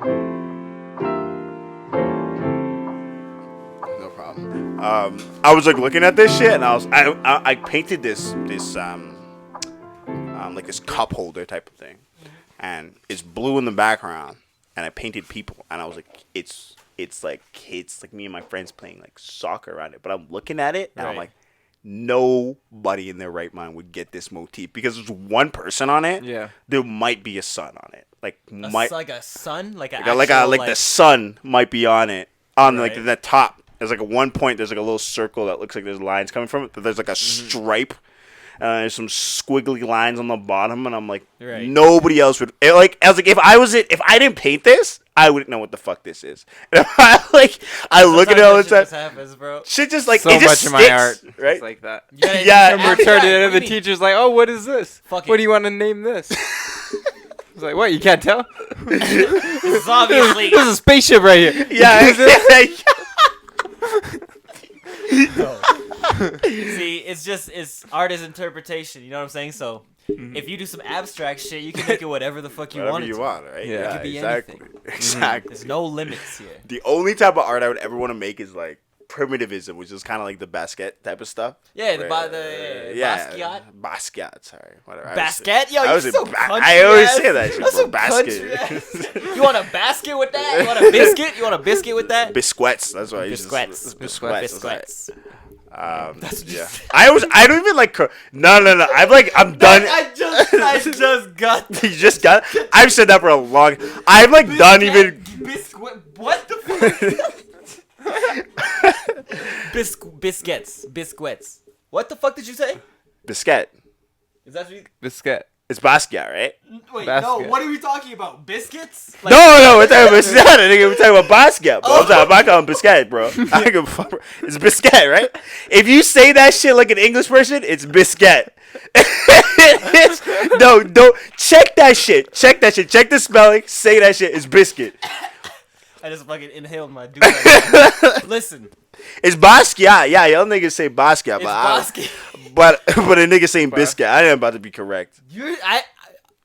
No problem. I was like looking at this shit, and I painted this like this cup holder type of thing, and it's blue in the background, and I painted people, and I was like, it's like kids, like me and my friends playing like soccer around it, but I'm looking at it, and I'm like, nobody in their right mind would get this motif because there's one person on it. Yeah, there might be a sun on it, like a sun, like the sun might be on it, like the top. There's like at one point there's like a little circle that looks like there's lines coming from it, but there's like a stripe. There's some squiggly lines on the bottom, and I'm like, nobody else would. I was like, if I didn't paint this, I wouldn't know what the fuck this is. And I look at it all the time. Just happens, bro. Shit just like so it just much of my art, right? it's like that. Yeah, and we're turning it, and the teacher's like, "Oh, what is this? Fuck what it. do you want to name this?" It's like, "What? You can't tell? This is obviously There's a spaceship right here." Yeah. See, it's art is interpretation. You know what I'm saying? So if you do some abstract shit, you can make it whatever the fuck you want. Whatever you want, right? Yeah, it could be exactly. anything. Exactly. There's no limits here. The only type of art I would ever want to make is like primitivism, which is kind of like the Basquiat type of stuff. Yeah, Basquiat. Basquiat, sorry, whatever. Basquiat? Yo, you're so country. I always say that shit, That's bro. so country. You want a basket with that? You want a biscuit? You want a biscuit with that? Biscuits. That's what I use. Biscuits. Biscuits. Yeah. I don't even like. No. I'm done. I just got. You just got. I've said that for a long. I'm like done even. Biscuit. What the fuck? Biscuits. What the fuck did you say? Biscuit. Is that what you... Biscuit. It's Basquiat, right? Wait, Basket. no. What are we talking about? Biscuits? No, we're talking about Biscuit, nigga. We're talking about Basquiat, bro. I'm talking about Biscuit, bro. I give a fuck, bro. It's Biscuit, right? If you say that shit like an English person, it's Biscuit. No, don't check that shit. Check the spelling. Say that shit. It's biscuit. I just fucking inhaled my dude. Listen. It's Basquiat. Yeah, y'all niggas say Basquiat, but a nigga saying biscuit. I ain't about to be correct.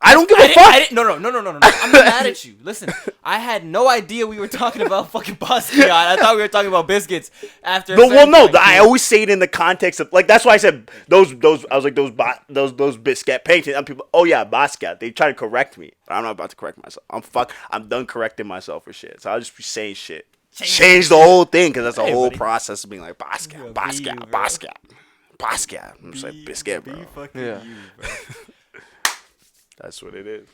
I don't give a fuck. No. I'm not mad at you. Listen, I had no idea we were talking about fucking Basquiat. I thought we were talking about biscuits after. No, I always say it in the context of like that's why I said those. I was like those biscuit paintings. And people, oh yeah, Basquiat. They try to correct me, but I'm not about to correct myself. I'm done correcting myself for shit. So I'll just be saying shit. Change the whole thing because that's a whole process of being like Basquiat. I'm just like biscuit, bro. Yeah. Bro. That's what it is.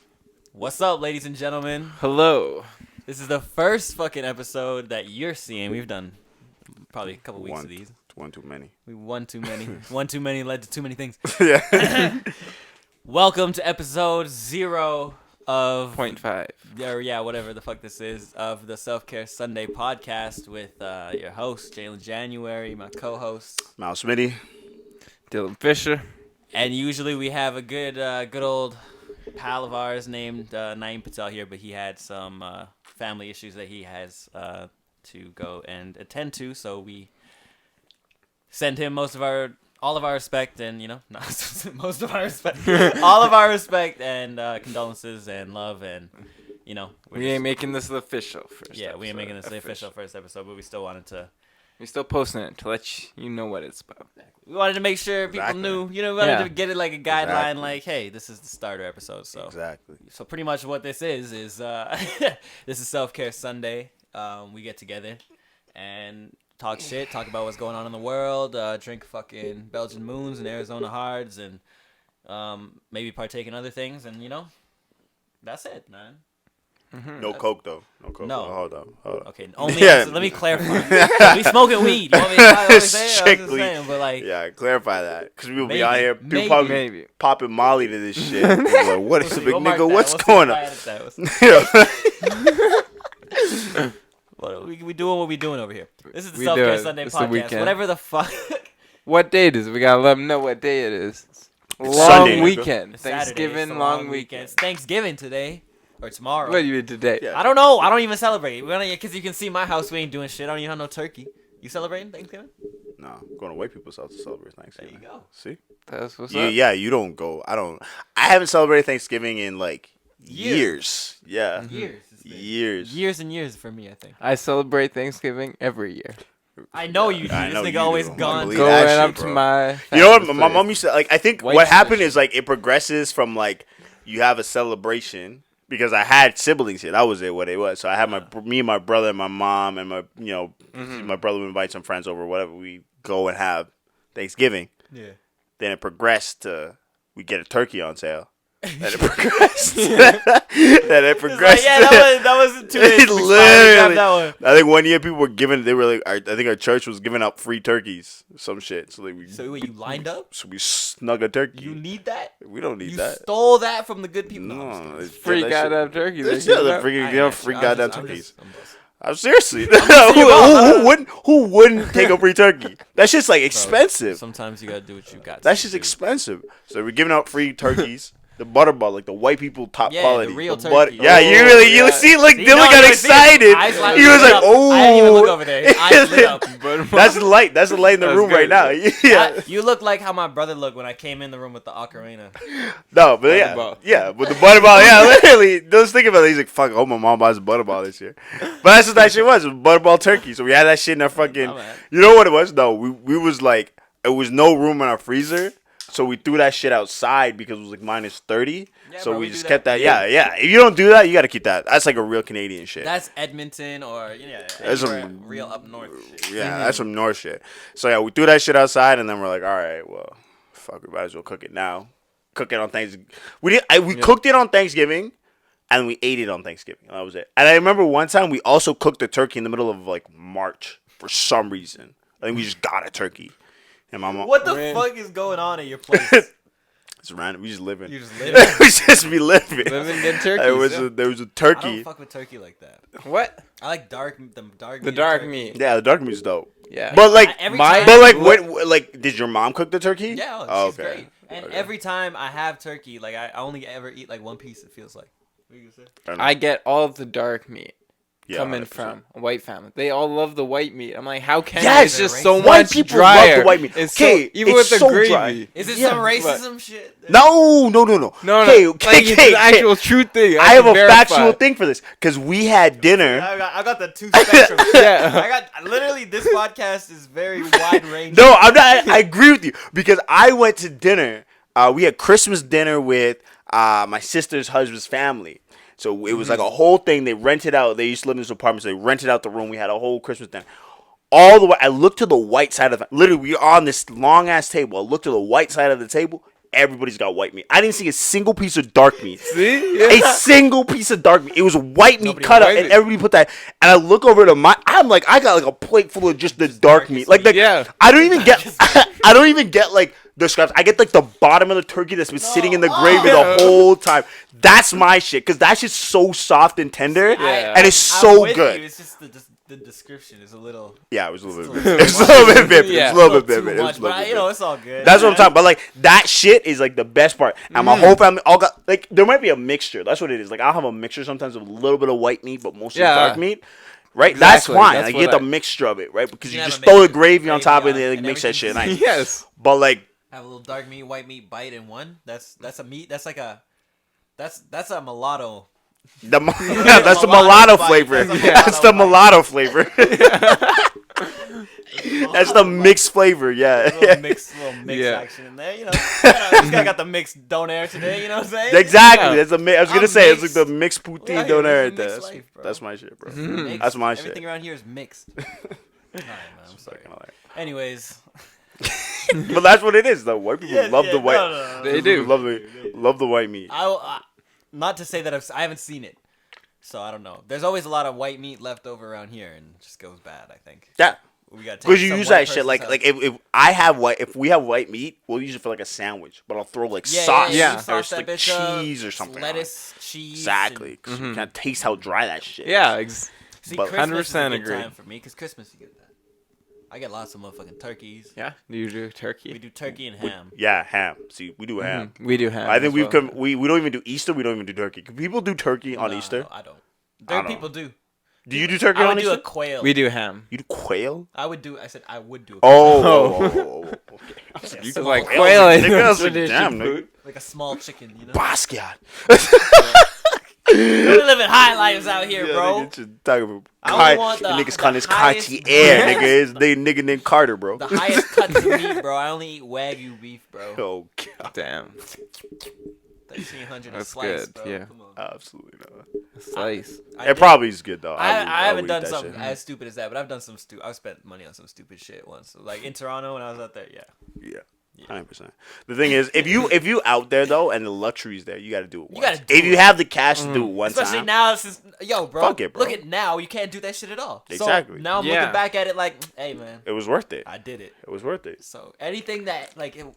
What's up, ladies and gentlemen? Hello. This is the first fucking episode that you're seeing. We've done probably a couple weeks of these. One too many. We won too many. One too many led to too many things. Yeah. Welcome to episode 0 of 0.5. Or yeah, whatever the fuck this is, of the Self-Care Sunday podcast with your host, Jaylin January, my co-host, Mouse Smitty, Dylan Fisher. And usually we have a good old pal of ours named Naeem Patel here, but he had some family issues that he has to go and attend to, so we send him all of our respect and, most of our respect, all of our respect and condolences and love and, we ain't making this the official first Yeah, episode. we ain't making this the official first episode, but we still wanted to. We're still posting it to let you know what it's about. We wanted to make sure people knew, we wanted to get it like a guideline, like, hey, this is the starter episode. So exactly. So pretty much what this is this is Self-Care Sunday. We get together and talk shit, talk about what's going on in the world, drink fucking Belgian Moons and Arizona Hards, and maybe partake in other things, and that's it, man. Mm-hmm. No coke though. No coke. No. Hold on. Okay. Only. Yeah. So let me clarify. We smoking weed. You want me to say? But like. Yeah, clarify that because we will be maybe, out here. People probably popping Molly to this shit. Like, what is big nigga? What's going on? We doing what we doing over here. This is the Self-Care Sunday podcast. Whatever the fuck. What day it is? We gotta let them know what day it is. Long Sunday, weekend. It's Thanksgiving, Saturday, long weekend. It's Thanksgiving today. Or tomorrow. What are you doing today? Yeah. I don't know. I don't even celebrate. Because you can see my house, we ain't doing shit. I don't even have no turkey. You celebrating Thanksgiving? No, I'm going to white people's house to celebrate Thanksgiving. There you go. See? That's what's up. Yeah, you don't go. I haven't celebrated Thanksgiving in like Years. Yeah. Years. It's been Years. Years and years for me, I think. I celebrate Thanksgiving every year. I know you do. I This know nigga you always do. I gone. believe to- that Going shit, up to bro. my. You know what? family's My place. mom used to like. I think White what happened tradition. is like it progresses from like you have a celebration because I had siblings here. That was it. What it was. So I had me and my brother and my mom and my my brother would invite some friends over. Whatever, we go and have Thanksgiving. Yeah. Then it progressed to we get a turkey on sale. Then it progressed. Then it progressed. Yeah, that was 2 days. We Literally. grabbed that one. I think one year people were giving. They were like, I think our church was giving out free turkeys, some shit. So like So wait, you lined up? so we snug a turkey. You need that? We don't need You that. stole that from the good people? No, I'm just it's Free that goddamn turkey. Shit. they Yeah, give the out. freaking I you know, got free you. goddamn I'm turkeys. just- I'm seriously. serious. Who wouldn't take a free turkey? That shit's like expensive. Sometimes you gotta do what you got. That to shit's do. expensive. So we're giving out free turkeys. The butterball, like the white people top Yeah, quality. the real butter- turkey. Yeah, you really, you yeah. see, look, See, Dylan no, got you see, excited. eyes light- He was lit like, up. oh. I didn't even look over there. His eyes lit up. That's the light. That's the light in the That's room right good. now. Yeah. You look like how my brother looked when I came in the room with the ocarina. No, but yeah. Butterball. Yeah, with the butterball. Yeah, literally. Just think about it. He's like, fuck, I hope my mom buys a butterball this year. But that's what that shit was. It was butterball turkey. So we had that shit in our fucking. Oh, man. You know what it was? No, we was like, it was no room in our freezer. So we threw that shit outside because it was like -30. Yeah, So bro, we we just do kept that. that. Yeah. If you don't do that, you got to keep that. That's like a real Canadian shit. That's Edmonton or That's anywhere some- real up north shit. Yeah, that's some North shit. So yeah, we threw that shit outside, and then we're like, all right, well, fuck, we might as well cook it now. Cook it on Thanksgiving. We cooked it on Thanksgiving, and we ate it on Thanksgiving. And that was it. And I remember one time we also cooked the turkey in the middle of like March for some reason. I think we just got a turkey, and my mom. What the Man. fuck is going on at your place? It's random. We just living. You just living? we just be living. Living good turkeys. There was yeah. there was a I don't turkey. fuck with turkey like that. What? I like dark The dark turkey. meat. Yeah, the dark meat's dope. Yeah. But like, Every my- time, but like, what? Like, did your mom cook the turkey? yeah, Oh, she's great. And every time I have turkey, like I only ever eat like one piece. It feels like. What you gonna say? I get all of the dark meat Yeah, coming 100%. from a white family. They all love the white meat. I'm like, how can Yes, it's just so white much people drier? love the white meat. It's Okay, so, even it's with the so gravy. dry. Is it Yeah, some but- racism shit? No. No, Okay, no. Like, it's an actual true thing. I have can a verify. factual thing for this because we had dinner. I got the two spectrums. Yeah. I got literally this podcast is very wide range. No, I'm not. I agree with you because I went to dinner. We had Christmas dinner with my sister's husband's family. So it was like a whole thing. They rented out. They used to live in this apartment, so they rented out the room. We had a whole Christmas dinner. All the way, I looked to the white side of the. Literally, we are on this long ass table. I looked to the white side of the table. Everybody's got white meat. I didn't see a single piece of dark meat. See? A Yeah. single piece of dark meat. It was white meat Nobody cut up, white and meat. everybody put that. And I look over to my. I'm like, I got like a plate full of just the dark meat. Like the. Yeah. I don't even get. I don't even get like the scraps. I get like the bottom of the turkey that's been sitting in the gravy Yeah. the whole time. That's my shit because that shit's so soft and tender, Yeah. and it's I'm so with good. you. It's just the description is a little. Yeah, it was a little It's bit. a It was a little bit vivid. It Yeah. was a little bit too vivid. It was much, a little but bit you know vivid. it's all good. That's what I'm talking about. Like that shit is like the best part. And my whole family all got like there might be a mixture. That's what it is. Like I'll have a mixture sometimes of a little bit of white meat, but mostly Yeah. dark meat. Right? Exactly. That's fine. That's like, you what get the I- mixture of it, right? Because You you have just a throw the mixture. gravy on top of it Gravy and on, like mix that shit everything's- nice. Yes. But like Have a little dark meat, white meat bite in one. That's a meat. That's like a. That's a mulatto. that's the mulatto mulatto bite. flavor. That's a That's the mulatto mulatto flavor. That's the mixed flavor, yeah. Little mix Yeah. action in there. You know, this guy got the mixed donair today. You know what I'm saying? Exactly. Yeah. That's the I was gonna I'm say it's mixed. like the mixed poutine Yeah, doner it's a right there. mixed That's, life, bro. that's my shit, bro. Mixed. That's my shit. Everything around here is mixed. All right, man. I'm sorry. Anyways, But that's what it is, though. White people love the white. No. They do. Love the white meat. Not to say that I haven't seen it, so I don't know. There's always a lot of white meat left over around here, and it just goes bad. I think. Yeah. We got Because you use that shit like if we have white meat, we'll use it for like a sandwich, but I'll throw like sauce yeah. You or sauce that like bitch up, cheese or something. on it. lettuce, cheese. Exactly. Because you can't taste how dry that shit. Yeah. See, But- Christmas is a 100% good agree. time for me because Christmas you get that. I get lots of motherfucking turkeys. Yeah. Do you do We turkey? do turkey and ham. Yeah, ham. See, we do ham. We do ham. I think as we've well. come. We don't even do Easter. We don't even do turkey. People do turkey on No, Easter. I don't. I There don't people do. Do you do turkey I on would do Easter? a quail. We do ham. You do quail? I would do. I said I would do. A Oh. Okay. quail. It's like quail. quail. Nigga, I was like, Tradition damn, food. nigga. Like a small chicken, you know. Basquiat. We're living high lives out here, bro. Talking about I only want the niggas calling this highest- Cartier, nigga. It's they nigga named Carter, bro. The highest cuts of meat, bro. I only eat Wagyu beef, bro. Oh god, Damn. 1300 a That's slice, good, bro. yeah. Come on. absolutely not. Slice. It probably is good though. I haven't would done eat that something shit. as stupid as that, but I've done some I've spent money on some stupid shit once. Like in Toronto when I was out there, yeah. Yeah. 100%. The thing is, if you out there though, and the luxury's there, you got to do it. Once. You gotta do if you it. have the cash to do it one Especially time. now, it's just, yo, bro. Fuck it, bro. Look at now, you can't do that shit at all. Exactly. So now I'm Yeah. looking back at it like, hey man, It was worth it. I did it. It was worth it. So anything that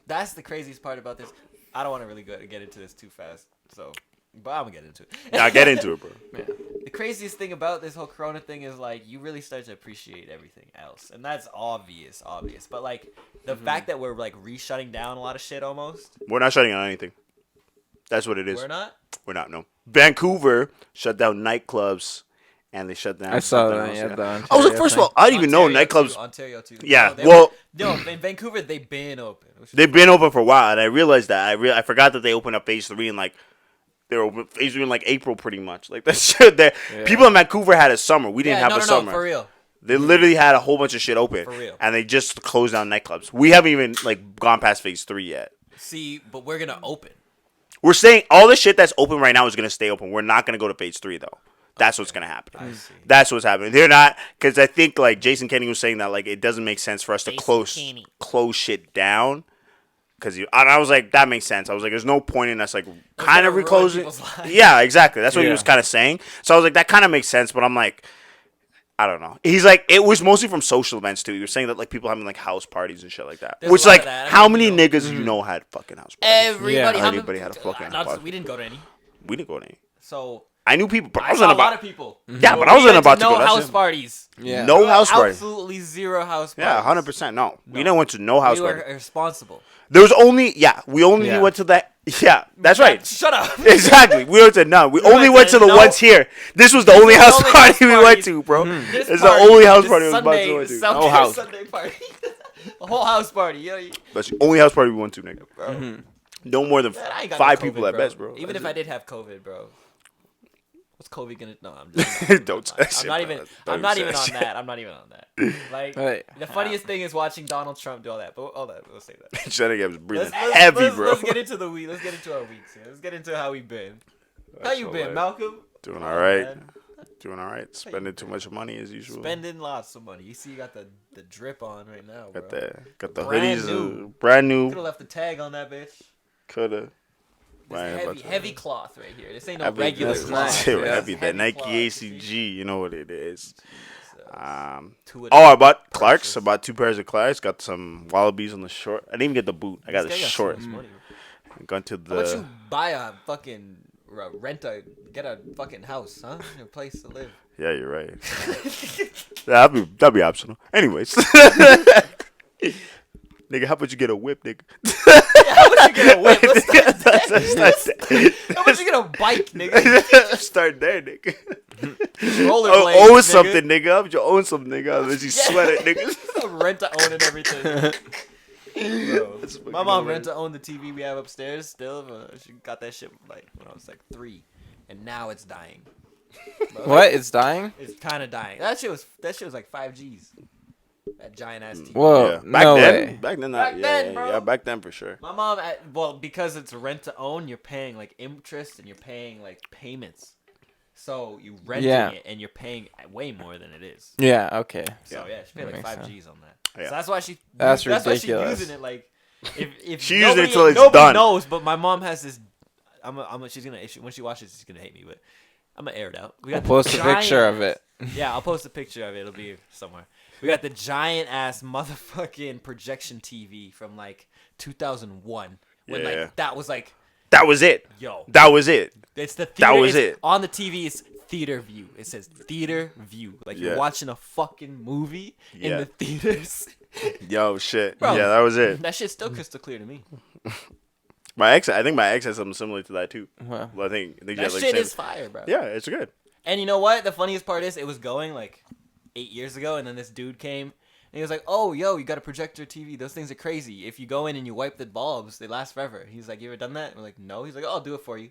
that's the craziest part about this. I don't want to really get into this too fast. So, but I'm gonna get into it. Now get into it, bro. The craziest thing about this whole Corona thing is like you really start to appreciate everything else, and that's obvious. But like the fact that we're like shutting down a lot of shit almost. We're not shutting down anything. That's what it is. We're not. We're not. No. Vancouver shut down nightclubs, and they shut down. I saw something that. else, Yeah, yeah. the I was like, Ontario first of thing. all, I didn't even know Ontario nightclubs. too, Ontario too. Yeah, In Vancouver they've been open. They've been open for a while, and I realized that. I forgot that they opened up phase 3 in like. They were open phase 3 in like April, pretty much. Like that shit. There, people in Vancouver had a summer. We didn't have a summer. For real. They literally had a whole bunch of shit open, For real. and they just closed down nightclubs. We haven't even like gone past phase 3 yet. See, but we're gonna open. We're saying all the shit that's open right now is gonna stay open. We're not gonna go to phase 3 though. That's what's gonna happen. I see. That's what's happening. They're not because I think like Jason Kenney was saying that like it doesn't make sense for us to close shit down. Because I was like, that makes sense. I was like, there's no point in us like kind of gonna ruin reclosing. people's lives. Yeah, exactly. That's what he Yeah. was kind of saying. So I was like, that kind of makes sense. But I'm like, I don't know. He's like, it was mostly from social events too. He was saying that like people having like house parties and shit like that. There's Which a lot like, of that. I how mean, many you know. niggas you know had fucking house parties? Everybody, Yeah. how many- Anybody had a fucking not- party. We didn't go to any. We didn't go to any. So I knew people, but I I wasn't saw a lot about. of people. Yeah, but I wasn't about to no go. That's house it. parties. Yeah. No house party. Absolutely zero house parties. Yeah, 100%. No, we didn't went to no house We were party. irresponsible. There was only we only Yeah. went to that. Yeah, that's right. Shut up. Exactly. We went to none. We only went went to to the no- ones here. This was the only house only party house we went parties. to, bro. This It's the party, only house this party we was about to Sunday, go to. Self-care No house. Sunday party. A whole house party. Yo, That's the only house party we went to, nigga. bro. No more than Man, I ain't got 5 no people COVID, at best, bro. Even if I did have COVID, bro. What's COVID gonna? No, I'm just. Don't say that shit, I'm not bro. even. Don't I'm not say even that on shit. that. I'm not even on that. Like Right. the funniest thing is watching Donald Trump do all that. But all that, we'll say that. That nigga was breathing Let's- heavy, let's, bro. Let's get into the week. Let's get into our weeks here. Let's get into how we've been. How you been, hilarious. Malcolm? Doing Come all on, right. man. Doing all right. Spending too much money as usual. Spending lots of money. You see, you got the drip on right now, bro. Got the Brand hoodies, new. brand Could have new. left the tag on that bitch. Coulda. This heavy cloth right here. This ain't no Heavy, regular that's cloth. nice. Shit, Yeah. heavy. That Nike cloth, you ACG, see? you know what it is. Two of Oh, them. I bought Clarks. Precious. I bought 2 pairs of Clarks. Got some Wallabies on the short. I didn't even get the boot. I got the This guy short. so much money. Gone to How about you the. buy a fucking get a fucking house, huh? A place to live. Yeah, you're right. That'd be optional. Anyways. Nigga, how about you get a whip, nigga? How about you get a whip? Let's start there. How about you get a bike, nigga? Start there, nigga. Rollerblades, Own nigga. something, nigga. How about you own something, nigga? Unless you sweat it, nigga. Rent to own and everything. Bro, That's fucking my mom hilarious. rent to own the TV we have upstairs still. She got that shit like when I was like 3, and now it's dying. Bro, What? It's dying? It's kind of dying. That shit was like 5Gs. That giant ass TV. Whoa. Yeah. Back No then, way. back then, Back then, bro. yeah, back then for sure. My mom, because it's rent to own, you're paying like interest and you're paying like payments. So you renting Yeah. it and you're paying way more than it is. Yeah. Okay. So yeah, she paid like That makes 5Gs on that. Yeah. So that's why she. That's why she's ridiculous. using it like. If She using it nobody, till it's nobody done. knows, but my mom has this. She's gonna issue when she watches. She's gonna hate me, but I'm gonna air it out. We I'll got the post a picture giant- of it. Yeah, I'll post a picture of it. It'll be somewhere. We got the giant ass motherfucking projection TV from like 2001 when Yeah. like that was like That was it. yo. That was it. It's the theater. That was it's- it. On the TV, it's theater view. It says theater view. Like Yeah. you're watching a fucking movie in Yeah. the theaters. Yo, shit. Bro. Yeah, that was it. That shit's still crystal clear to me. I think my ex has something similar to that too. Well, I think she That had, like, shit same- is fire, bro. Yeah, it's good. And you know what? The funniest part is it was going like 8 years ago, and then this dude came and he was like, "Oh, yo, you got a projector TV? Those things are crazy. If you go in and you wipe the bulbs, they last forever." He's like, "You ever done that?" And we're like, "No." He's like, "Oh, I'll do it for you."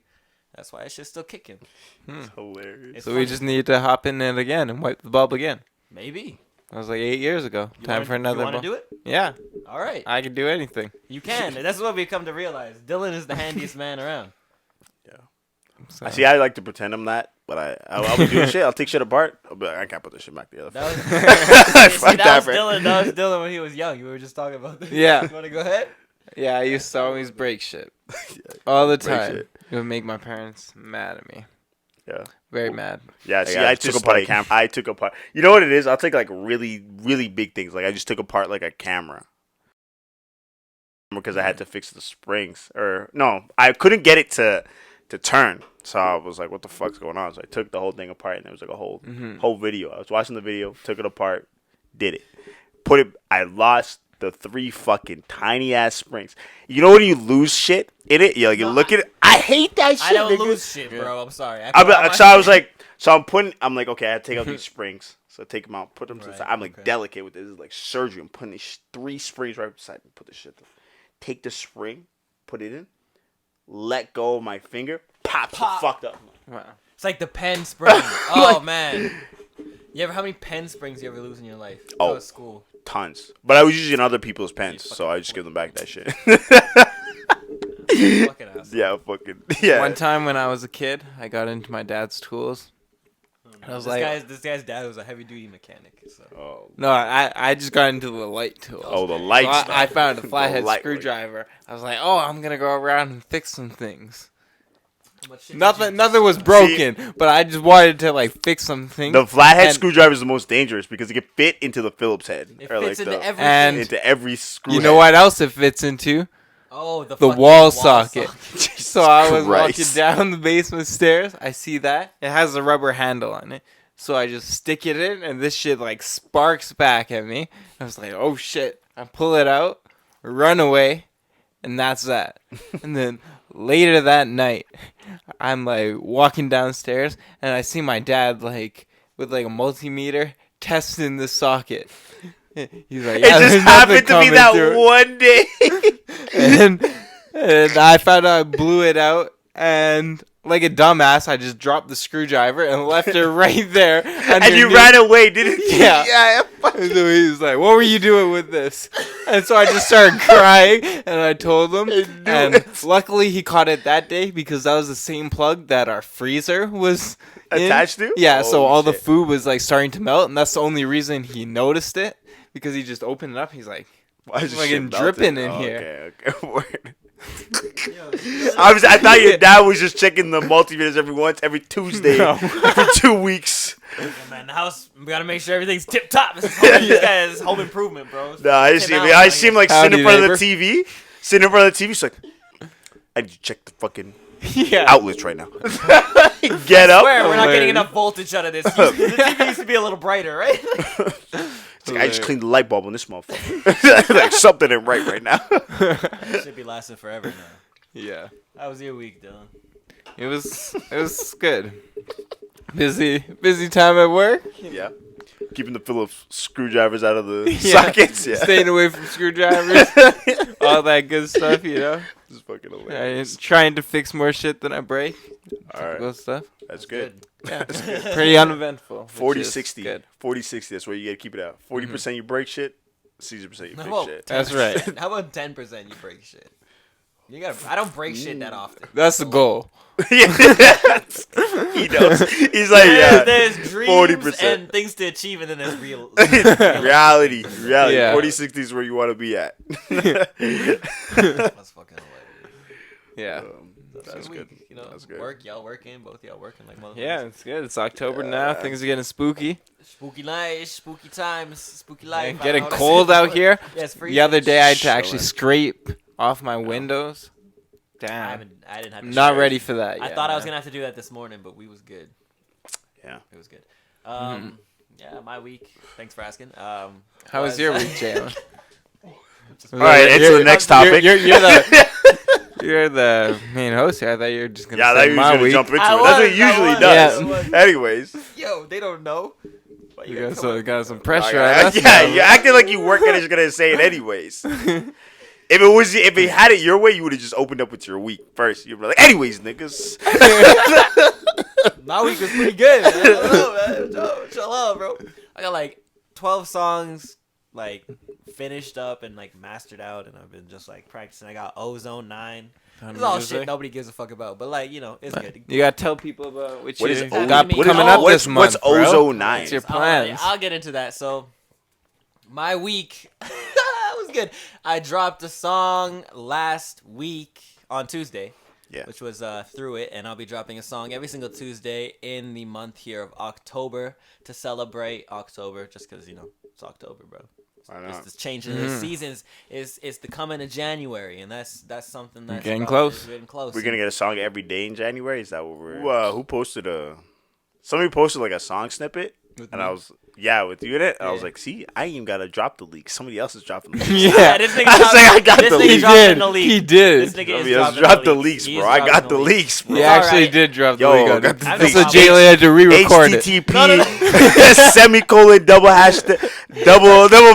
That's why that shit's still kicking. It's hilarious. It's So funny. we just need to hop in it again and wipe the bulb again. Maybe. That was like 8 years ago. Time for another You want to bulb. do it? Yeah, All right. I can do anything. You can. That's what we come to realize. Dylan is the handiest man around. So. I see. I like to pretend I'm that, but I'll be doing shit. I'll take shit apart. I'll be like, I can't put this shit back together. That was, Fuck that was bro. Dylan. That was Dylan when he was young. We were just talking about this. Yeah. You want to go ahead? Yeah, I used to always break shit. All the Break time. shit. It would make my parents mad at me. Yeah. Very mad. Yeah, see, I I took just, apart like- a camera. I took apart. You know what it is? I'll take like really, really big things. Like I just took apart like a camera because I had to fix the springs. Or no, I couldn't get it to turn. So I was like, "What the fuck's going on?" So I took the whole thing apart, and it was like a whole video. I was watching the video, took it apart, did it, put it. I lost the 3 fucking tiny ass springs. You know when you lose shit in it? You look at it. I hate that shit. I don't nigga. lose shit, bro. I'm sorry. I'm like, okay, I take out these springs. So I take them out, put them to the Right, side. I'm like okay. delicate with this. This is like surgery. I'm putting these 3 springs right beside me. Put the shit there. Take the spring, put it in, let go of my finger, pops Pop. it fucked up. Wow. It's like the pen spring. Oh, man. You ever, how many pen springs you ever lose in your life? Oh. Go to school. Tons. But I was using other people's pens, so I just give them back that shit. Fucking ass. Yeah, fucking. Yeah. One time when I was a kid, I got into my dad's tools. I was This guy's dad was a heavy duty mechanic. So. Oh, No, I just got into the light tools. oh the So lights. I found a The flathead light- screwdriver. I was like, oh, I'm gonna go around and fix some things. How much shit did you Nothing was broken, but I just wanted to like fix some things. The flathead And- screwdriver is the most dangerous because it can fit into the Phillips head. It or fits like into the, everything. And- into every screw. You know what else it fits into? Oh, the The fucking wall socket. So I was walking Christ. down the basement stairs. I see that. It has a rubber handle on it. So I just stick it in, and this shit like sparks back at me. I was like, oh shit. I pull it out, run away, and that's that. And then later that night, I'm like walking downstairs, and I see my dad like with like a multimeter testing the socket. He's like, It yeah, just there's happened nothing to be coming that through. one day. and I found out I blew it out, and like a dumbass, I just dropped the screwdriver and left it right there. And you underneath. ran away, didn't you? Yeah. Yeah. And so he was like, "What were you doing with this?" And so I just started crying, and I told him. And luckily, he caught it that day because that was the same plug that our freezer was in. Attached to? Yeah, so Oh, all the shit. food was like starting to melt, and that's the only reason he noticed it because he just opened it up. He's like, Why is this fucking shit dripping melted? in here. Okay. Word. I thought your dad was just checking the multimeters every Tuesday, No. every 2 weeks. Yeah, man, the house, we gotta make sure everything's tip top. This guy is home improvement, bro. No, I see him like Howdy, sitting in front neighbor. of the TV. Sitting in front of the TV, he's like, I need to check the fucking "Yeah." outlets right now. Get up. Swear, we're not getting Hilarious. enough voltage out of this. The TV used to be a little brighter, right? It's like, I just cleaned the light bulb on this motherfucker. Like something ain't right now. That should be lasting forever now. Yeah. How was your week, Dylan? It was good. Busy time at work. Yeah. Keeping the Phillips screwdrivers out of the Yeah. sockets. Yeah. Staying away from screwdrivers. All that good stuff, you know. This is fucking hilarious. Trying to fix more shit than I break. All right. Good stuff. That's good. Yeah. Pretty uneventful. which 40 is 60. Good. 40 60. That's where you got to keep it out. 40% you break shit, 60% you fix Well, shit. That's right. How about 10% you break shit? You gotta. I don't break shit that often. That's the goal. He knows. He's like, yeah. There's dreams 40%. and things to achieve, and then there's real. reality. Yeah. 40 60 is where you want to be at. That's fucking hilarious. Yeah. That's good. You know, That's good. work. Y'all working. Both y'all working like motherfuckers. Yeah, it's good. It's October now. Things are getting spooky. Spooky night, spooky times, spooky life. And I getting don't know. cold out here. Yeah, it's freezing. The other day I had to Chilling. actually scrape off my windows. I Damn. didn't have to Not share. ready for that I yet, thought I was man. gonna have to do that this morning, but we was good. Yeah. It was good. Mm-hmm. Yeah, my week. Thanks for asking. How was your week, Jaylin? All right, into the next topic. You're the main host here. I thought you were just gonna Yeah, say that my usually week. jump into I it. That's what was, it I usually was. does. Yeah. Anyways. Yo, they don't know. Why You gotta come got up- some pressure Yeah, on us. yeah, you're acting like you weren't gonna say it anyways. If it had it your way, you would have just opened up with your week first. You'd be like, anyways, niggas. My week was pretty good, man. I don't know, man. Chill out, bro. I got like 12 songs like finished up and like mastered out, and I've been just like practicing. I got Ozone 9. This is all shit nobody gives a fuck about, but like, you know, it's good. You gotta tell people about what you is got what coming is- up this month. What's Ozone 9? What's your plans? I'll get into that. So, my week was good. I dropped a song last week on Tuesday, which was Through It, and I'll be dropping a song every single Tuesday in the month here of October to celebrate October, just because, you know, it's October, bro. It's this changing the seasons. It's the coming of January, and that's something that's getting close. Getting close. We're gonna get a song every day in January. Is that what we're? Who posted somebody posted like a song snippet, and I was with you in it. I was like, see, I ain't even gotta drop the leak. Somebody else is dropping the leaks. Yeah, this nigga I was like, I got the leak. He did. This nigga Somebody is else dropping dropped the leaks, leaks, bro. I got the leaks, bro. He It's actually alright. did drop the Yo, leak. got On the it. leak. This is Leaks. Jaylin had to re-record it. HTTP semicolon double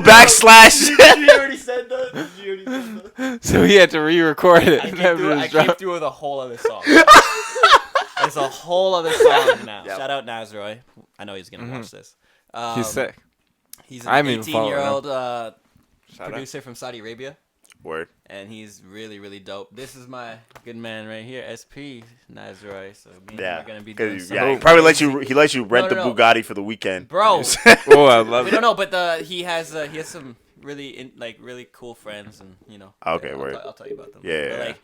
backslash. You already said that. So he had to re-record it. I came through with a whole other song. It's a whole other song now. Yep. Shout out Nazroy. I know he's gonna watch this. He's sick. He's I an haven't even followed 18-year-old producer from Saudi Arabia, Word. and he's really, really dope. This is my good man right here, SP Nazroy. So me and him Yeah. are gonna be doing He some probably crazy- he lets you rent No. the Bugatti for the weekend, Bro. Oh, I love We it. don't know, but he has some really really cool friends, and you know. Okay, I'll, word. I'll tell you about them. Yeah, But, yeah. like,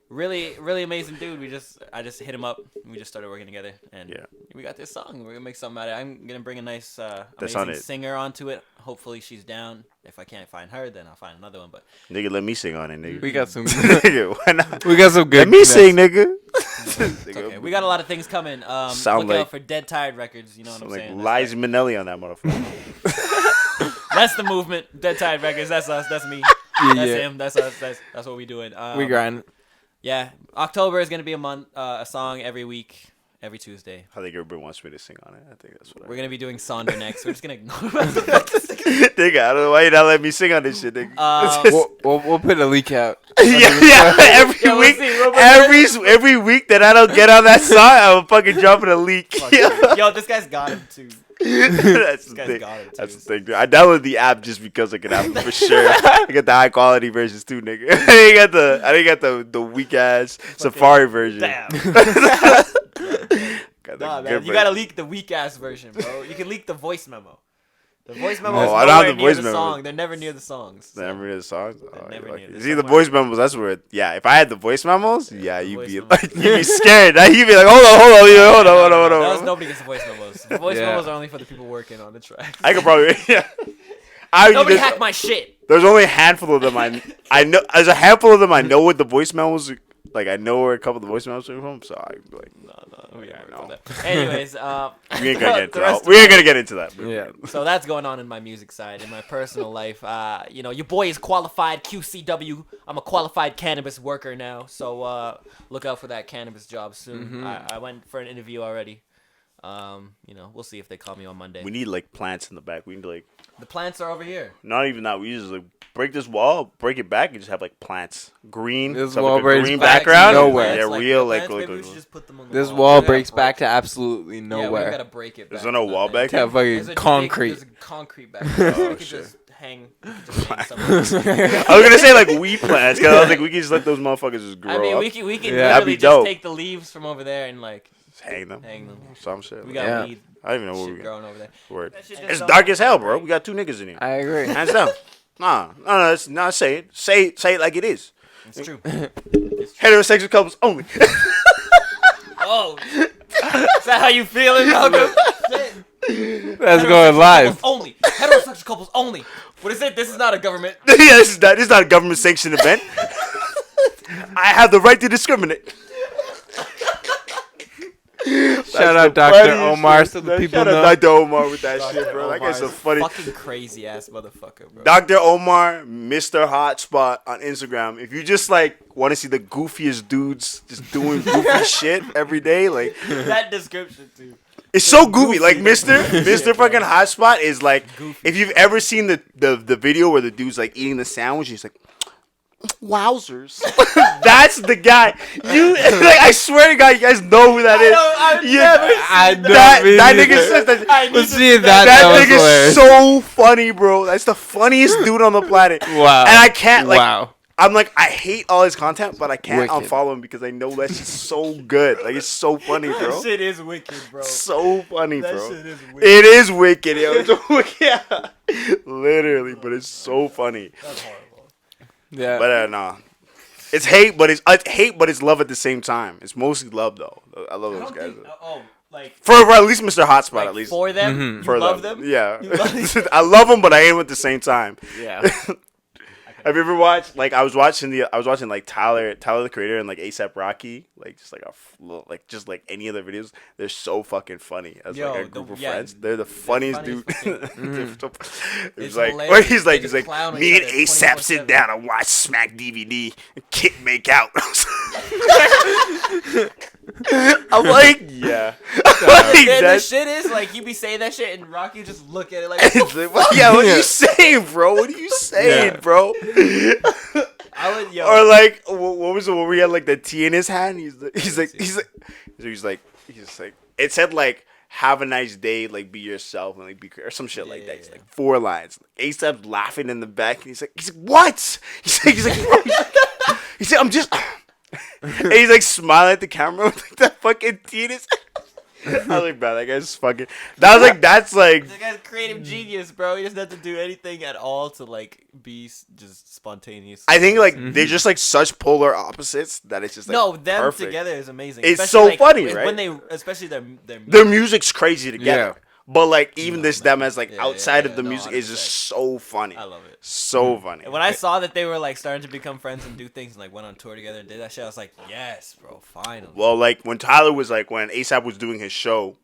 really amazing dude. I just hit him up. And we just started working together, and we got this song. We're gonna make something out of it. I'm gonna bring a nice That's amazing on it. singer onto it. Hopefully she's down. If I can't find her, then I'll find another one. But nigga, let me sing on it, nigga. We got some. Nigga, why not? We got some good. Let me sing, nigga. it's okay. We got a lot of things coming. Sound Look like- out for Dead Tired Records. You know what I'm Like saying? Liza Minnelli on that motherfucker. That's the movement. Dead Tired Records. That's us. That's me. That's him. That's us. That's what we doing. We grind. Yeah, October is gonna be a month, a song every week, every Tuesday. I think everybody wants me to sing on it. I think that's what We're gonna be doing Sonder next. We're just gonna ignore Nigga, I don't know why you not letting me sing on this shit, nigga. We'll put a leak out. yeah. Every Yeah, we'll week, see. We'll put every week that I don't get on that song, I'm fucking dropping a leak. Yo, this guy's got him too. That's the guy's thing. got it, too. That's the thing, dude. I downloaded the app just because I could have it for sure. I got the high quality versions too, nigga. I didn't got the weak ass Safari version. Damn. Got the Nah, good man, you version. gotta leak the weak ass version, bro. You can leak the voice memo. The voice memo Oh, is I don't have nowhere the near voice the memo. song. They're never near the songs. so. Never heard the songs. Oh, never you're knew. lucky. There's See the somewhere- voice memos. That's where. Yeah, if I had the voice memos, yeah, the you'd voice be memos. like, you'd be scared. You'd be like, hold on. That was nobody gets the voice memos. The voice Yeah. memos are only for the people working on the track. I could probably. Yeah. Nobody there's, hacked my shit. there's only a handful of them. I know. There's a handful of them. I know what the voice memos. Like I know where a couple of the voice memos are from. So I'd be like, No, we Yeah, ain't no. worried about that. Anyways, we ain't gonna get the into rest that. of We ain't my- gonna get into that. Yeah. So that's going on in my music side. In my personal life, you know, your boy is qualified QCW. I'm a qualified cannabis worker now. So look out for that cannabis job soon. I went for an interview already. You know, we'll see if they call me on Monday. We need like plants in the back. We need like The plants are over here. not even that. We just like break this wall, break it back, and just have like plants, green. This so, wall like, a breaks green back to background. nowhere. Yeah, Plants, real the like. plants, maybe we should just put them on the This wall. wall Yeah, breaks bro. back to absolutely Yeah, we nowhere. gotta break it. There's back no to wall nothing. back To have There's fucking a concrete. There's a concrete back there. So Oh, we could shit. just hang. We could just hang something. I was gonna say like weed plants, cause I was like we can just let those motherfuckers just grow I mean, up. we can Yeah. That'd be literally just dope. take the leaves from over there and like Just hang them. hang them. Some shit. We like- got Yeah. weed I don't even know what we shit got. growing over there. Word. That shit just It's don't dark as hell, happen, bro. right? We got 2 niggas in here. I agree. Hands down. No. Say it. Say it like it is. It's true. Heterosexual couples only. Oh, is that how you feeling, Malcolm? That's going live. Couples only. Heterosexual couples only. What is it? This is not a government. Yeah, this is not a government sanctioned event. I have the right to discriminate. Shout out the Dr. funniest Omar shit. so the people Shout know. out Dr. Omar with that shit, bro. That guy's so funny. Fucking crazy ass motherfucker, bro. Dr. Omar, Mr. Hotspot on Instagram. If you just like want to see the goofiest dudes just doing goofy shit every day, like That description too. it's so goofy. Like Mr. fucking Hotspot is like Goofy. if you've ever seen the video where the dude's like eating the sandwich, he's like Wowzers. That's the guy. You like I swear to God, you guys know who that is. I know that nigga says that. That nigga's hilarious. so funny, bro. That's the funniest dude on the planet. Wow. And I can't like Wow. I'm like I hate all his content, but I can't Wicked. unfollow him because I know that shit's so good. Like it's so funny, bro. That shit is wicked, bro. So funny, That bro. shit is wicked. It is wicked, yo. It's yeah. Literally, but it's so funny. That's horrible. Yeah. But no. It's hate, but it's love at the same time. It's mostly love though. I love I those don't guys. think, like For at least Mr. Hotspot, like at least. for them, you For love them. Yeah. You love- I love them, but I hate them at the same time. Yeah. Have you ever watched I was watching like Tyler the Creator and like ASAP Rocky, like just like any of their videos. They're so fucking funny as Yo, like a group of yeah, friends. They're the funniest dude. funniest It's It's like hilarious. he's They like just clown me each and other ASAP sit 24/7. down and watch Smack DVD and kick make out. I'm like, yeah. Like, The that's- shit is like you be saying that shit and Rocky just look at it like it's like, well, yeah, what are you saying, bro? What are you saying, Yeah. bro? I would yo. Or like, what was the one where he had like the tea in his hand? He's like, it said like, have a nice day, like be yourself and like be or some shit like that. It's like 4 lines. ASAP's laughing in the back, and he's like, what? He's like, bro, he's like, I'm just. And he's like smiling at the camera with like that fucking tea in his hand. I was like, bro, that guy's fucking. That's like. The guy's creative genius, bro. He doesn't have to do anything at all to like be just spontaneous. I think like they're just like such polar opposites that it's just like no, them perfect. together is amazing. It's Especially, so like, funny, right? When they, especially their Their music's crazy together. Yeah. But like even this man. them as like Yeah, outside yeah, of the no, music is just 100%. so funny. I love it. So funny. And when I saw that they were like starting to become friends and do things and like went on tour together and did that shit, I was like, yes, bro, finally. Well, like when ASAP was doing his show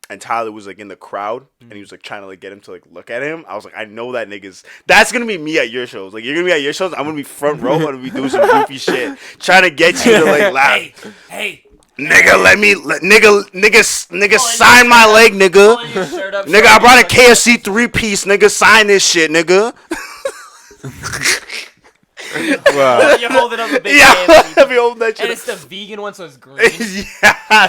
and Tyler was like in the crowd and he was like trying to like get him to like look at him, I was like, I know that's gonna be me at your shows. Like you're gonna be at your shows, I'm gonna be front row, I'm gonna be doing some goofy shit. Trying to get you to like laugh. Hey, Nigga, sign my leg, nigga. pulling your shirt up, Nigga, I brought a KFC 3-piece, nigga, sign this shit, nigga. Wow. You're holding up a big Yeah, KFC. let me hold that And shit. it's the vegan one, so it's green. Yes.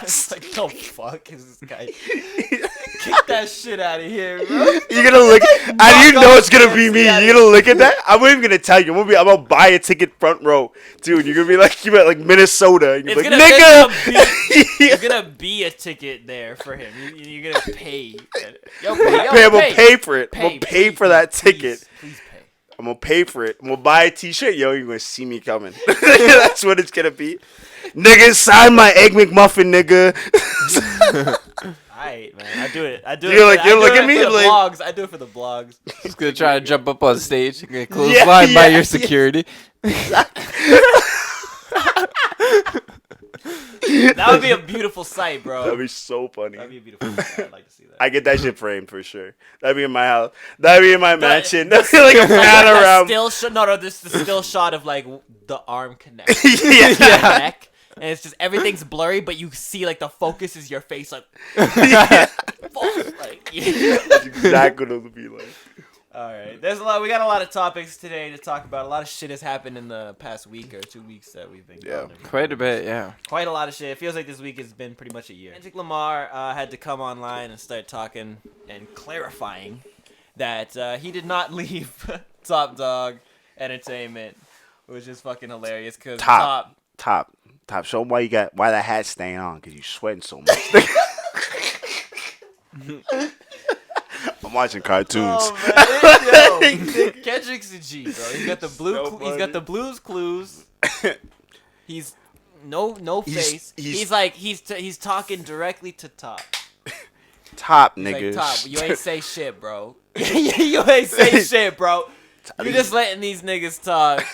It's like, the fuck is this guy? Kick that shit out of here, bro. You're gonna look, and you know it's gonna be me. KFC. You're gonna look at that. I'm not even gonna tell you. I'm gonna buy a ticket front row, dude. You're gonna be like, you're at like Minnesota. And you're It's like, gonna, nigga. there's gonna be a ticket there for him. You're gonna pay. Yo, I'm gonna pay for it. I'm gonna pay for that ticket. Please pay. I'm gonna pay for it. I'm gonna buy a T-shirt. Yo, you're gonna see me coming. That's what it's gonna be. Nigga, sign my Egg McMuffin, nigga. Alright, man. I do it. You're like- you're looking at me for the like- vlogs. I do it for the vlogs. He's gonna try to jump up on stage, get Yeah, clotheslined by yeah, your yeah. security. That would be a beautiful sight, bro. That'd be so funny. That'd be a beautiful sight. I'd like to see that. I get that shit framed for sure. That'd be in my house. That'd be in my mansion. the- That'd be like a panorama. Still shot. No, this is the still shot of like the arm connect. Yeah. Neck, and it's just everything's blurry, but you see like the focus is your face, like, Yeah. like That's exactly what it'll be like. All right, there's a lot. We got a lot of topics today to talk about. A lot of shit has happened in the past week or 2 weeks that we've been Yeah. gone. Quite a bit, yeah. Quite a lot of shit. It feels like this week has been pretty much a year. Kendrick Lamar had to come online and start talking and clarifying that he did not leave Top Dog Entertainment, which is fucking hilarious. Cause Top. Show them why that hat's staying on, because you sweating so much. I'm watching cartoons. Oh, man. Yo, Kendrick's a G, bro. He's got the blue. So He's got the Blues Clues. He's no He's- face. he's- He's talking directly to Top. Top He's niggas. like, Top, you ain't say shit, bro. You ain't say shit, bro. You just letting these niggas talk.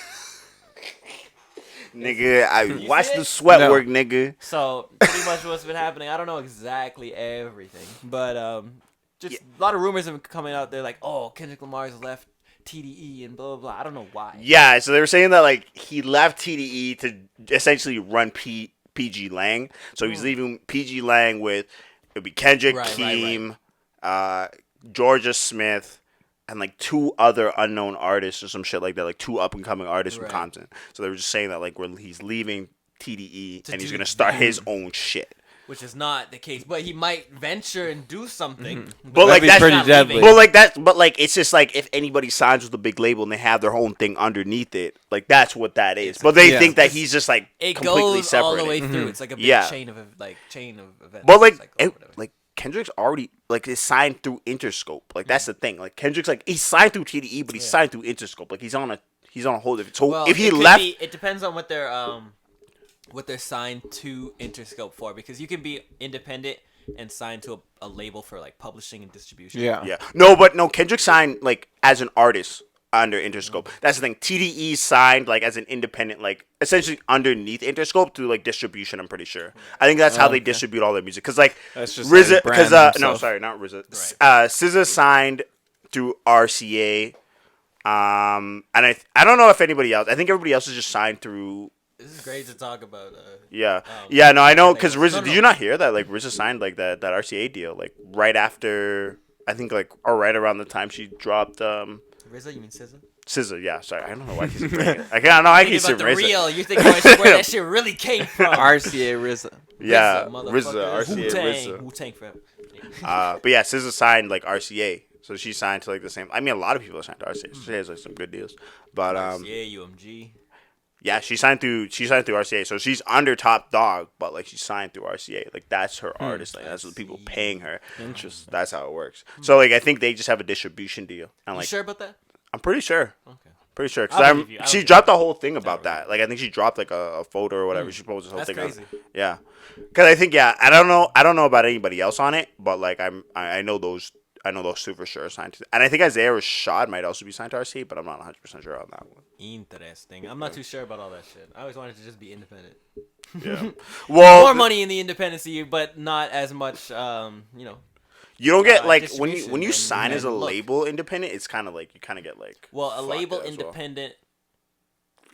Nigga, I You watch see the it? sweat No. work, nigga. So pretty much what's been happening. I don't know exactly everything, but just a lot of rumors have been coming out there like, oh, Kendrick Lamar's left TDE and blah blah blah. I don't know why. Yeah, so they were saying that like he left TDE to essentially run PG Lang. So he's leaving PG Lang with it'd be Kendrick, Right, Keem, Georgia Smith, and like 2 other unknown artists or some shit like that, like 2 up and coming artists from Right. Compton. So they were just saying that like he's leaving TDE To and he's do- gonna start his own shit. Which is not the case, but he might venture and do something. But like be that's pretty not deadly. leaving. But like that, but like it's just like if anybody signs with a big label and they have their own thing underneath it, like that's what that is. But they Yeah. think that he's just like It completely goes separate. all the way through. It's like a big Yeah. chain of events. But like, cycle or whatever. like Kendrick's already like is signed through Interscope. Like that's the thing. Like Kendrick's like he's signed through TDE, but he's signed through Interscope. Like he's on a whole different. So Well, if he it could left, be- it depends on what they're signed to Interscope for, because you can be independent and signed to a label for like publishing and distribution. Yeah. yeah, no, Kendrick signed like as an artist under Interscope. That's the thing. TDE signed like as an independent, like essentially underneath Interscope through like distribution. I'm pretty sure. I think that's how they distribute all their music. Cause like That's just how he RZA, because brands no, himself. sorry, not RZA. Right. SZA signed through RCA. And I don't know if anybody else. I think everybody else is just signed through. This is great to talk about. Yeah, yeah, no, I know, because labels. RZA. No, Did no. you not hear that? Like RZA signed like that RCA deal like right after. I think like or right around the time she dropped RZA, you mean SZA? SZA. Yeah, sorry, I don't know why I keep saying I can't know. I keep Think saying about the RZA. real. You think where that shit really came from? RCA RZA. Yeah, motherfucker. RZA, RCA, Wu-Tang. RZA. Wu-Tang forever. But yeah, SZA signed like RCA, so she signed to like the same. I mean, a lot of people are signed to RCA. So she has like some good deals. But Yeah, UMG. yeah, she signed through RCA, so she's under Top Dog, but like she signed through RCA. Like that's her artist. Like that's the people paying her. Interesting. That's how it works. So like I think they just have a distribution deal. And You like sure about that? I'm pretty sure. Okay. Pretty sure. I'll believe you. She I'll dropped the whole thing about really. that. Like I think she dropped like a photo or whatever. She posted the whole That's thing. crazy. Yeah. Because I think I don't know about anybody else on it, but like I know those two for sure are signed to. And I think Isaiah Rashad might also be signed to RCA, but I'm not 100% sure on that one. Interesting. I'm not too sure about all that shit. I always wanted to just be independent. Yeah. Well, More money in the independency, but not as much. you don't get like when distribution you sign and as a look. label independent, it's kind of like you kind of get like. Well, a fucked label as well. independent.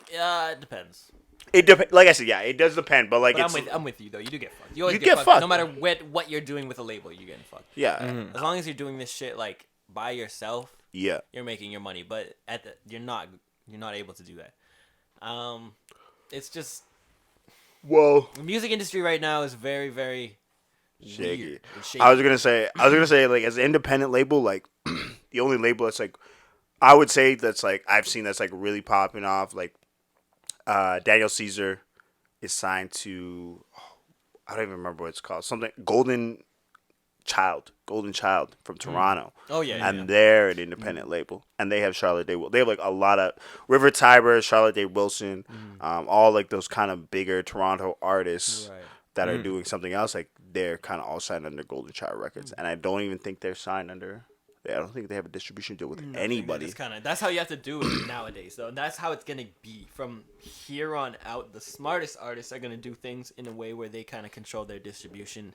It depends. It depends. Like I said, yeah, it does depend, but like But it's I'm with you though. You do get fucked. You always You get, get fucked. fucked. No matter what you're doing with a label, you're getting fucked. yeah, As long as you're doing this shit like by yourself, yeah. you're making your money. But you're not able to do that. It's just Well, the music industry right now is very, very shaky. weird and shaky. I was gonna say like as an independent label, like the only label that's like I would say that's like I've seen that's like really popping off. Like Daniel Caesar is signed to I don't even remember what it's called. Something Golden Child from Toronto. Oh yeah, And they're an independent label, and they have Charlotte Day. They have like a lot of River Tiber, Charlotte Day Wilson, all like those kind of bigger Toronto artists Right. that are doing something else. Like they're kind of all signed under Golden Child Records, and I don't even think they're signed under. I don't think they have a distribution deal with anybody. That's how you have to do it nowadays, though. And that's how it's gonna be from here on out. The smartest artists are gonna do things in a way where they kind of control their distribution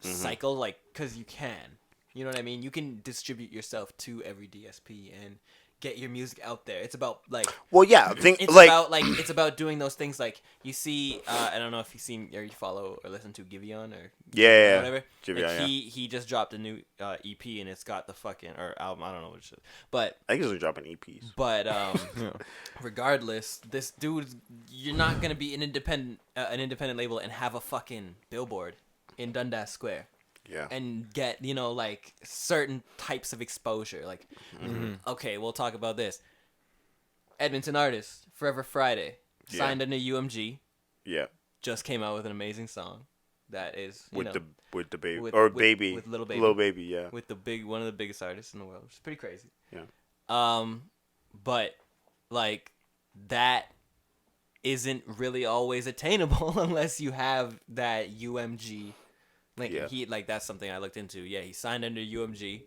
cycle, like because you can. You know what I mean? You can distribute yourself to every DSP and get your music out there. It's about like Well, yeah, think it's like about like it's about doing those things like you see. I don't know if you've seen or you follow or listen to Giveon or Yeah, whatever. Giveon, Like yeah. he just dropped a new EP and it's got the fucking or album. I don't know what it is, but I think they're dropping EPs. but regardless, this dude, you're not gonna be an independent label and have a fucking billboard in Dundas Square Yeah, and get like certain types of exposure. Like, okay, we'll talk about this. Edmonton artist Forever Friday signed under UMG. yeah, Just came out with an amazing song that is with the baby with- or with- baby with Lil Baby. Lil Baby, yeah, with one of the biggest artists in the world, which is pretty crazy. yeah. But like that isn't really always attainable unless you have that UMG. Like that's something I looked into. Yeah, he signed under UMG.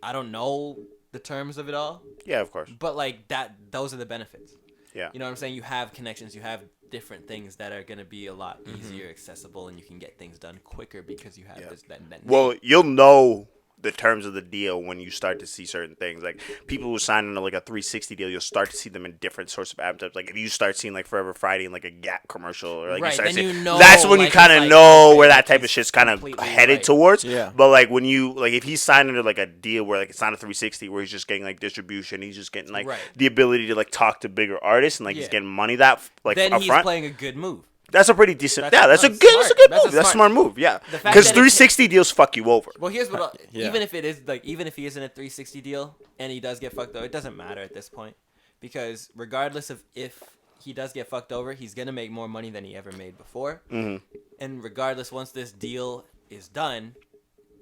I don't know the terms of it all, Yeah, of course. but like those are the benefits. Yeah. You know what I'm saying? You have connections, you have different things that are going to be a lot easier accessible, and you can get things done quicker because you have that name. Well, you'll know the terms of the deal when you start to see certain things. Like people who sign into like a 360 deal, you'll start to see them in different sorts of advertisements. Like if you start seeing like Forever Friday in like a Gap commercial, or like Right, you start then seeing, you know, that's when you like, kind it's of like, know okay, where that like, type of he's shit's kind of completely headed right. towards. Yeah. But like when you like if he's signed into like a deal where like it's not a 360 where he's just getting like distribution, he's just getting like Right. the ability to like talk to bigger artists and like he's Yeah. getting money that like Then up he's front. playing a good move. That's a pretty decent. That's- That's a that's good. smart. That's a good That's a move. That's a smart- smart move. Yeah, The fact because that it 360 deals fuck you over. Well, here's what Yeah. even if it is like even if he is in a 360 deal and he does get fucked over, it doesn't matter at this point because regardless of if he does get fucked over, he's gonna make more money than he ever made before. Mm-hmm. And regardless, once this deal is done,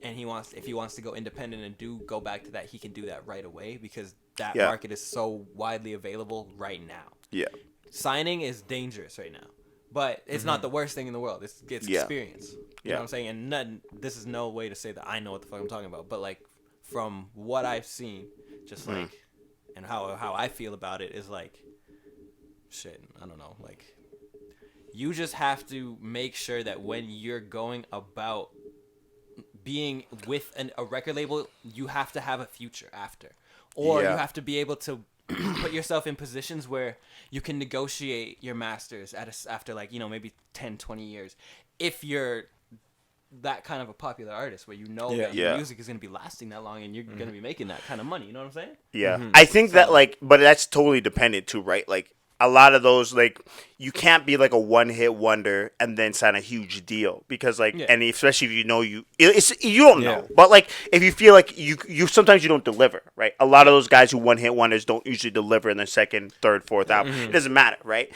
and if he wants to go independent and go back to that, he can do that right away because that Yeah. market is so widely available right now. Yeah. Signing is dangerous right now, but it's not the worst thing in the world. It's Yeah. experience. You know what I'm saying? And this is no way to say that I know what the fuck I'm talking about, but like from what I've seen, just like and how I feel about it is like shit. I don't know. Like you just have to make sure that when you're going about being with a record label, you have to have a future after, or Yeah. you have to be able to put yourself in positions where you can negotiate your masters after like, you know, maybe 10, 20 years. If you're that kind of a popular artist where you know that your Yeah. music is going to be lasting that long and you're going to be making that kind of money, you know what I'm saying? Yeah. I think that like, but that's totally dependent too, right? Like a lot of those, like you can't be like a one-hit wonder and then sign a huge deal because like, Yeah. and especially if you know it's you don't Yeah. know, but like if you feel like you sometimes you don't deliver, right? A lot of those guys who one-hit wonders don't usually deliver in their second, third, fourth album. It doesn't matter, right?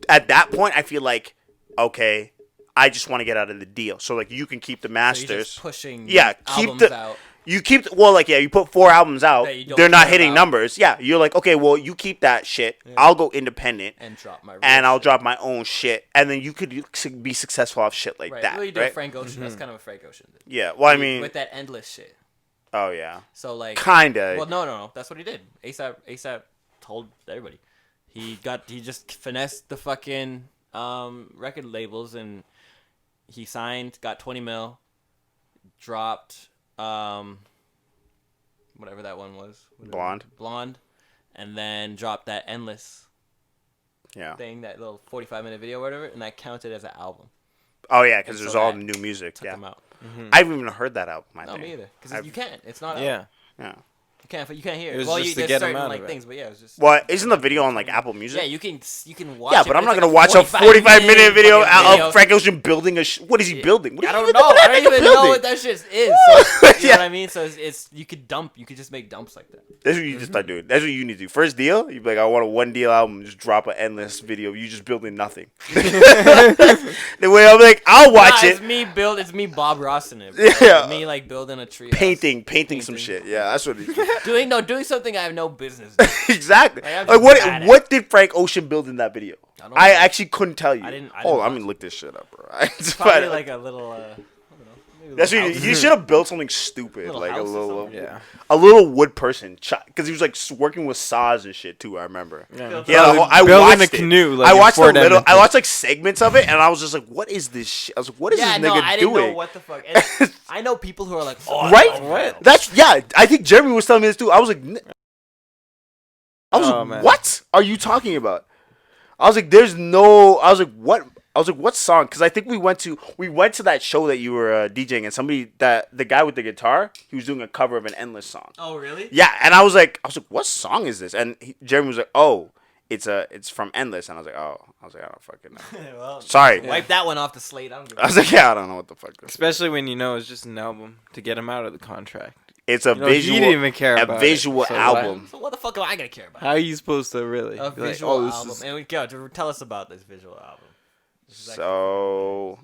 At that point, I feel like okay, I just want to get out of the deal. So like you can keep the So masters. you're just pushing Keep albums out. You keep you put 4 albums out. That you don't They're not care hitting about. numbers. Yeah, you're like, okay, well, you keep that shit. I'll go independent And drop my real and I'll shit. drop my own shit, and then you could be successful off shit like Right. that, Well, you did right? Frank Ocean. That's kind of a Frank Ocean did. Yeah. Well, I mean, with that endless shit. oh yeah, So like kinda. Well, no. That's what he did. ASAP told everybody. He just finessed the fucking record labels and he signed, got 20 mil, dropped whatever that one was. Blonde, and then dropped that endless Yeah. thing, that little 45-minute video or whatever, and that counted as an album. Oh yeah, because And there's so all that new music. Took Yeah. him out. I haven't even heard that album. I No, think. me either. Because I've- you can't. It's not. Yeah. Yeah. You can't hear it. It was Well, just you to there's get 'em certain out like of it. things, but yeah, it was just. What isn't the video on like Apple Music? Yeah, you can watch. Yeah, it, but I'm not it's gonna like watch a 45-minute video fucking of Frank Ocean building a. What is he building? What I is don't he- know. what I that don't nigga even know building? what that shit is. So, you know Yeah. what I mean? So it's you could just make dumps like that. That's what you just start doing. That's what you need to do. First deal, you be like, I want a 1 deal album. Just drop an endless video. You just building nothing. The way I'm like, I'll watch Nah, it. It's me Bob Ross in it. Bro. Yeah. Me like building a tree. Painting some shit. Yeah, that's what he's doing. Doing something I have no business doing. Exactly. Like, I'm Like just bad at what did Frank Ocean build in that video? I don't I know. actually couldn't tell you. I didn't Hold on, watch I'm gonna look this shit up, bro. It's Probably fine. like a little. I don't know. Maybe a That's little what house. you should have built something stupid, Little like a house or little, something. Yeah. a little wood person, because he was like working with saws and shit too. I remember. Yeah. Yeah, I Building watched a it. canoe. Like I in watched Fort Edmonton. I watched like segments of it, and I was just like, "What is this shit?" I was like, "What is Yeah, this no, nigga I didn't doing?" know what the fuck. And I know people who are like, oh, Right? what? That's I think Jeremy was telling me this too. I was like, Oh, man. "What are you talking about?" I was like, "There's no." I was like, "What?" I was like, "What song?" Because I think we went to that show that you were DJing, and the guy with the guitar, he was doing a cover of an Endless song. Oh, really? Yeah, and I was like, "What song is this?" And Jeremy was like, "Oh, it's from Endless," and I was like, "Oh," I was like, "I don't fucking know." Well, Sorry, wipe that one off the slate. I don't give a I was like, "Yeah, I don't know what the fuck." This is. Especially when you know it's just an album to get him out of the contract. It's a You know, he visual, didn't even care about it, visual so album. So what the fuck am I gonna care about? How are you supposed to really? A be like, visual oh, this album. is- And we go to tell us about this visual album. This is So,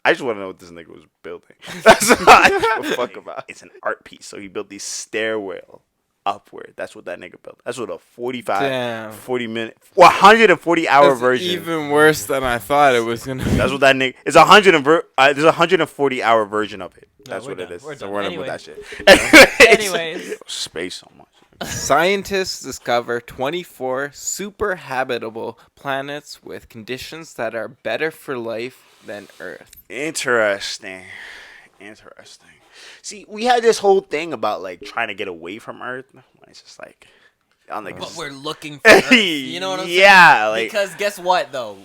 I just want to know what this nigga was building. That's all I give a fuck about. It's an art piece. So he built these stairwell upward. That's what that nigga built. That's what a 45, Damn. 40 minute, 140 hour That's version. even worse than I thought it was gonna be. That's what that nigga. It's there's a 140 hour version of it. That's we're what it done. is. We're So done. we're done Anyway. with that shit. Anyways. Space so much. Scientists discover 24 super habitable planets with conditions that are better for life than Earth. Interesting. Interesting. See, we had this whole thing about like trying to get away from Earth. It's just like, I'm like, But we're looking for Earth. You know what I'm saying? Yeah, like Because guess what though,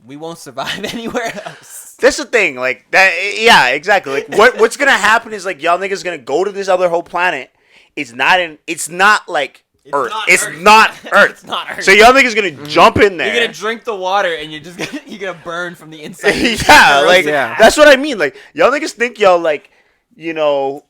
we won't survive anywhere else. that's the thing. Like that. Yeah, exactly. Like what's gonna happen is like y'all niggas gonna go to this other whole planet. It's not like Earth. It's not Earth. It's not Earth. So y'all niggas gonna jump in there. You're gonna drink the water and you're gonna burn from the inside. Yeah, like that's what I mean. Like y'all niggas think y'all like, you know,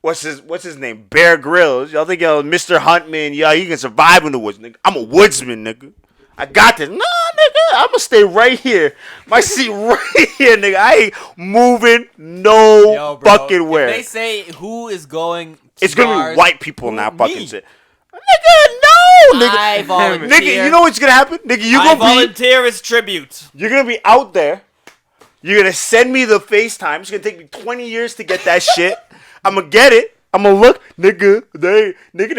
what's his name? Bear Grylls. Y'all think y'all Mr. Huntman, y'all you can survive in the woods, nigga. I'm a woodsman, nigga. I got this. Nah, nigga, I'ma stay right here. My seat right here, nigga. I ain't moving no fucking where. If they say who is going to it's gonna Mars, be white people now fucking me? shit. Nigga, no, nigga. I volunteer. Nigga, you know what's gonna happen? Nigga, I volunteer as tribute. You're gonna be out there. You're gonna send me the FaceTime. It's gonna take me 20 years to get that shit. I'm gonna get it. I'm gonna look, nigga. There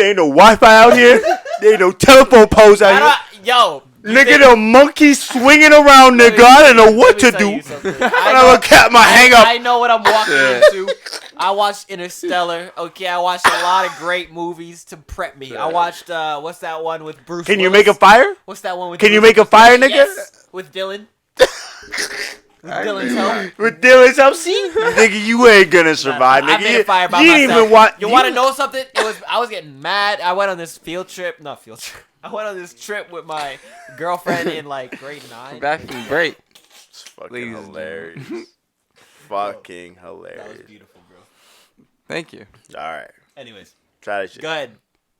ain't no Wi-Fi out here. There ain't no telephone poles out here. Yo, nigga, the monkey swinging around, nigga. I don't know what to do. I look at my hang up. I know what I'm walking into. I watched Interstellar. Okay, I watched a lot of great movies to prep me. I watched what's that one with Bruce? Can you Willis? make a fire? What's that one with? Can Bruce you make a fire, nigga? Yes, with Dylan. With Dylan's help. With Dylan's help, see, nigga, you ain't gonna survive, nigga. I made a fire by you myself. didn't even want. You want to know something? I was getting mad. I went on this field trip. Not field trip. I went on this trip with my girlfriend in like grade 9. Back from break. It's fucking hilarious. Fucking hilarious. That was beautiful, bro. Thank you. All right. Anyways, Try that shit. go ahead.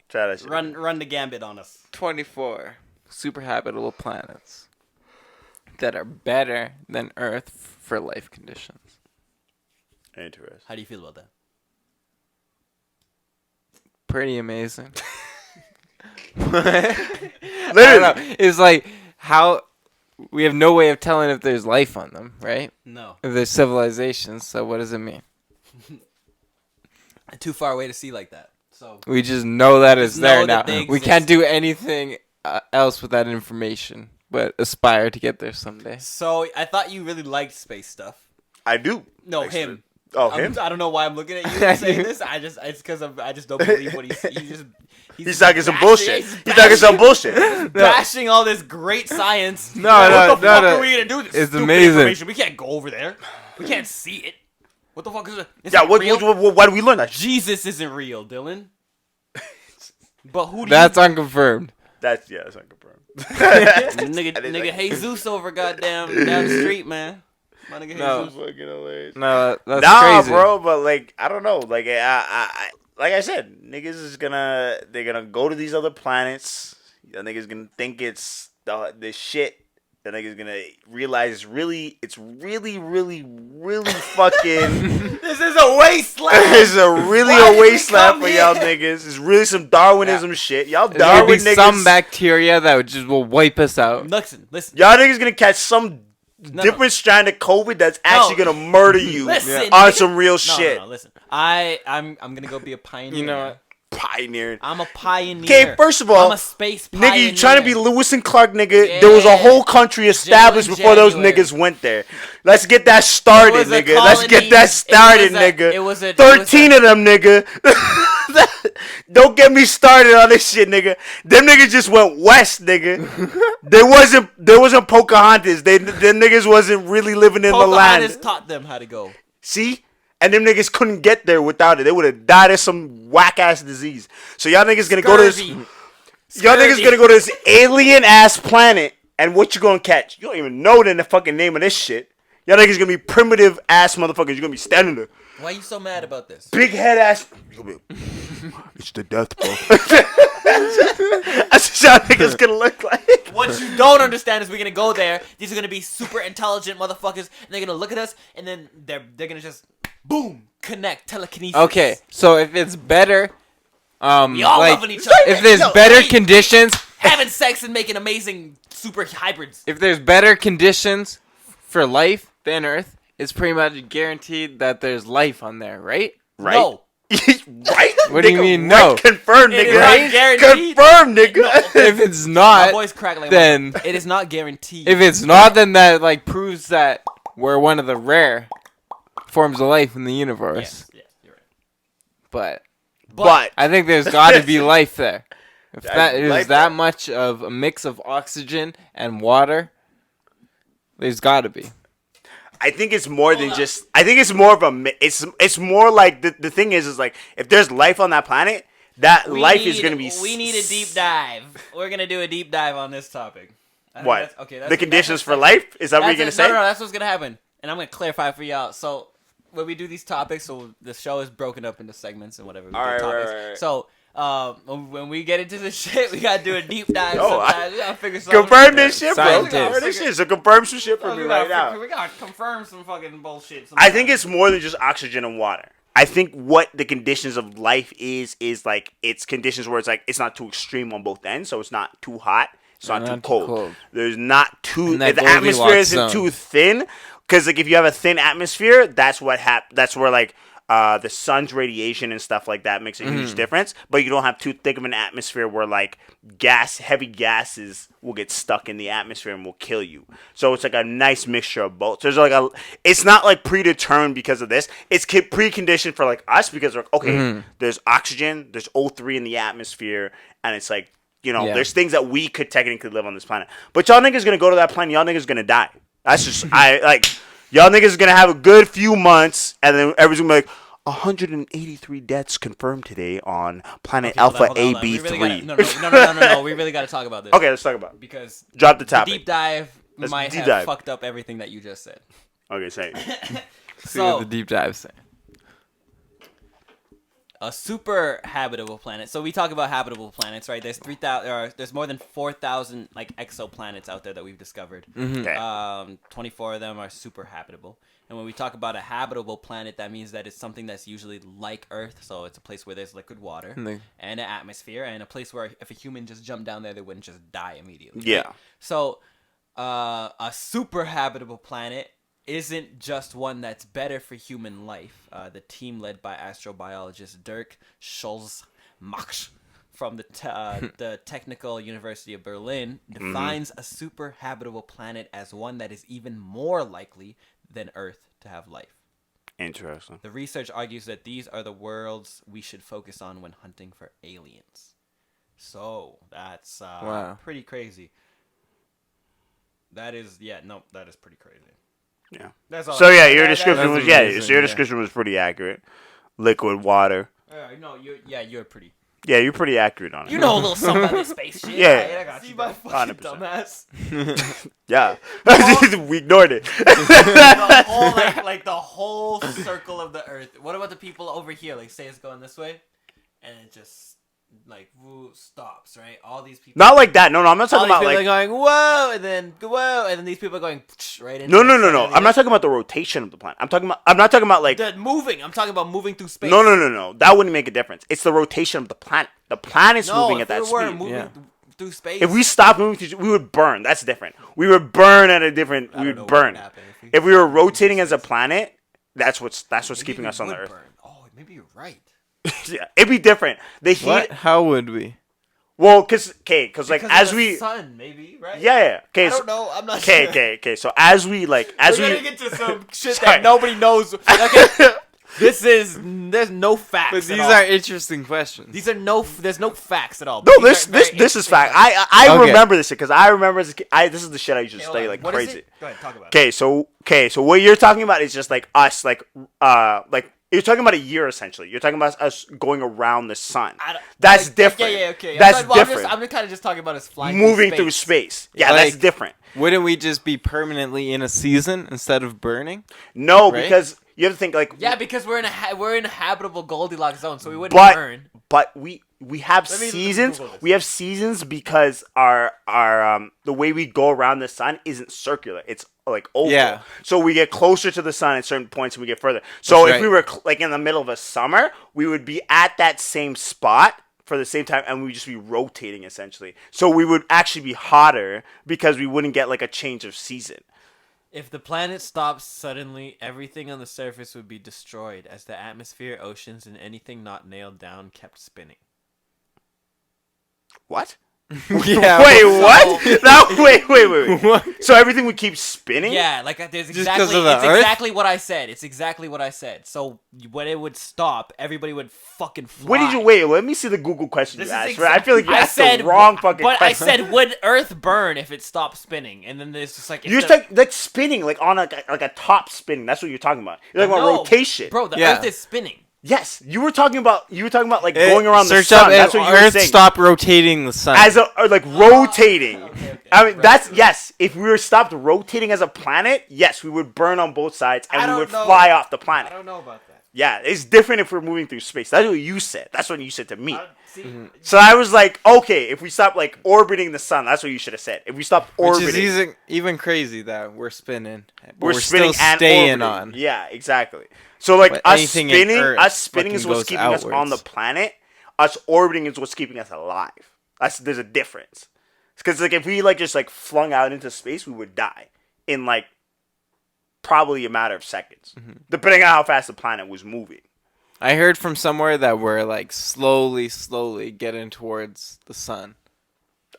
Try that shit. Run the gambit on us. 24 super habitable planets that are better than Earth for life conditions. Interesting. How do you feel about that? Pretty amazing. Literally. I don't know. It's like how we have no way of telling if there's life on them, right? No. If there's civilizations, so what does it mean? Too far away to see like that. So We just know that it's Just there know now. that they We can't do anything else with that information, but aspire to get there someday. So I thought you really liked space stuff. I do. No, Actually. him. Oh, him? I don't know why I'm looking at you and saying this. It's because I just don't believe what He's talking some bullshit. He's talking some bullshit. bashing all this great science. No, What the fuck are we gonna do with this It's stupid amazing. information? We can't go over there. We can't see it. What the fuck is it? Is Yeah, it real? why do we learn that shit? Jesus isn't real, Dylan. But who do That's unconfirmed. That's unconfirmed. nigga Jesus over goddamn down the street, man. My nigga No. Jesus. Fucking hilarious. No, that's Nah, crazy. bro, but like I don't know, like I like I said, niggas is they're gonna go to these other planets. The niggas gonna think it's the shit. The niggas gonna realize it's really fucking. This is a wasteland. It's really Why a did we wasteland come for y'all here? niggas. It's really some Darwinism shit. Y'all There's gonna Darwin be niggas. some bacteria that will wipe us out. Listen. Y'all niggas gonna catch some different strand of COVID that's actually gonna murder you Listen, on nigga. some real No, shit. No, listen. I'm gonna go be a pioneer. You know man. what? Pioneering. I'm a pioneer. Okay, first of all, I'm a space pioneer. nigga, you trying to be Lewis and Clark, nigga. There was a Yeah. whole country established Jaylin before those January. niggas went there. Let's get that started, It was a nigga. Let's get colony. that started, It was a- nigga. it was a- 13 of them, nigga. Don't get me started on this shit, nigga. Them niggas just went west, nigga. there wasn't Pocahontas. Them niggas wasn't really living in the Pocahontas land. taught them how to go. See? And them niggas couldn't get there without it. They would have died of some whack ass disease. So y'all niggas gonna go to this. Scurvy. Y'all niggas Scurvy. gonna go to this alien ass planet, and what you gonna catch? You don't even know the fucking name of this shit. Y'all niggas gonna be primitive ass motherfuckers. You're gonna be standing there, Why are you so mad about this? big head ass. It's the death, bro. That's what y'all niggas gonna look like. What you don't understand is we're gonna go there. These are gonna be super intelligent motherfuckers, and they're gonna look at us, and then they're gonna just boom connect telekinesis. Okay, so if it's better, we all like loving each other. if there's Yo, better hey, conditions, having sex and making amazing super hybrids. if there's better conditions for life than Earth, it's pretty much guaranteed that there's life on there, right? Right? No, Right? What do you Nigga, mean, right? no? Confirmed, It is nigga. not guaranteed. Confirmed, nigga. If it's my not, voice cracked like then it is not guaranteed. if it's not, then that like proves that we're one of the rare forms of life in the universe. Yes, you're right. But I think there's got to be life there. If that is life that there. much of a mix of oxygen and water, there's got to be. I think it's more than just. I think it's more of a. It's more like the thing is like if there's life on that planet, that life is gonna be. We need a deep dive. We're gonna do a deep dive on this topic. What? Okay. The conditions for life? Is that what you're gonna say? No, that's what's gonna happen, and I'm gonna clarify for y'all. So when we do these topics, so the show is broken up into segments and whatever. Right. So when we get into this shit, we gotta do a deep dive. No, sometimes. We gotta figure something. Confirm this shit, bro. Scientists. Confirm this shit. So confirm some shit for me right now. We gotta confirm some fucking bullshit. I think it's more than just oxygen and water. I think what the conditions of life is like it's conditions where it's like it's not too extreme on both ends, so it's not too hot, it's not too cold. There's not too that the atmosphere isn't zone. too thin, because like if you have a thin atmosphere, that's what that's where like the sun's radiation and stuff like that makes a huge difference. But you don't have too thick of an atmosphere where like heavy gases will get stuck in the atmosphere and will kill you. So it's like a nice mixture of both. There's like it's not like predetermined because of this. It's preconditioned for like us because we're okay. There's oxygen, there's O3 in the atmosphere, and it's like there's things that we could technically live on this planet. But y'all niggas gonna go to that planet. Y'all niggas gonna die. That's just y'all niggas gonna have a good few months, and then everyone's gonna be like. 183 deaths confirmed today on planet Alpha AB3. No. We really got to talk about this. Okay, let's talk about it. Because Drop the topic. deep dive might have fucked up everything that you just said. Okay, say it. So the deep dive thing. A super habitable planet. So we talk about habitable planets, right? There's 3,000. There's more than 4,000 like exoplanets out there that we've discovered. Okay. 24 of them are super habitable. And when we talk about a habitable planet, that means that it's something that's usually like Earth. So it's a place where there's liquid water and an atmosphere, and a place where if a human just jumped down there, they wouldn't just die immediately. Yeah. Right? So a super habitable planet isn't just one that's better for human life. The team led by astrobiologist Dirk Scholz-Mach from the Technical University of Berlin defines a super habitable planet as one that is even more likely than Earth to have life. Interesting. The research argues that these are the worlds we should focus on when hunting for aliens. So that's pretty crazy. That is pretty crazy. Yeah. That's all. So yeah, your description was pretty accurate. Liquid water. You're pretty. Yeah, you're pretty accurate on it. You know a little something about this space shit. Yeah. I got you. My fucking 100%. dumbass. Yeah. We ignored it. The whole like the whole circle of the Earth. What about the people over here? Like, say it's going this way, and it just stops. Right? All these people. Not like that. No, I'm not talking about like like. going whoa, and then these people are going right into. No. I'm not talking about the rotation of the planet. I'm not talking about like the moving. I'm talking about moving through space. No. That wouldn't make a difference. It's the rotation of the planet. The planet's moving at that speed. Moving through space. If we stopped moving, we would burn. That's different. We would burn at a different. We would burn. If we were rotating as a planet, that's what's keeping us on the Earth. Burn. Oh, maybe you're right. Yeah, it'd be different. The heat. What? How would we? Well, because like as of we. the sun, maybe, right? Yeah. Okay. I don't know. I'm not sure. Okay. So as we We're gonna get to some shit that nobody knows. Okay. There's no facts. But these are interesting questions. There's no facts at all. No, this is fact. I remember this because I remember as a kid, this is the shit I used to study like what crazy. Is it? Go ahead, talk about it. So what you're talking about is just like us, like you're talking about a year essentially. You're talking about us going around the sun. That's different. Yeah, okay. That's different. I'm just kind of just talking about us flying, moving through space. Yeah, Like, that's different. Wouldn't we just be permanently in a season instead of burning? No, right? because you have to think like because we're in a habitable Goldilocks zone, so we wouldn't burn. But we have seasons. We have seasons because our the way we go around the sun isn't circular. It's like oval. Yeah. So we get closer to the sun at certain points and we get further. So if we were like in the middle of a summer, we would be at that same spot for the same time and we would just be rotating essentially. So we would actually be hotter because we wouldn't get like a change of season. If the planet stopped suddenly, everything on the surface would be destroyed as the atmosphere, oceans, and anything not nailed down kept spinning. What? Yeah. Wait, what? No, wait. What? So everything would keep spinning? Yeah, like there's Just 'cause exactly of the it's Earth? exactly what I said. It's exactly what I said. So when it would stop, everybody would fucking fly. What did you wait? Let me see the Google question This you is asked. I feel like you I asked said the wrong fucking but question. I said, would Earth burn if it stopped spinning? And then there's just like You're like spinning, like on like a top spinning. That's what you're talking about. You're talking about rotation, bro. The Yeah. Earth is spinning. Yes, you were talking about like going around the Search sun. up That's if what you were Earth saying. stopped rotating the sun. As or like rotating. Okay. I mean, that's yes. If we were stopped rotating as a planet, yes, we would burn on both sides I and we don't would know. fly off the I planet. don't know about that. Yeah, it's different if we're moving through space. That's what you said. That's what you said to me. See, So I was like, okay, if we stop like orbiting the sun, that's what you should have said. If we stopped Which orbiting, is even crazy that we're spinning. But we're spinning still and staying orbiting. on. Yeah, exactly. So like But us anything in spinning, Earth is what's fucking goes keeping us on the outwards. planet. Us orbiting is what's keeping us alive. There's a difference. Because like if we like just like flung out into space, we would die in like probably a matter of seconds, depending on how fast the planet was moving. I heard from somewhere that we're like slowly getting towards the sun.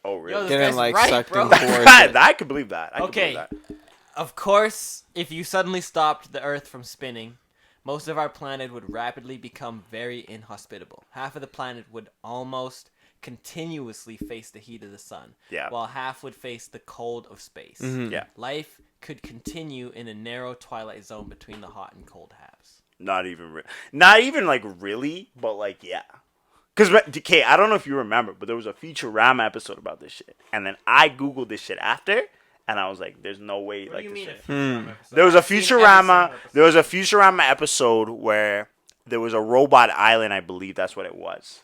Oh Yo, really? this Getting guy's like right, sucked bro. in towards it. I could believe that. I could Okay. believe that. Of course, if you suddenly stopped the Earth from spinning, most of our planet would rapidly become very inhospitable. Half of the planet would almost continuously face the heat of the sun, Yeah. while half would face the cold of space. Yeah. Life could continue in a narrow twilight zone between the hot and cold halves. Not even like really, but like yeah. Because okay, I don't know if you remember, but there was a Futurama episode about this shit, and then I googled this shit after, and I was like, "There's no way." What like do you this mean? shit. There was a Futurama. There was a Futurama episode where there was a robot island. I believe that's what it was.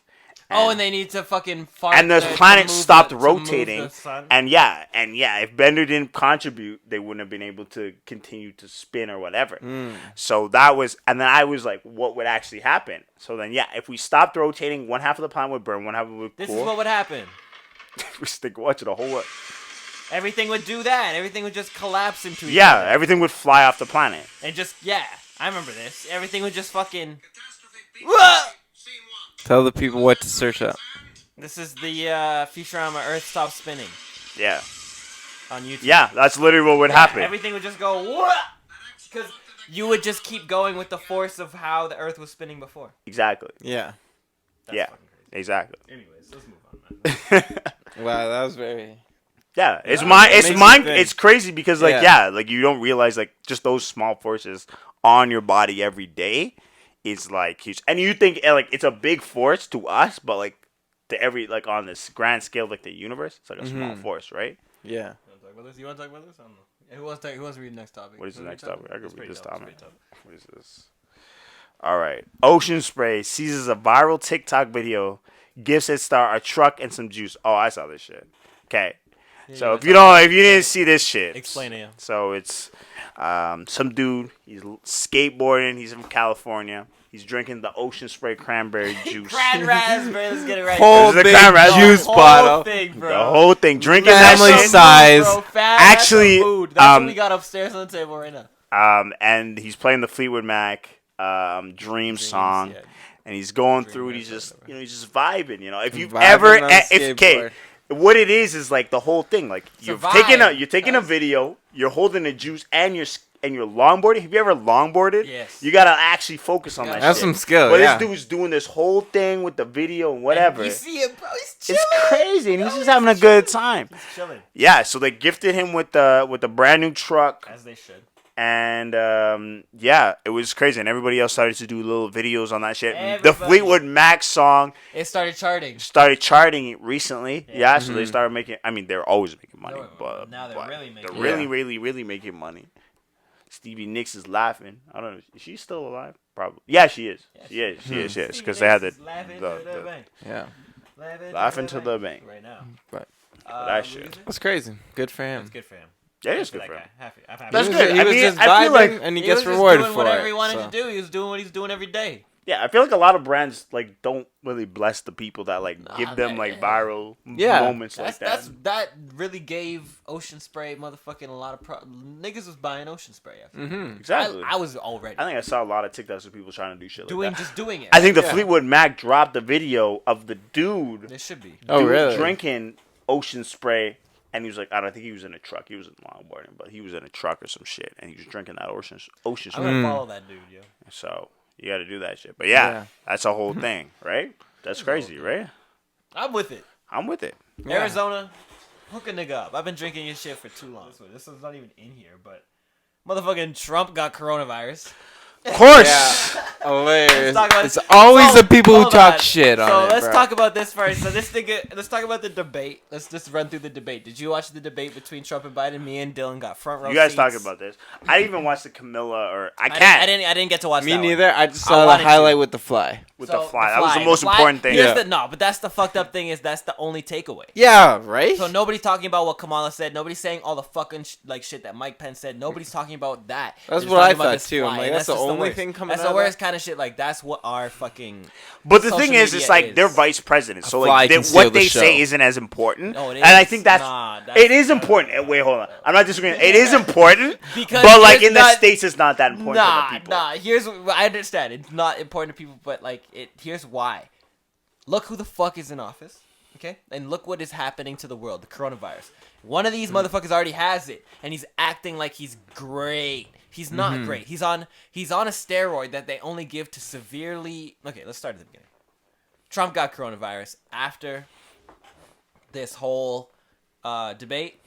Oh, and they need to fucking fart. And the to planet move stopped to move rotating, the sun. and yeah, if Bender didn't contribute, they wouldn't have been able to continue to spin or whatever. So that was, and then I was like, what would actually happen? So then, yeah, if we stopped rotating, one half of the planet would burn, one half of it would cool. This is what would happen. We stick watching the whole world. Everything would do that. Everything would just collapse into each Yeah, other. everything would fly off the planet. And just, I remember this. Everything would just fucking... Tell the people what to search up. This is the Futurama Earth Stops Spinning Yeah, on YouTube. yeah, that's literally what would happen. Everything would just go, because you would just keep going with the force of how the Earth was spinning before. Exactly. Yeah. That's Yeah, fucking crazy. exactly. Anyways, let's move on, man. Wow, that was very. Yeah, it's It it's makes mind. you think. It's crazy because like Yeah. like you don't realize like just those small forces on your body every day is like huge, and you think like it's a big force to us, but like to every like on this grand scale of, like the universe, it's like a small force, right? Yeah. You want to talk about this? I don't know. Who wants to read the next topic? What is the next topic? I could read this topic. topic. What is this? All right, Ocean Spray seizes a viral TikTok video, gives its star a truck and some juice. Oh, I saw this shit. Okay. So if you didn't see this shit, Explain it, yeah. So it's some dude. He's skateboarding. He's from California. He's drinking the Ocean Spray cranberry juice. Cran raspberry, let's get it right. Whole This is a big cran raspberry. juice Whole bottle. thing, bro. The whole thing, drinking Family that shit. size. Bro, fat, Actually, that's food. That's what we got upstairs on the table right now. And he's playing the Fleetwood Mac Dream song, yeah. and he's going Dream through it. Mac, He's just whatever. he's just vibing. If you've Vibing ever on a if okay. skateboard. What it is like the whole thing. Like a you're taking a vibe. video, you're holding a juice, and you're longboarding. Have you ever longboarded? Yes. You gotta actually focus on that. That's shit. some skill, But yeah. this dude's doing this whole thing with the video and whatever. You see it, bro. He's chilling. It's crazy, and he's Bro, just having a good time. He's chilling, Yeah. So they gifted him with the brand new truck. as they should. And yeah, it was crazy, and everybody else started to do little videos on that shit. The Everybody. Fleetwood Mac song It started charting. started charting recently. Yeah, so Mm-hmm. they started making. I mean, they're always making money, No, but now they're but really making they're money. really making money. Stevie Nicks is laughing. I don't know. Is she still alive? Probably. Yeah, she is. She is. Because they had the Yeah. Laughing to the bank. right now. But that shit. that's crazy. Good for him. That's good for him. Yeah, it's Good good for for that him. guy. Happy. I'm happy. That's He good. was I mean, just I feel vibing, like and he He gets was just rewarded doing for whatever it. he wanted so. to do. He was doing what he's doing every day. yeah, I feel like a lot of brands like don't really bless the people that like give them like yeah. viral Yeah. moments That's like that. that really gave Ocean Spray motherfucking a lot of niggas was buying Ocean Spray after. Mm-hmm. Exactly. I was already I think I saw a lot of TikToks of people trying to do shit like that. just doing it. I think the Yeah. Fleetwood Mac dropped the video of the dude It should be. Oh, really? drinking ocean spray, and he was like, I don't think he was in a truck. He was in longboarding, but he was in a truck or some shit, and he was drinking that ocean I'm spray. gonna follow that dude, yo. So you got to do that shit. But yeah, that's a whole thing, right? That's crazy, right? I'm with it. I'm with it. Arizona, hook a nigga up. I've been drinking your shit for too long. This one's not even in here, but motherfucking Trump got coronavirus. Of course. Hilarious. Talk about It's it. always So, the people who hold talk on. shit on So it, let's bro. talk about this first. So let's talk about the debate. Let's just run through the debate. Did you watch the debate between Trump and Biden? Me and Dylan got front row. You guys seats. talking about this? I didn't even watch the Camilla or I I can't didn't get to watch Me that one. neither. I just I saw the wanted to. highlight with the fly. with So, the fly. That was the most fly- important thing. Here's Yeah. but that's the fucked up thing is that's the only takeaway. Yeah, right? So nobody's talking about what Kamala said. Nobody's saying all the fucking shit that Mike Pence said. Nobody's talking about that. That's They're what I talking about thought, this too. I'm fly, like, and that's the just only worst. thing coming That's out the of worst that? kind of shit. Like that's what our fucking. But the social thing is, media it's like is. they're vice presidents, so fly like can steal what the they say show. isn't as important. No, it And I is. think that's Nah, it is important. Wait, hold on. I'm not disagreeing. It is important, Because but like it's in the not- states, it's not that important to the people. Nah. I understand it's not important to people, but like here's why. Look who the fuck is in office, okay? And look what is happening to the world, the coronavirus. One of these motherfuckers already has it, and he's acting like he's great. He's not great. He's on a steroid that they only give to severely. Okay, let's start at the beginning. Trump got coronavirus after this whole debate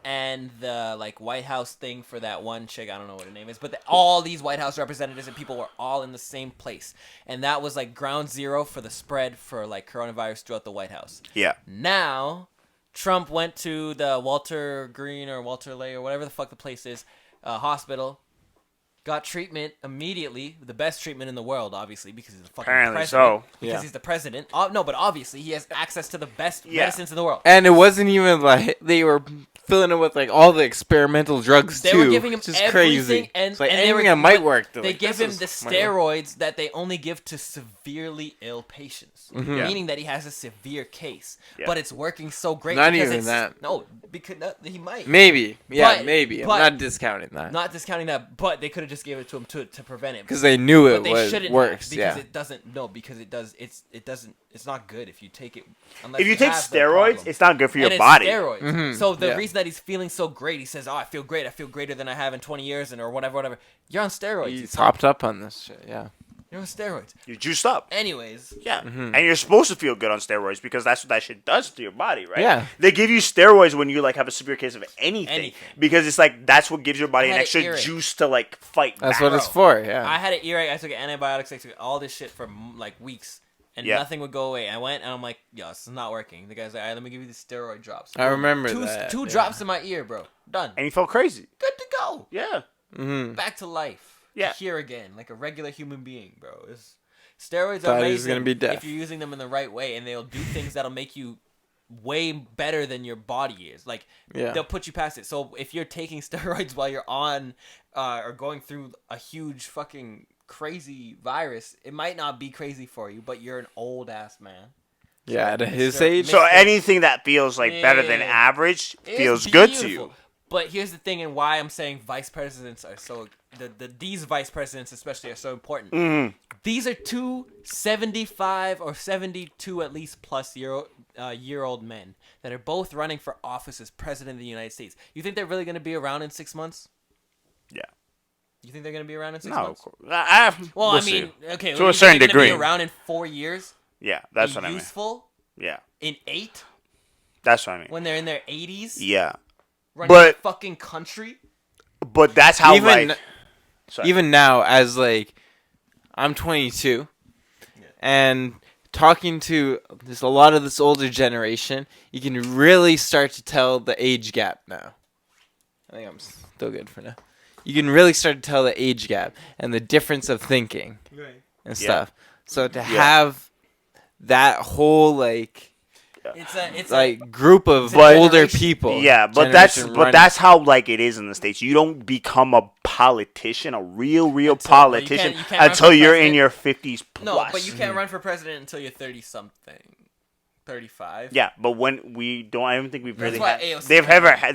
and the like White House thing for that one chick. I don't know what her name is, but all these White House representatives and people were all in the same place, and that was like ground zero for the spread for like coronavirus throughout the White House. Yeah. Now, Trump went to the Walter Green or Walter Lay or whatever the fuck the place is, hospital. Got treatment immediately, the best treatment in the world, obviously, because he's the fucking Apparently president. so. Because Yeah. he's the president. No, but obviously he has access to the best Yeah. medicines in the world. And it wasn't even like they were filling it with like all the experimental drugs They too. were giving him which is everything, crazy. and It's like and they anything were that might but work. They like, give this him the is- might work. steroids that they only give to severely ill patients, Mm-hmm. Yeah. meaning that he has a severe case. Yeah. But it's working so great. Not because even it's, that. No, because he might. Maybe, yeah, But- maybe. I'm but- not discounting that Not discounting that, but they could have just gave it to him to prevent it. because they knew But it they was shouldn't worse. have, Yeah, because it doesn't. No, because it does. It doesn't. It's not good if you take it. Unless If you take have the steroids, problem. it's not good for your And it's body. Steroids. Mhm. So the Yeah. reason that he's feeling so great, he says, "Oh, I feel great. I feel greater than I have in 20 years, and or whatever. You're on steroids. he's hopped up on this shit. Yeah, You're on steroids. You're juiced up. Anyways, Yeah. Mm-hmm. And you're supposed to feel good on steroids because that's what that shit does to your body, right? Yeah. They give you steroids when you like have a severe case of anything. Anything. Because it's like that's what gives your body I an had extra an earache. juice to like fight that's back. what it's for. Yeah, I had an earache. I took antibiotics. I took all this shit for like weeks, and Yeah. nothing would go away. I went and I'm like, "Yo, this is not working." The guy's like, "All right, let me give you the steroid drops." I remember two that. two yeah. drops in my ear, bro. Done. And you felt crazy. Good to go. Yeah. Mm-hmm. Back to life. Yeah. Here again, like a regular human being, bro. Steroids are Thought he amazing was gonna be deaf. if you're using them in the right way, and they'll do things that'll make you way better than your body is. Like Yeah. they'll put you past it. So if you're taking steroids while you're on or going through a huge fucking crazy virus, it might not be crazy for you, but you're an old ass man. Yeah, at his Mr. age. So Mr. anything that feels like better than Yeah. average It's feels good to beautiful. you. But here's the thing, and why I'm saying vice presidents are so these vice presidents especially are so important. Mhm. These are two 75 or 72 at least plus year old men that are both running for office as president of the United States. You think they're really going to be around in 6 months? Yeah. You think they're going to be around in 6 No, of months? course. Well, we'll I mean, see. okay, To a you think certain they're gonna degree. be around in 4 years. Yeah, that's Be what I mean. useful Yeah, in 8 that's what I mean. when they're in their 80s. Yeah, Running But- the fucking country. but that's how even like sorry. even now, as like I'm 22, and talking to just a lot of this older generation, you can really start to tell the age gap now. I think I'm still good for now. You can really start to tell the age gap and the difference of thinking and Yeah. stuff. So to have that whole like It's group of It's a older generation. people. Yeah, but generation running. that's how like it is in the States. You don't become a politician, a real politician you can't run until for you're in president. your 50s plus. No, but you can't run for president until you're 30 something. 35. Yeah, but when we don't, I don't think we've That's really why had. AOC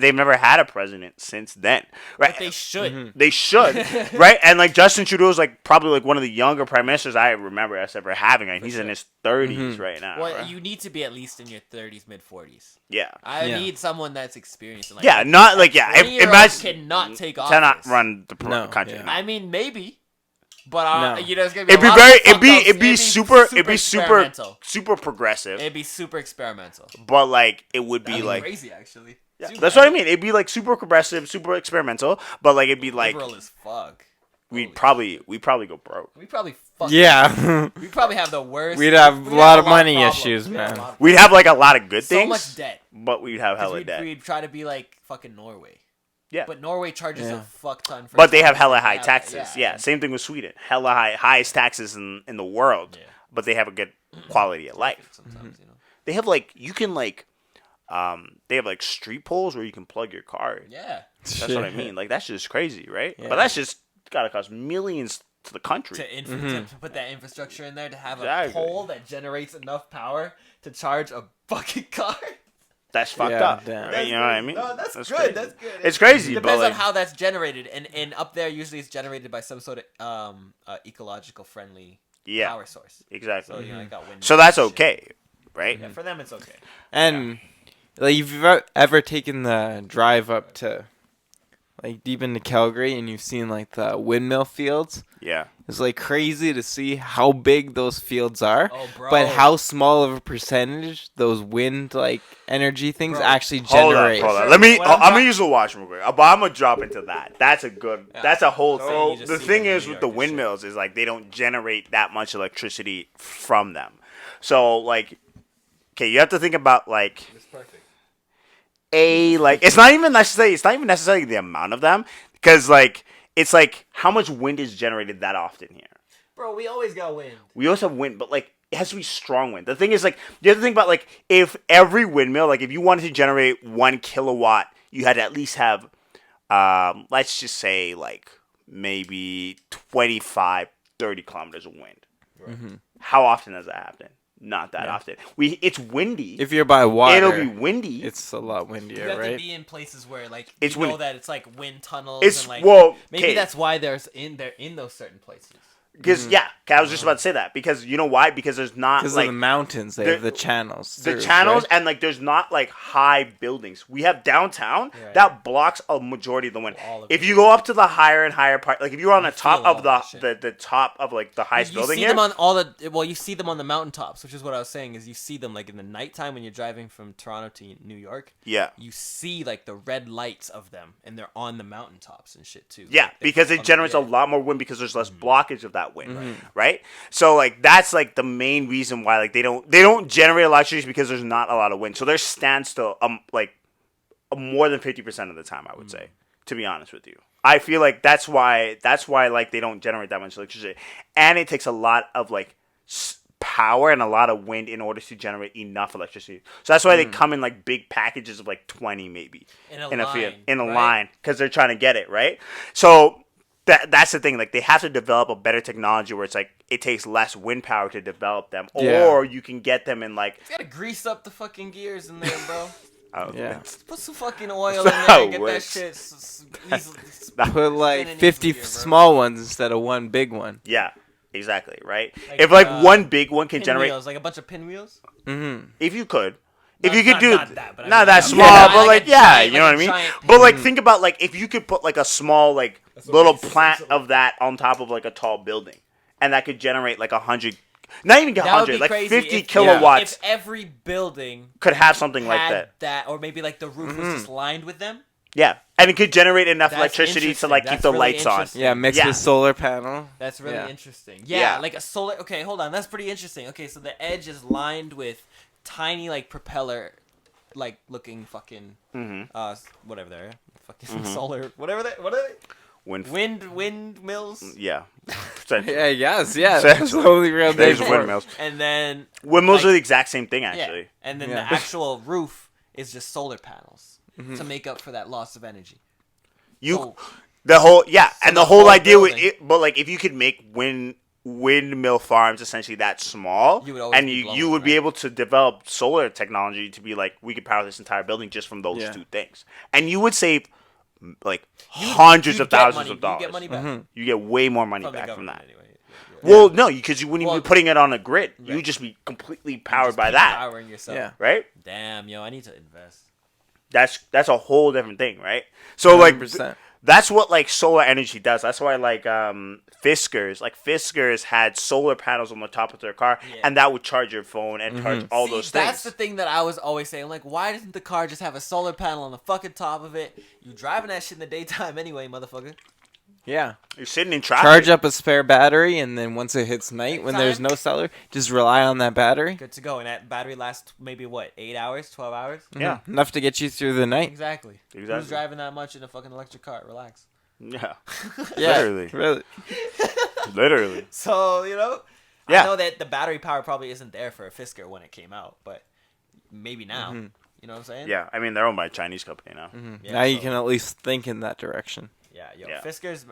They've never had a president since then, right? But they should. They should, right? And like Justin Trudeau is like probably like one of the younger prime ministers I remember us ever having. And he's in his 30s right now. Well, right? you need to be at least in your 30s, mid 40s. Yeah. I need someone that's experienced. Like, Yeah, not like imagine cannot take office. cannot run the No, country. yeah. No. I mean, maybe, but you know, it's gonna be. It'd be a lot very, of fuck-ups. it'd be super experimental. super progressive. It'd be super experimental. But like it would be That'd be like crazy, actually. yeah, Super that's what I mean. It'd be like super progressive, super experimental. But like it'd be like liberal as fuck. we'd probably go broke. We probably fuck. Yeah. We probably have the worst. We'd have a lot of money problems. issues, We'd have a man. lot of We'd have like a lot of good so things. much debt. But we'd have 'Cause hella debt. We'd try to be like fucking Norway. Yeah. But Norway charges a fuck ton for. But they have hella taxes. high taxes. Yeah. Same thing with Sweden. Hella highest taxes in the world. Yeah. But they have a good quality of life. Sometimes, you know. They have like you can like they have like street poles where you can plug your car in. Yeah. That's what I mean. Like that's just crazy, right? Yeah. But that's just gotta cost millions to the country. To put that infrastructure in there to have Exactly. a pole that generates enough power to charge a fucking car. That's fucked Yeah, up. damn. Right? You know what I mean? No, that's good. crazy. That's good. It's crazy, Depends but like, on how that's generated, and up there usually it's generated by some sort of ecological friendly yeah, power source. exactly. So you know, I got wind. So that's and shit. okay, right? Yeah, for them it's okay. And like, if you've ever taken the drive up to like deep into Calgary and you've seen like the windmill fields, Yeah. it's like crazy to see how big those fields are, Oh, bro. but how small of a percentage those wind like energy things Bro, actually Hold generate. on. Sure, Let me. when I'm I'm gonna use the watch real quick. But I'm gonna drop into that. That's a good. Yeah. That's a whole So thing. you just The see thing them in is New with the York and shit. windmills is like they don't generate that much electricity from them. So like, okay, you have to think about like It's perfect. like it's not even necessarily the amount of them because like it's like how much wind is generated that often here. Bro, we always got wind. We also have wind, but like it has to be strong wind. The thing is like you have to think about like if every windmill, like if you wanted to generate 1 kilowatt, you had to at least have let's just say like maybe 25, 30 kilometers of wind. Right. How often does that happen? Not that often. It's windy. If you're by water, It'll be windy. it's a lot You windier, have to right? be in places where like It's you know windy. that it's like wind tunnels It's and like well, maybe okay. that's why they're in those certain places. Because I was just about to say that because you know why? Because there's not Because like of the mountains, they there- have the channels. the through, channels right? and like there's not like high buildings. We have downtown Right. that blocks a majority of the wind. All of If it. you go up to the higher and higher part, like if you're on the top feel all of that shit. the top of like the highest You building see here, them on all the you see them on the mountaintops, which is what I was saying. Is you see them like in the nighttime when you're driving from Toronto to New York. yeah, You see like the red lights of them, and they're on the mountaintops and shit too. yeah, Like, they're because on it the- generates a yeah. lot more wind because there's less blockage of that wind, right? So like that's like the main reason why like they don't generate electricity because there's not a lot of wind. So they're standstill like more than 50% of the time, I would say, to be honest with you. I feel like that's why like they don't generate that much electricity, and it takes a lot of like power and a lot of wind in order to generate enough electricity. So that's why they come in like big packages of like 20 maybe In a field line, in a right? line because they're trying to get it right. So that's the thing. Like they have to develop a better technology where it's like it takes less wind power to develop them, Yeah. or you can get them in like You gotta grease up the fucking gears in there, bro. I don't Yeah. know. Put some fucking oil in there how and it get that works. shit. Put like spinning 50 easier, bro. small ones instead of one big one. Yeah, exactly. Right. Like, If like one big one can generate, Pinwheels, like a bunch of pinwheels. Mm-hmm. if you could. If Not- you could not- do not that, but I not mean, that yeah. small, Yeah, but like like a yeah, giant- you know like what I a mean. giant But like think about like if you could put like a small like That's little okay, so- plant so- of that on top of like a tall building, and that could generate like 100, not even That would 100, be like crazy 50 if- kilowatts If every building could have something like had that. or maybe like the roof was just lined with them. Yeah, and it could generate enough That's electricity to interesting. like keep That's the really lights on. interesting. Yeah, mixed Yeah. with solar panel. That's really Yeah. interesting. Yeah. Yeah, like a solar. Okay, hold on. That's pretty interesting. Okay, so the edge is lined with tiny like propeller, like looking fucking whatever they're fucking solar whatever they what are they? Windmills. Yeah. Yeah, yes, yeah. Essentially. That's the only real name There's for it. windmills. And then Windmills like- are the exact same thing, yeah, actually. and then Yeah. the actual roof is just solar panels to make up for that loss of energy. You, So- the whole and the the whole whole idea with building- it, but like if you could make wind windmill farms essentially that small, You would always and be you blowing, would be right? able to develop solar technology to be like, we could power this entire building just from those Yeah. two things, and you would save like You'd- hundreds you'd of get thousands money- of dollars. You get money back You get way more money from the back from government that. anyway. Well, no, because you wouldn't Well, be putting it on a grid. You right. would just be completely You powered just by keep that, Powering yourself. Yeah. right? Damn, yo, I need to invest. That's a whole different thing, right? So like 100%. that's what like solar energy does. That's why like Fiskars had solar panels on the top of their car, Yeah. and that would charge your phone and charge all See, those that's the things. thing that I was always saying. Like, why doesn't the car just have a solar panel on the fucking top of it? You driving that shit in the daytime anyway, motherfucker. Yeah. You're sitting in traffic. Charge up a spare battery, and then once it hits night, when there's no solar, just rely on that battery. Good to go. And that battery lasts maybe, what, 8 hours, 12 hours? Yeah, Enough to get you through the night. Exactly. Exactly. Who's driving that much in a fucking electric car? Relax. yeah, Yeah. Literally. Really. literally. So, you know, Yeah. I know that the battery power probably isn't there for a Fisker when it came out, but maybe now. You know what I'm saying? Yeah, I mean they're owned by a Chinese company now. Yeah, Now you so- can at least think in that direction. Yeah, yo, Yeah. Fiskars.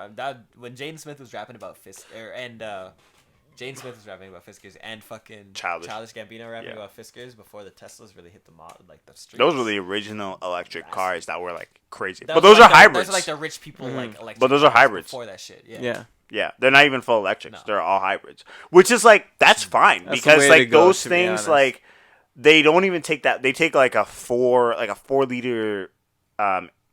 When Jaden Smith was rapping about Jaden Smith was rapping about Fiskars and fucking Childish. Gambino rapping Yeah. about Fiskars before the Teslas really hit the like the streets. Those were the original electric cars that were like crazy, That but was those like are hybrids. Those are like the rich people like electric. But those are cars hybrids. before that shit. Yeah. Yeah. Yeah, they're not even full electrics. No. They're all hybrids, which is like that's fine That's the because way like to go, those to be things honest. like they don't even take that. They take like a 4 liter.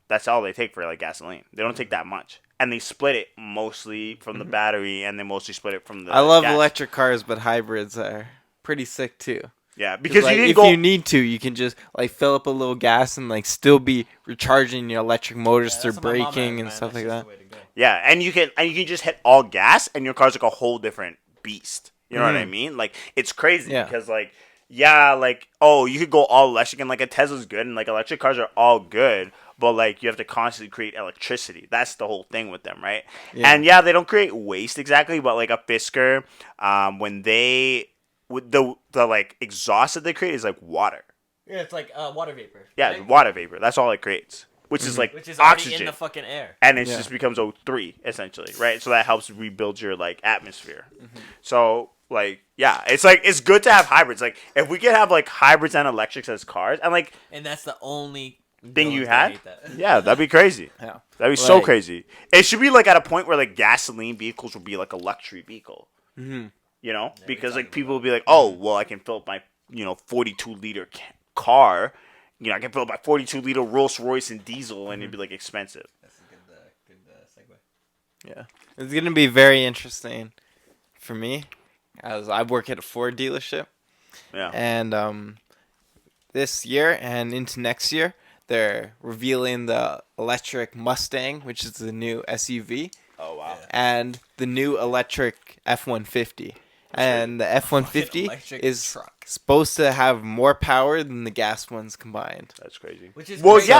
That's all they take for like gasoline. They don't take that much, and they split it mostly from the battery, and they mostly split it from the. I love gas. electric cars, but hybrids are pretty sick too. Yeah, because Like, you if can go. you need to, you can just like fill up a little gas and like still be recharging your electric motors through That's what my mom braking has, and man. stuff That's like just that. the way to go. Yeah, and you can just hit all gas, and your car's like a whole different beast. You know what I Mhm. mean? Like it's crazy Yeah. because like yeah, like oh you could go all electric, and like a Tesla's good, and like electric cars are all good, but like you have to constantly create electricity. That's the whole thing with them, right? Yeah. And yeah, they don't create waste exactly, but like a Fisker, when they with the like exhaust that they create is like water. Yeah, it's like water vapor. Yeah, right? it's water vapor. That's all it creates, which is like Which is already oxygen. in the fucking air. And it Yeah. just becomes O3 essentially, right? So that helps rebuild your like atmosphere. So like yeah, it's good to have hybrids. Like if we could have like hybrids and electrics as cars, and like And that's the only thing you villains that had, hate that. yeah, that'd be crazy. Yeah. That'd be so Like- crazy. It should be like at a point where like gasoline vehicles would be like a luxury vehicle. Mm-hmm. You know, because talking like people would be like, oh, well, I can fill up my 42 liter car. You know, I can fill up my 42 liter Rolls Royce and diesel, and it'd be like expensive. That's a good segue. Yeah. It's gonna be very interesting for me, as I work at a Ford dealership, Yeah. and this year and into next year, they're revealing the electric Mustang, which is the new SUV, Oh wow. Yeah. and the new electric F-150. And the F-150 electric is truck. supposed to have more power than the gas ones combined. That's crazy. Which is well, crazy.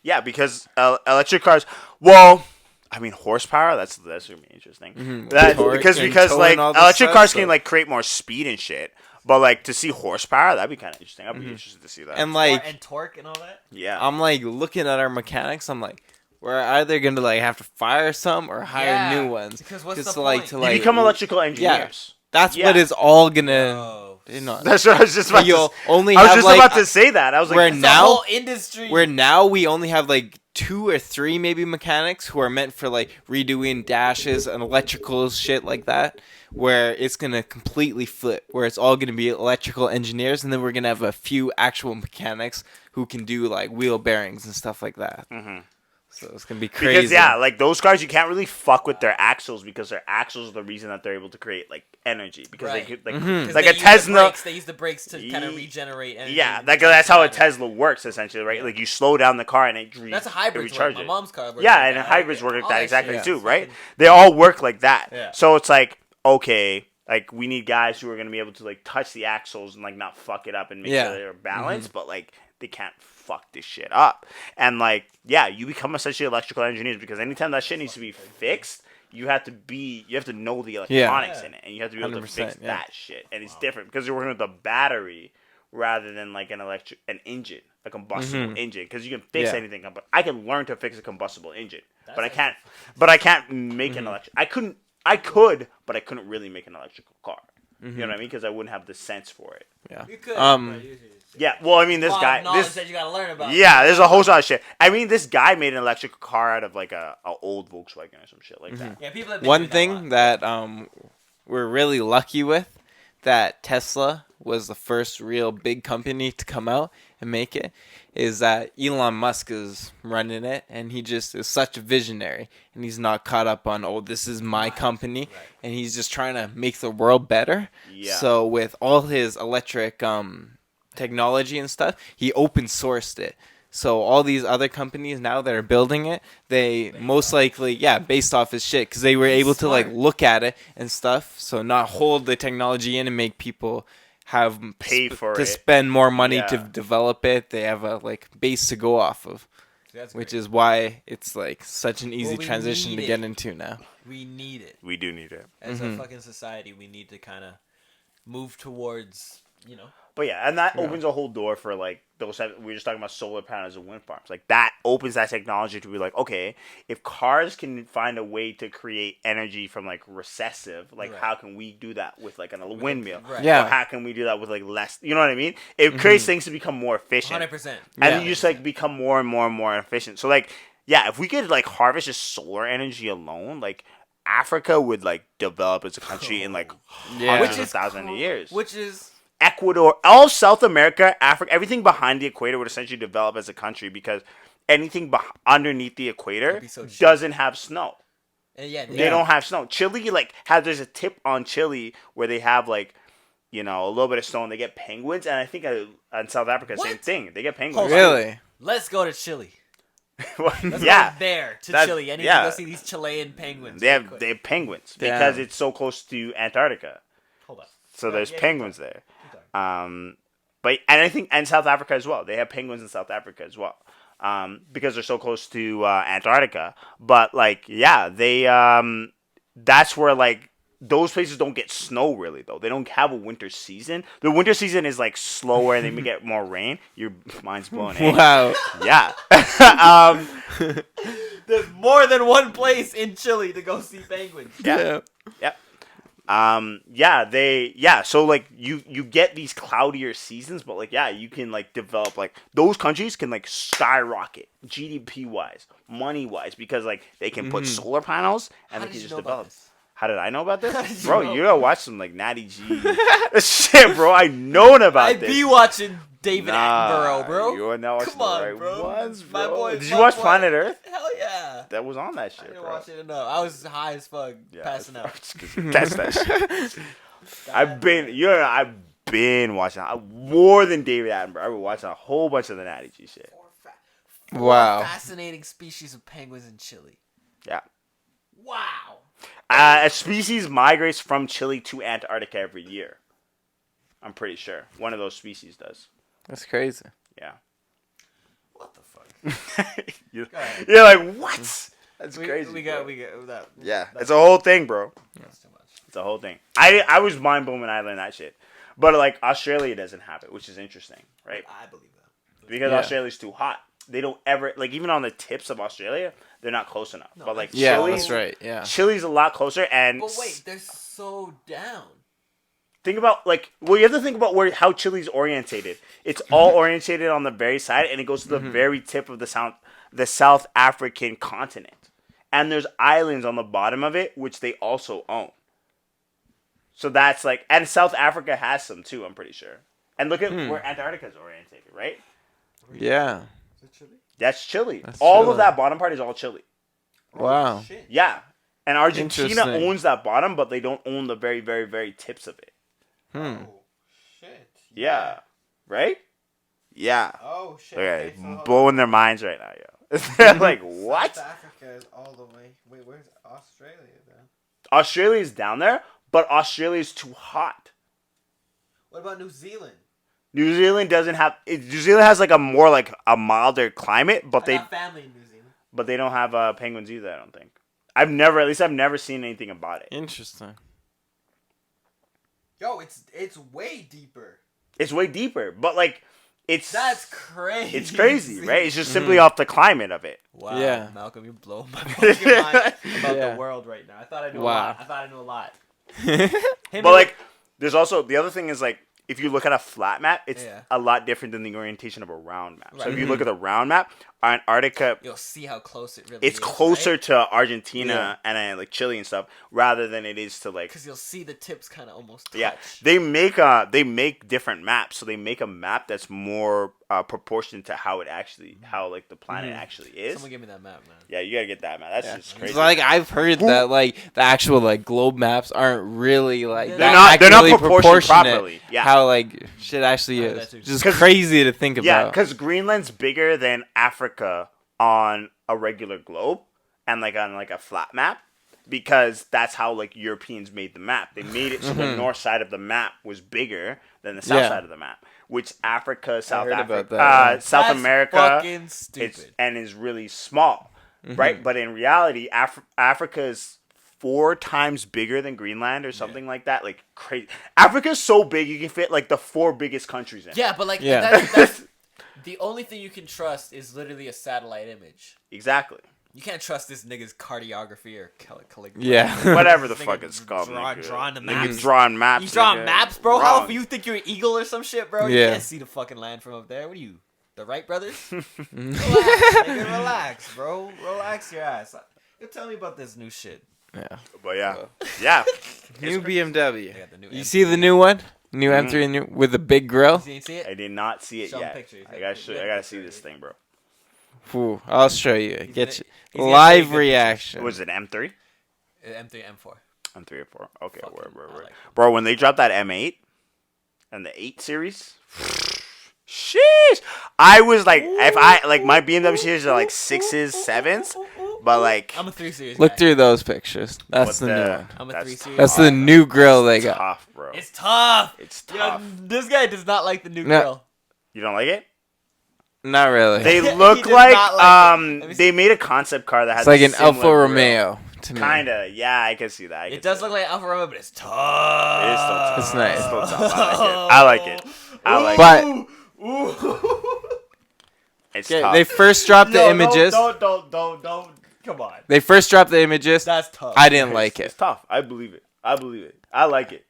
yeah, because electric cars. Well, I mean horsepower. That's gonna be interesting. Mhm. That Torque because and because towing like all this electric stuff, cars so- can like create more speed and shit. But like to see horsepower, that'd be kind of interesting. I'd be interested to see that. And like, and torque and all that. yeah, I'm like looking at our mechanics. I'm like, we're either gonna like have to fire some or hire Yeah, new ones. because what's Just the like point? to you like become electrical engineers. That's Yeah. what it's all gonna. Oh, You know, That's what I was just about. you'll To, only I was have just like about to say that. I was like, where it's now- the whole industry. where now we only have like 2 or 3 maybe mechanics who are meant for like redoing dashes and electricals, shit like that, where it's gonna completely flip, where it's all gonna be electrical engineers, and then we're gonna have a few actual mechanics who can do like wheel bearings and stuff like that. Mhm. So it's gonna be crazy. because yeah, like those cars, you can't really fuck with their axles because their axles are the reason that they're able to create like energy because Right. they could like Mhm. 'Cause like they a use the Tesla. brakes- They use the brakes to kind of Ye- regenerate energy. Yeah, and that's how a recharge. Tesla works essentially, right? Like you slow down the car and it That's a hybrid. recharge My it. mom's car. works Yeah, like and that. hybrids work like All that shit exactly is too, right? fucking- They all work like that. Yeah. So it's like okay, like we need guys who are gonna be able to like touch the axles and like not fuck it up and make Yeah. sure they're balanced, but like they can't fuck this shit up. And like yeah, you become essentially electrical engineers because anytime that shit needs to be fixed, you have to know the electronics Yeah. in it, and you have to be able to 100%, fix yeah. that shit. And it's different because you're working with a battery rather than like an engine, a combustible engine. Because you can fix Yeah. anything, but I can learn to fix a combustible engine, That's but I actually can't. But I can't make an electric. I couldn't I could, but I couldn't really make an electrical car. Mm-hmm. You know what I mean? Because I wouldn't have the sense for it. Yeah. You could. Yeah, well, I mean, this guy, knowledge that you gotta learn about. yeah, there's a whole lot of shit. I mean, this guy made an electric car out of like a old Volkswagen or some shit like that. Yeah, people have been One doing thing that, a lot. that we're really lucky with, that Tesla was the first real big company to come out and make it, is that Elon Musk is running it, and he just is such a visionary, and he's not caught up on, oh, this is my company, Right. and he's just trying to make the world better. Yeah. So with all his electric technology and stuff, he open sourced it. So all these other companies now that are building it, they most likely, based off his shit, because they were able to like look at it and stuff. So not hold the technology in and make people have Pay for to it. spend more money to Yeah. develop it. They have a like base to go off of, That's which great. is why it's like such an easy we transition to need get it. into now. We need it We do need it. as a fucking society. We need to kind of move towards, But yeah, and that opens a whole door for like those. We were just talking about solar panels and wind farms. Like that opens that technology to be like, okay, if cars can find a way to create energy from like recessive, like Right. how can we do that with like a windmill? Right. Yeah. Or how can we do that with like less? You know what I mean? It creates things to become more efficient. 100%. And Yeah. then you just like become more and more and more efficient. So like, yeah, if we could like harvest just solar energy alone, like Africa would like develop as a country in like Yeah. hundreds of thousands of years. Which is Ecuador, all South America, Africa, everything behind the equator would essentially develop as a country because anything underneath the equator be so cheap. doesn't have snow. and yeah, They don't have snow. Chile like there's a tip on Chile where they have like a little bit of snow and they get penguins, and I think in South Africa same What? thing. They get penguins. Hold on. Really? Let's go to Chile. Let's Yeah. go there to That- Chile. I need yeah. to go see these Chilean penguins. They real have quick. penguins Damn. because it's so close to Antarctica. Hold on. So there's yeah, penguins there. Keep talking. But I think and South Africa as well. They have penguins in South Africa as well, because they're so close to Antarctica. But like, yeah, they that's where like those places don't get snow really though. They don't have a winter season. The winter season is like slower and they may get more rain. Your mind's blown. Eh? Wow. Yeah. There's more than one place in Chile to go see penguins. Yeah. Yep. So like you get these cloudier seasons, but like you can like develop like those countries can like skyrocket GDP wise, money wise, because like they can put solar panels and How they did can you just know about develop. this? How did I know about How did this? you Bro, know? you gotta watch some like Natty G shit, bro. I known about I this. be watching David Attenborough, bro. You're not watching Come the on, right bro. ones, My bro. boy- Did you my watch boy- Planet Earth? Hell yeah. That was on that I shit, didn't bro. watch it enough. I was high as fuck, passing out. That's that shit. I've been watching more than David Attenborough. I've been watching a whole bunch of the Natty G shit. Wow. Fascinating species of penguins in Chile. Yeah. Wow. A species migrates from Chile to Antarctica every year. I'm pretty sure one of those species does. That's crazy. Yeah. What the fuck? you're, Go ahead. you're like, what? That's crazy. We bro. got that. Yeah, it's a whole thing, bro. That's too much. It's a whole thing. I was mind blown when I learned that shit. But like Australia doesn't have it, which is interesting, right? I believe that. Because Yeah. Australia's too hot. They don't ever like even on the tips of Australia, they're not close enough. No, but like Yeah, Chile, that's right. Yeah. Chile's a lot closer. And But wait, they're so down. think about like you have to think about how Chile's orientated. It's all orientated on the very side, and it goes to the very tip of the South African continent. And there's islands on the bottom of it, which they also own. So that's like, and South Africa has some too. I'm pretty sure. And look at where Antarctica's orientated, right? Yeah. Is it Chile? That's Chile. That's all Chile. of that bottom part is all Chile. Wow. Oh, shit. Yeah. And Argentina Interesting. owns that bottom, but they don't own the very, very, very tips of it. Hmm. Oh, shit. Yeah. Right? Yeah. Oh, shit. Okay, so hold on. blowing their minds right now, yo. They're like, what? South Africa is all the way. Wait, where's Australia then? Australia's down there, but Australia's too hot. What about New Zealand? New Zealand doesn't have. New Zealand has like a more like a milder climate, but I got family in New Zealand. they don't have penguins either. I don't think. I've never seen anything about it. Interesting. Yo, it's way deeper. It's way deeper, but like That's crazy. It's crazy, right? It's just simply off the climate of it. Wow, Yeah. Malcolm, you're blowing my fucking mind about Yeah. the world right now. I thought I knew a Wow. lot. I thought I knew a lot. But like, there's also the other thing is like, if you look at a flat map, it's Yeah. a lot different than the orientation of a round map. So Right. if you look at the round map, Antarctica, You'll see how close it really it's is. closer right? to Argentina and like Chile and stuff, rather than it is to like. Because you'll see the tips kind of almost touch. Yeah, they make different maps. So they make a map that's more proportionate to how like the planet actually is. Someone give me that map, man. Yeah, you gotta get that map. That's just crazy. It's like I've heard that like the actual like globe maps aren't really like They're that they're not accurately proportioned properly. Yeah. how like shit actually I heard is. that too. Just 'Cause- crazy to think Yeah, about. because Greenland's bigger than Africa on a regular globe and like on like a flat map, because that's how like Europeans made the map. They made it so the north side of the map was bigger than the south Yeah. side of the map, which Africa, South heard about Africa, that. South That's America, fucking stupid. and is really small, right? But in reality, Africa is 4 times bigger than Greenland or something like that. Like crazy. Africa's so big you can fit like the 4 biggest countries in. Yeah, but like Yeah. that's the only thing you can trust is literally a satellite image. Exactly. You can't trust this nigga's cardiography or calligraphy. Yeah. Whatever the This fuck nigga it's called. nigga. drawing the Nigga maps. drawing maps. You drawing nigga. maps, bro? How Wrong. do you think you're an eagle or some shit, bro? You Yeah. can't see the fucking land from up there. What are you, the Wright brothers? Relax, nigga, relax, bro. Relax your ass. You tell me about this new shit. Yeah. But yeah. New BMW. I got the new You M3. see the new one? New M3 new, with the big grill? You see it? I did not see it Show 'em yet. pictures. I gotta see this thing, bro. Ooh, I'll show you. Get gonna- you. he's gonna Live show you reaction. Was it M3? M3, M4. M3 or 4? Okay, Fucking, word. I like it. Bro, when they dropped that M8 and the 8 series, sheesh! I was like, if I like my BMW series are like 6s, 7s, but like I'm a 3 Series Look guy. through those pictures. That's what the new one. I'm a that's 3 Series. That's tough. the new grill they got. Tough, bro. It's tough. It's You know, tough. this guy does not like the new No. grill. You don't like it? Not really. They He look does like not like it. Let me they made a concept car that has It's like a an Alfa similar grill. Romeo to me. Kinda, yeah, I can see that. I can It does see look that. like Alfa Romeo, but it's tough. It is still tough. It's nice. It's still tough. I like it. I like it. But It's okay, tough. they first dropped the images. Don't. Come on. They first dropped the images. That's tough. I didn't like It's it. tough. I believe it. I like it.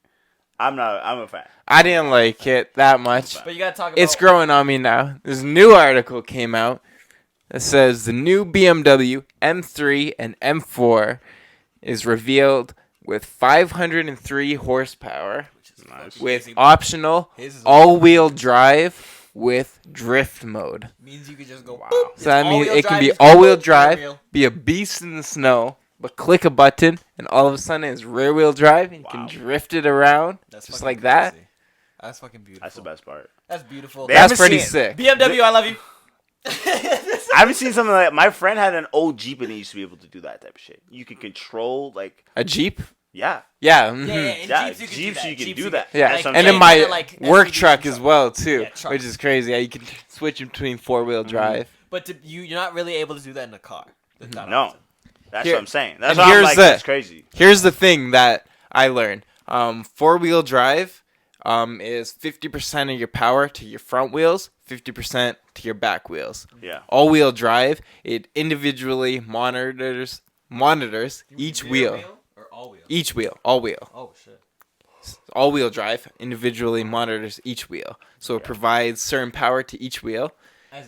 I'm a fan. I didn't like it that much. But you gotta talk about. It's growing on me now. This new article came out that says the new BMW M3 and M4 is revealed with 503 horsepower Nice. with His optional is- all-wheel drive with drift mode. means you could just go. Wow. boop. So that means all-wheel it can drive, be just all-wheel boop, drive, rear wheel. be a beast in the snow, but click a button and all of a sudden it's rear-wheel drive and you Wow. can drift it around That's just fucking like that. crazy. That's fucking beautiful. That's the best part. That's beautiful. They That's haven't pretty seen- sick. BMW, I love you. I haven't seen something like my friend had an old Jeep and he used to be able to do that type of shit. You can control like A Jeep? yeah. Yeah. mhm. Yeah, in Yeah, Jeeps you can Jeeps do that. you can Jeeps do you that. Yeah, That's what I'm and saying. in my Yeah, like work SUVs truck and as well too, Yeah, truck. which is crazy. Yeah, you can switch between four-wheel drive. But you're not really able to do that in a car. That's not No. often. That's Here- what I'm saying. That's and why I'm here's like the- that's crazy. Here's the thing that I learned: four-wheel drive is 50% of your power to your front wheels, 50% to your back wheels. Yeah. All-wheel drive, it individually monitors each Rear wheel. or all wheel? Each wheel, all wheel. Oh shit. All-wheel drive individually monitors each wheel, so it provides certain power to each wheel.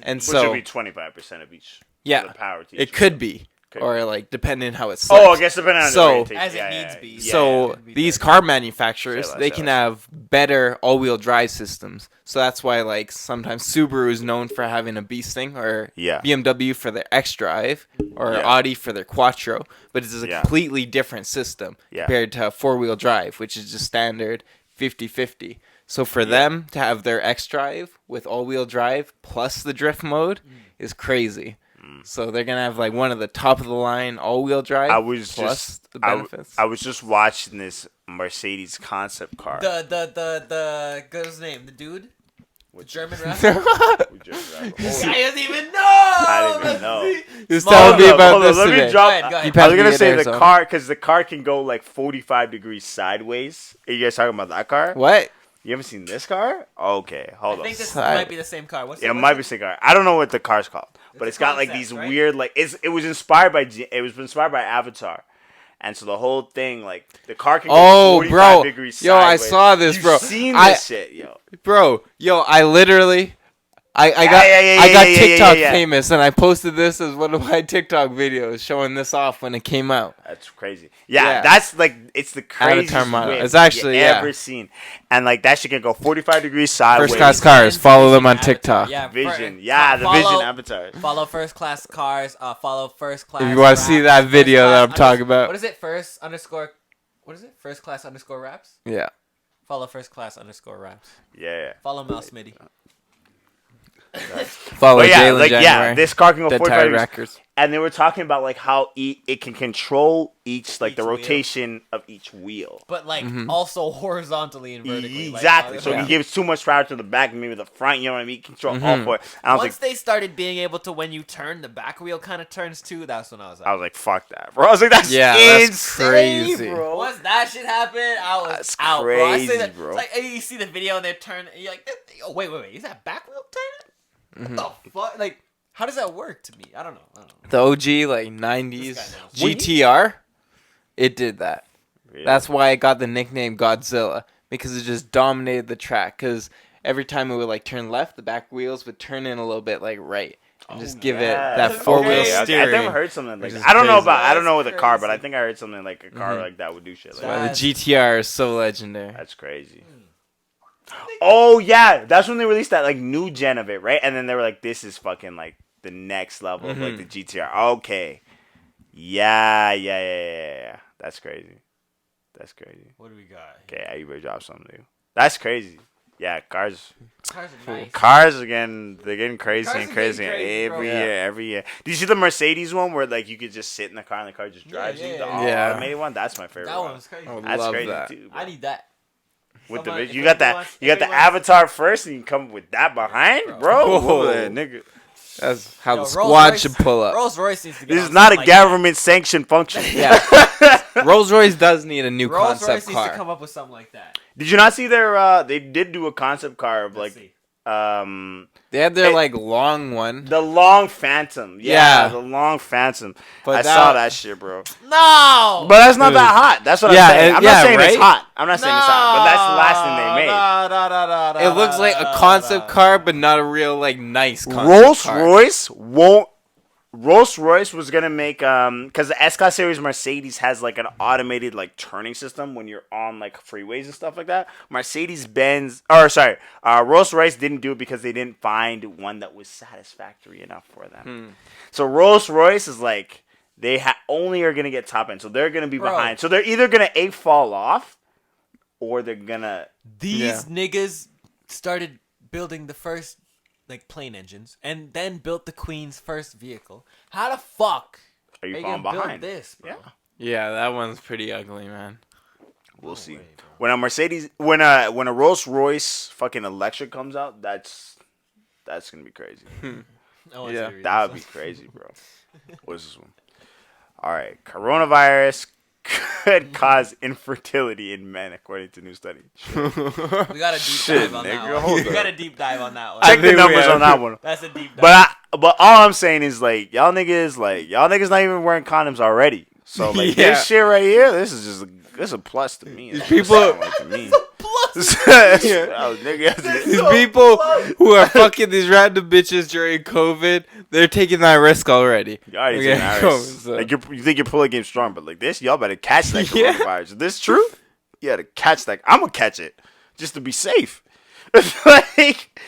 And Which so would be 25% of each. Yeah, The power to it each could be, Could or like depending how it's. Oh, I guess depending on the So- orientation. As it Yeah, needs yeah, be. yeah. So it'd be these better. car manufacturers, Say less, they say can less. have better all-wheel drive systems. So that's why like sometimes Subaru is known for having a beast thing, or Yeah. BMW for their X-Drive, or Yeah. Audi for their Quattro. But it's a Yeah. completely different system Yeah. compared to a four-wheel drive, which is just standard 50-50. So for them to have their X-Drive with all-wheel drive plus the drift mode is crazy. So they're gonna have like one of the top of the line all-wheel drive. I was plus just the I benefits. was just watching this Mercedes concept car. The what's his name? The dude? The German rapper? We just I got- doesn't even know. I didn't even know. He was Small telling me hold about Hold on, this let me today. drop. Go ahead, go ahead. You I was passed gonna me say there, the so- car because the car can go like 45 degrees sideways. Are you guys talking about that car? What? You haven't seen this car? Okay, hold I on. think this Side. might be the same car. What's Yeah, it what's might be the same car. I don't know what the car's called, but It's it's a got like concept, these right? weird like it was inspired by Avatar, and so the whole thing like the car can go 45 bro. degrees Yo, I sideways. saw this, You've bro. seen I- this shit, yo. Bro, yo, I literally, I got Yeah, I got yeah, TikTok yeah. famous, and I posted this as one of my TikTok videos showing this off when it came out. That's crazy. Yeah, Yeah. that's like it's the Avatar craziest model. whip It's actually, you yeah. ever seen, and like that shit can go 45 degrees sideways. First class cars. Follow them on Avatar. TikTok. Yeah, Vision, the follow, Vision Avatar. Follow first class cars. Follow first class. If you want to see that video that I'm talking about, What is it? What is it? First class _ raps. yeah. Follow first class _ raps. Yeah. Follow Mel Smitty. Follow But yeah, Jaylin like January. this car can go Dead 45 Tired degrees. Records. And they were talking about like how it can control each like Each the wheel. rotation of each wheel. But like also horizontally and vertically. Exactly. Like, So if you give too much power to the back and maybe the front, you know what I mean? Control all four. And I was once like, they started being able to, when you turn, the back wheel kind of turns too. That's when I was like, fuck that, bro. I was like, that's That's insane, crazy. bro. once that shit happened, I was That's out, bro. I say crazy, that, bro. It's like you see the video and they're turning, and you're like, oh wait, is that back wheel turning? What the fuck? Like, how does that work to me? I don't know. The OG like This 90s guy knows. GTR, it did that. Yeah. That's why it got the nickname Godzilla, because it just dominated the track. Because every time it would like turn left, the back wheels would turn in a little bit like right, and just give it that Okay. four wheel Okay. I've steering. never heard something like which that. is I don't know crazy. about I don't know with a That's car, but I crazy. think I heard something like a car like that would do shit like That's why that. the GTR is so legendary. That's crazy. Oh yeah, that's when they released that like new gen of it, right? And then they were like, "This is fucking like the next level of like the GTR." Okay, yeah. That's crazy. That's crazy. What do we got? Okay, you better drop something new. That's crazy. Yeah, cars Cars are nice. are getting crazy Cars and are crazy, getting crazy, bro. every year. Do you see the Mercedes one where like you could just sit in the car and the car just drives you? The all yeah. automated one. That's my favorite. That one. one's crazy. I would That's love crazy that. too. Bro. I need that. With Someone- the if you got anybody that wants- you got the anybody wants- Avatar first, and you come with that behind, bro. Whoa. Nigga, That's how Yo, the squad Rolls-Royce- should pull up. Rolls Royce needs to get this on is not a something like that. government sanctioned function. Yeah, Rolls Royce does need a new Rolls concept Royce needs to car. come up with something like that. Did you not see their? They did do a concept car of Let's like see. They had their It- like long one. the long Phantom. Yeah. The long Phantom. But I that- saw that shit, bro. No. But that's not Dude. that hot. That's what Yeah, I'm saying. I'm yeah, not saying it's right? hot. I'm not saying it's hot. But that's the last thing they made. It looks like a concept car, but not a real like nice concept car. Rolls Royce was gonna make because the S Class series Mercedes has like an automated like turning system when you're on like freeways and stuff like that. Rolls Royce didn't do it because they didn't find one that was satisfactory enough for them. So Rolls Royce is like they only are gonna get top end, so they're gonna be Bro. behind. So they're either gonna fall off, or they're gonna. These niggas started building the first like plane engines, and then built the Queen's first vehicle. How the fuck Are you are you falling gonna behind? build this, bro? Yeah. Yeah, that one's pretty ugly, man. We'll see. way, bro. When a Rolls Royce fucking electric comes out, that's gonna be crazy. I want Yeah. to read That this would be crazy, bro. What's this one? All right, coronavirus could cause infertility in men, according to new study. one. We got a deep Shit, dive on nigga, that one. hold We up. got a deep dive on that one. Check the think we numbers have- on that one. That's a deep dive. But all I'm saying is like y'all niggas not even wearing condoms already. So like Yeah. this shit right here, this is a plus to me. People- like, to me. Plus, Oh, nigga. These people who are fucking these random bitches during COVID, they're taking that risk already. You already Okay, taking cool, Iris. so- Like you think your pulling game's strong, but like this, y'all better catch that Yeah. coronavirus. Is this true? You gotta catch that. I'm gonna catch it just to be safe. Like,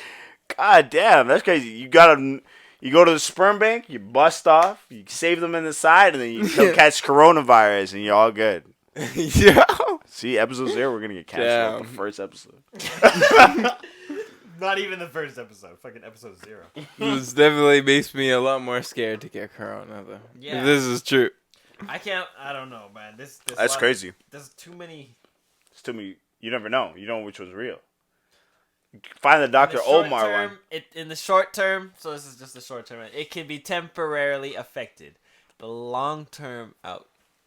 god damn, that's crazy. You go to the sperm bank, you bust off, you save them in the side, and then you come catch coronavirus, and you're all good. Yeah. See, episode 0, we're gonna get canceled. Damn. The first episode. not even the first episode. Fucking episode 0. This definitely makes me a lot more scared to get corona, though. Yeah. If this is true. I can't. I don't know, man. This That's lot- crazy. There's too many. It's to me, you never know. You know which was real. Find the In Dr. the short Omar term, one. in the short term, so this is just the short term. It can be temporarily affected. The long term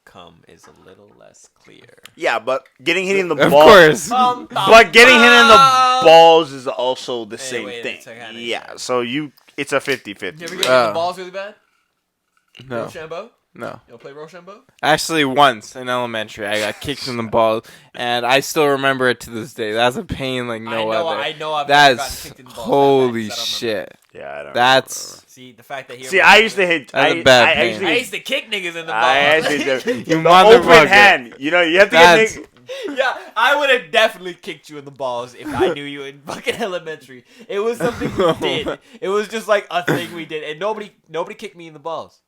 come is a little less clear. Yeah, but getting hit in the Of balls. course. But getting hit in the balls is also the same wait, thing. it's kinda Yeah, exact. so it's a 50-50. You ever get hit in Oh. the balls really bad? No. Rochambeau? No. You don't play Rochambeau? Actually, once in elementary, I got kicked in the balls, and I still remember it to this day. That's a pain like no other. I know I've never gotten That's kicked in the balls. holy that bad, 'cause I don't remember. shit. Yeah, I don't That's See, the fact that he See, I used to hit. That's I, a bad I pain. actually, I used to kick niggas in the balls. I actually did. You The motherfucker. open hand. You know, you have to That's- get. Yeah, I would have definitely kicked you in the balls if I knew you in fucking elementary. It was something we did. It was just like a thing we did, and nobody kicked me in the balls.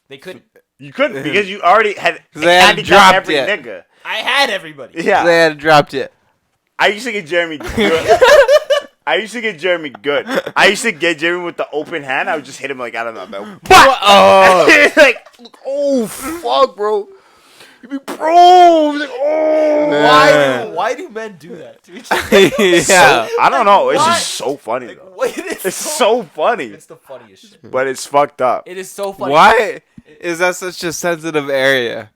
They couldn't. You couldn't because you already had They hadn't handicapped dropped every yet. nigga. I had everybody. Yeah, They had dropped it. I used to get Jeremy good. I used to get Jeremy good. I used to get Jeremy with the open hand. I would just hit him like I don't know. Oh. Like, oh fuck, bro. You be bro. Like, oh. Man. Why do men do that to each other? Yeah. I don't know. It's Why? just so funny Like, though. wait, it's It's so funny, It's the funniest shit. but it's fucked up. It is so funny. Why is that such a sensitive area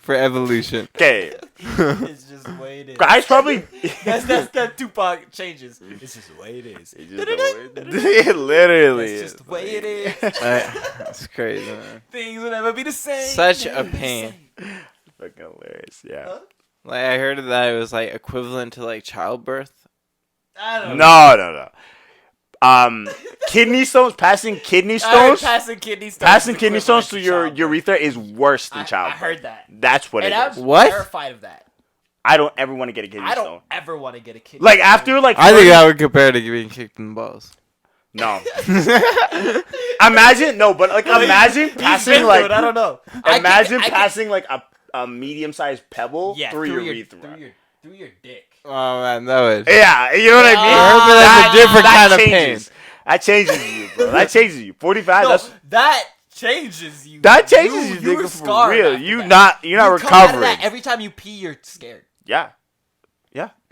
for evolution? Okay, It's just the way it is. guys probably. That's that Tupac changes. It's just the way it is. It literally That's is. just the way it is. That's crazy, man. Things will never be the same. Such a Never be the pain. same. Fucking hilarious. Yeah. Huh? Like I heard that it was like equivalent to like childbirth. I don't know. No. Kidney stones. Passing kidney I stones. heard passing kidney stones. Passing is kidney equivalent stones to to your childbirth. urethra is worse than I childbirth. heard that. That's what And it I'm is. What? terrified of that. I don't ever want to get a kidney I stone. don't ever want to get a kidney Like stone. after like. I think 30 that would compare to being kicked in the balls. No. Imagine but like imagine He's passing been like through it, I don't know. imagine I can- passing like a medium-sized pebble yeah, through your your urethra. through your dick. Oh man, that would. Yeah, you know what I mean. Ah, that's a different kind of changes. That changes you, bro. That changes you. 45. No, That's that changes you. that changes you, were nigga, for scarred real. after You're that. not You come out of recovering. that, every time you pee, you're scared. Yeah.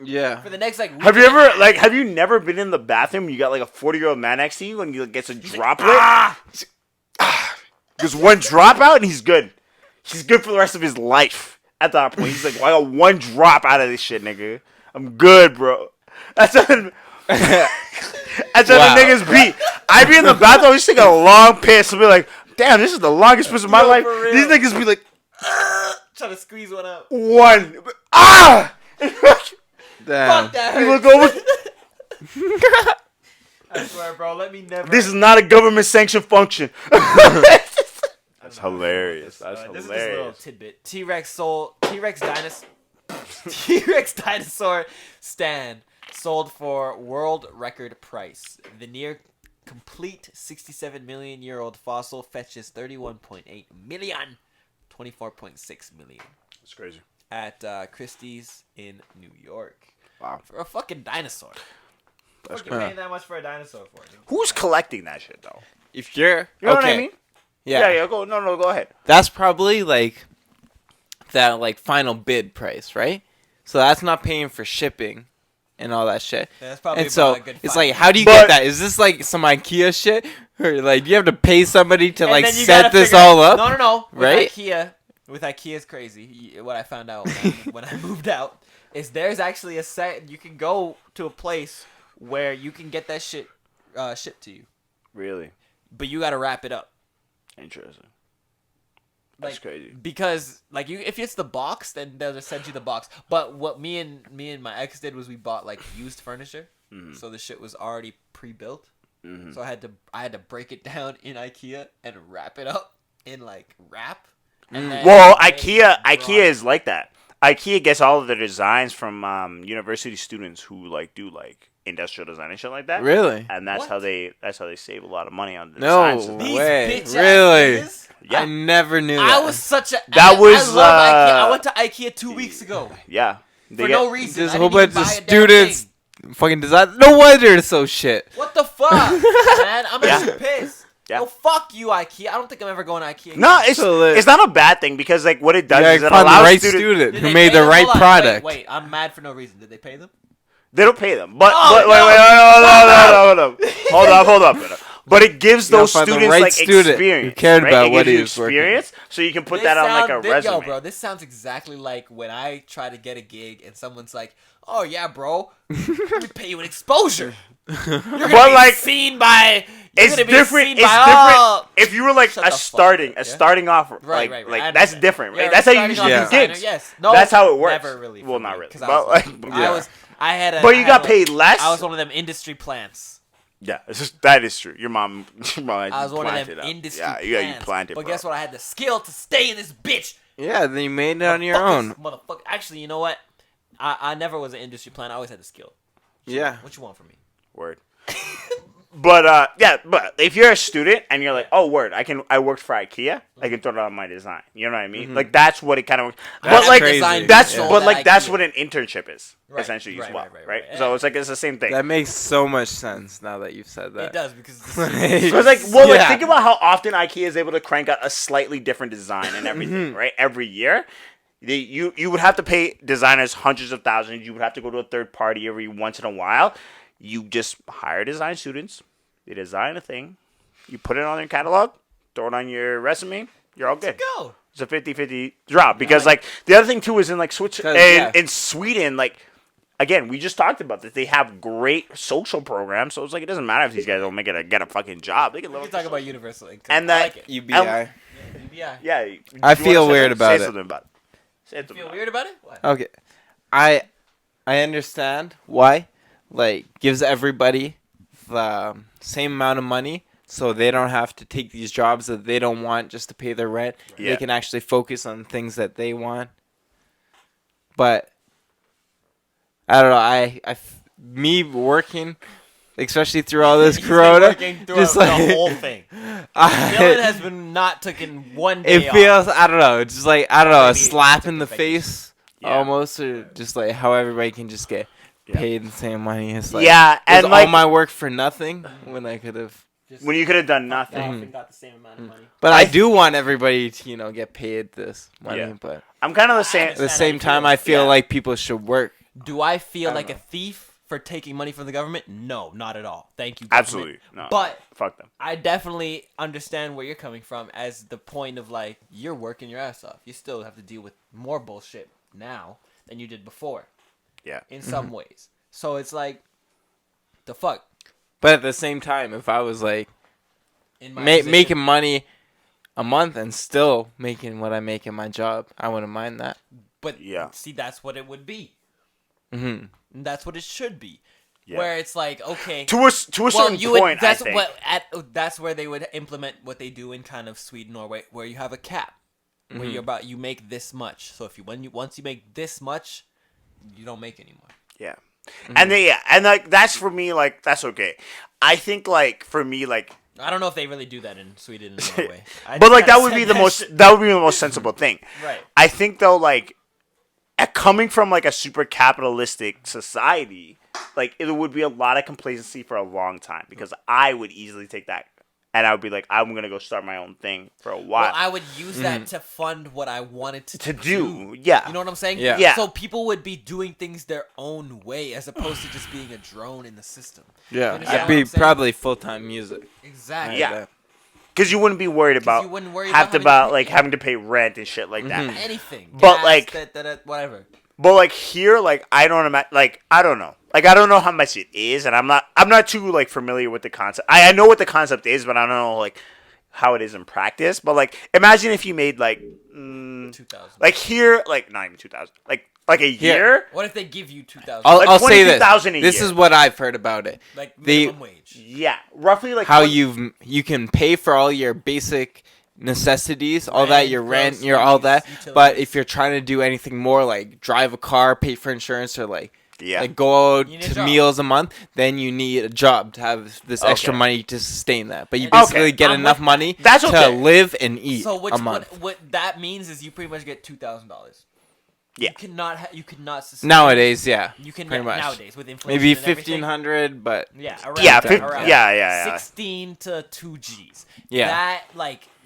Yeah. For the next like. Have you week and a ever half. have you never been in the bathroom? You got like a 40-year-old man next to you and he gets a droplet. There's one dropout and he's good. He's good for the rest of his life. At that point, he's like, well, I got one drop out of this shit, nigga. I'm good, bro. That's how the niggas be. I be in the bathroom, just take a long piss and be like, damn, this is the longest piss of my Yo, life. for real. These niggas be like, Trying to squeeze one out. one. Ah! Damn. Fuck that You hurt. look over. I swear, bro. Let me never. This is not a government sanctioned function. That's hilarious. That's This is just a little hilarious. tidbit. T-Rex dinosaur stand sold for world record price. The near complete 67 million year old fossil fetches 31.8 million, 24.6 million That's crazy. at Christie's in New York. Wow. For a fucking dinosaur. That's Fucking paying that much for a dinosaur for? Dude? Who's collecting that shit though? If you're You know okay, what I mean? yeah, Go. No, go ahead. that's probably like that like final bid price, right? So that's not paying for shipping and all that shit. Yeah, that's probably And so about a good it's $5. like, how do you But- get that? Is this like some IKEA shit, or like do you have to pay somebody to And like then you set gotta this figure- all up? No. Right? With IKEA's crazy. What I found out when I moved out is there's actually a set. You can go to a place where you can get that shit shipped to you, Really but you gotta wrap it up. interesting. That's Like, crazy. because like if it's the box, then they'll just send you the box. But what me and my ex did was we bought like used furniture, so the shit was already pre-built. So I had to break it down in IKEA and wrap it up in like wrap. And then Well, they IKEA brought- is like that. IKEA gets all of their designs from university students who like do like industrial design and shit like that. Really? And that's What? how they save a lot of money on the No designs. These way. bitch-ass Really? niggas. Yeah. I never knew that. I was such a. That I was, love IKEA. I uh, went to IKEA 2 weeks ago Yeah. They for get- no reason. There's I a whole didn't even bunch of buy a damn students thing. fucking design. No wonder it's so shit. What the fuck, man? I'm Yeah. actually pissed. Yeah. Oh fuck you, IKEA. I don't think I'm ever going to IKEA. Again. No, So lit. it's not a bad thing because like what it does You is gotta it find the allows right students. student Did who they made pay the them? right Hold on, product. Wait, I'm mad for no reason. Did they pay them? They don't pay them, but Oh, wait, no. hold up. But it gives You gotta those find the students right like student who experience. cared right? about It what gives he you was working. experience, so you can put that on like a resume. Yo, bro, this sounds exactly like when I try to get a gig and someone's like, "Oh yeah, bro, let me pay you an exposure." You're gonna But, be like, seen by. You're It's gonna be different. seen It's by different. all- If you were like Shut a the fuck starting, up, a yeah? starting off, Right. like I that's understand. different, right? Yeah, That's how you starting usually off do designer, gigs. Yes. No, That's how it works. Never really. Well, for not me, really. 'cause I But was like, Yeah. I had a. but I you had got a- paid less. I was one of them industry plants. Yeah, that is true. Your mom I was one of them planted up. industry Yeah, plants. you planted. But bro. guess what? I had the skill to stay in this bitch. Yeah, then you made it on your Motherfuckers, own. Motherfucker. Actually, you know what? I never was an industry plant. I always had the skill. Yeah. What you want from me? Word. But but if you're a student and you're like, oh, word, I worked for IKEA, I can throw it on my design. You know what I mean? Like that's what it kind of. But That's like crazy. that's Yeah. but like that's IKEA. what an internship is Right, essentially right, as well, right, right? right. So it's like it's the same thing. That makes so much sense now that you've said that. It does because So it's like, well, like, Yeah. think about how often IKEA is able to crank out a slightly different design and everything, right? Every year, you would have to pay designers hundreds of thousands. You would have to go to a third party every once in a while. You just hire design students. They design a thing. You put it on your catalog. Throw it on your resume. You're all good. go. It's a 50-50 drop because like the other thing too is in like in Sweden, like. Again, we just talked about this. They have great social programs, so it's like it doesn't matter if these guys don't get a fucking job. They can We live can talk about universal income. And I that- like it. UBI. Yeah. Yeah, I do you feel wanna say weird that? about say it. Something about it. Say something Feel about weird about it? What? Okay. I understand why. Like, gives everybody the same amount of money so they don't have to take these jobs that they don't want just to pay their rent. Yeah. They can actually focus on things that they want. But I don't know. Me working, especially through all this He's been corona, working throughout just like the whole thing. Dylan I, has been not taking one day it off. feels, I don't know, just like, I don't know, a Maybe slap took in the the vacation. face Yeah. almost, or just like how everybody can just get Yeah. paid the same money. It's it. like, Yeah, was and all like my work for nothing when I could have. when you could have done Fucked nothing. off and got the same amount of money. But I do want everybody to, get paid this money. Yeah. But I'm kind of the same. at the same time, I feel like people should work. Do I feel don't like know. a thief for taking money from the government? No, not at all. Thank you, government. Absolutely. No. But Fuck them. I definitely understand where you're coming from as the point of like, you're working your ass off. You still have to deal with more bullshit now than you did before Yeah. in some ways. So it's like, the fuck? But at the same time, if I was like In my making position. money a month and still making what I make in my job, I wouldn't mind that. But Yeah. see, that's what it would be. Hmm. And that's what it should be. Yeah. Where it's like, okay. To a certain you would, point, that's I think. what that's where they would implement what they do in kind of Sweden, Norway, where you have a cap, where you make this much. So if once you make this much, you don't make anymore. Yeah. And like that's for me, like that's okay. I think like for me, like I don't know if they really do that in Sweden and Norway. I but just like that kinda would be said the that most shit. that would be the most sensible thing. Right. I think though, like coming from like a super capitalistic society, like it would be a lot of complacency for a long time because I would easily take that and I would be like, I'm gonna go start my own thing for a while. Well, I would use that to fund what I wanted to do. Yeah. You know what I'm saying? Yeah. Yeah. So people would be doing things their own way as opposed to just being a drone in the system. Yeah, understand I'd what be I'm saying? probably full-time music. Exactly. Yeah. Because you wouldn't be worried about you wouldn't worry having about having to pay rent and shit like that. Anything. But, Gas, like- whatever. But like here, like I don't imagine, like I don't know, like I don't know how much it is, and I'm not too like familiar with the concept. I know what the concept is, but I don't know like how it is in practice. But like imagine if you made like 2,000. like here, like not even 2,000, like a year. What if they give you 2,000? Like I'll say this. 22,000 a This year. is what I've heard about it. Like the- minimum wage. Yeah, roughly like How 20 you can pay for all your basic necessities, all that, Rent, your rent, your all that. groceries, But utilities. if you're trying to do anything more, like drive a car, pay for insurance, or like Yeah. go out You need a to job. meals a month, then you need a job to have this extra Okay. money to sustain that. But you Okay, basically get I'm enough with money That's to okay. live and eat So a month. what that means is you pretty much get $2,000. Yeah. You cannot sustain. Nowadays, yeah. You can pretty much. nowadays with inflation. Maybe and everything. 1,500, but Yeah, around Yeah, that, fif- around yeah. 16 to 2 Gs. Yeah.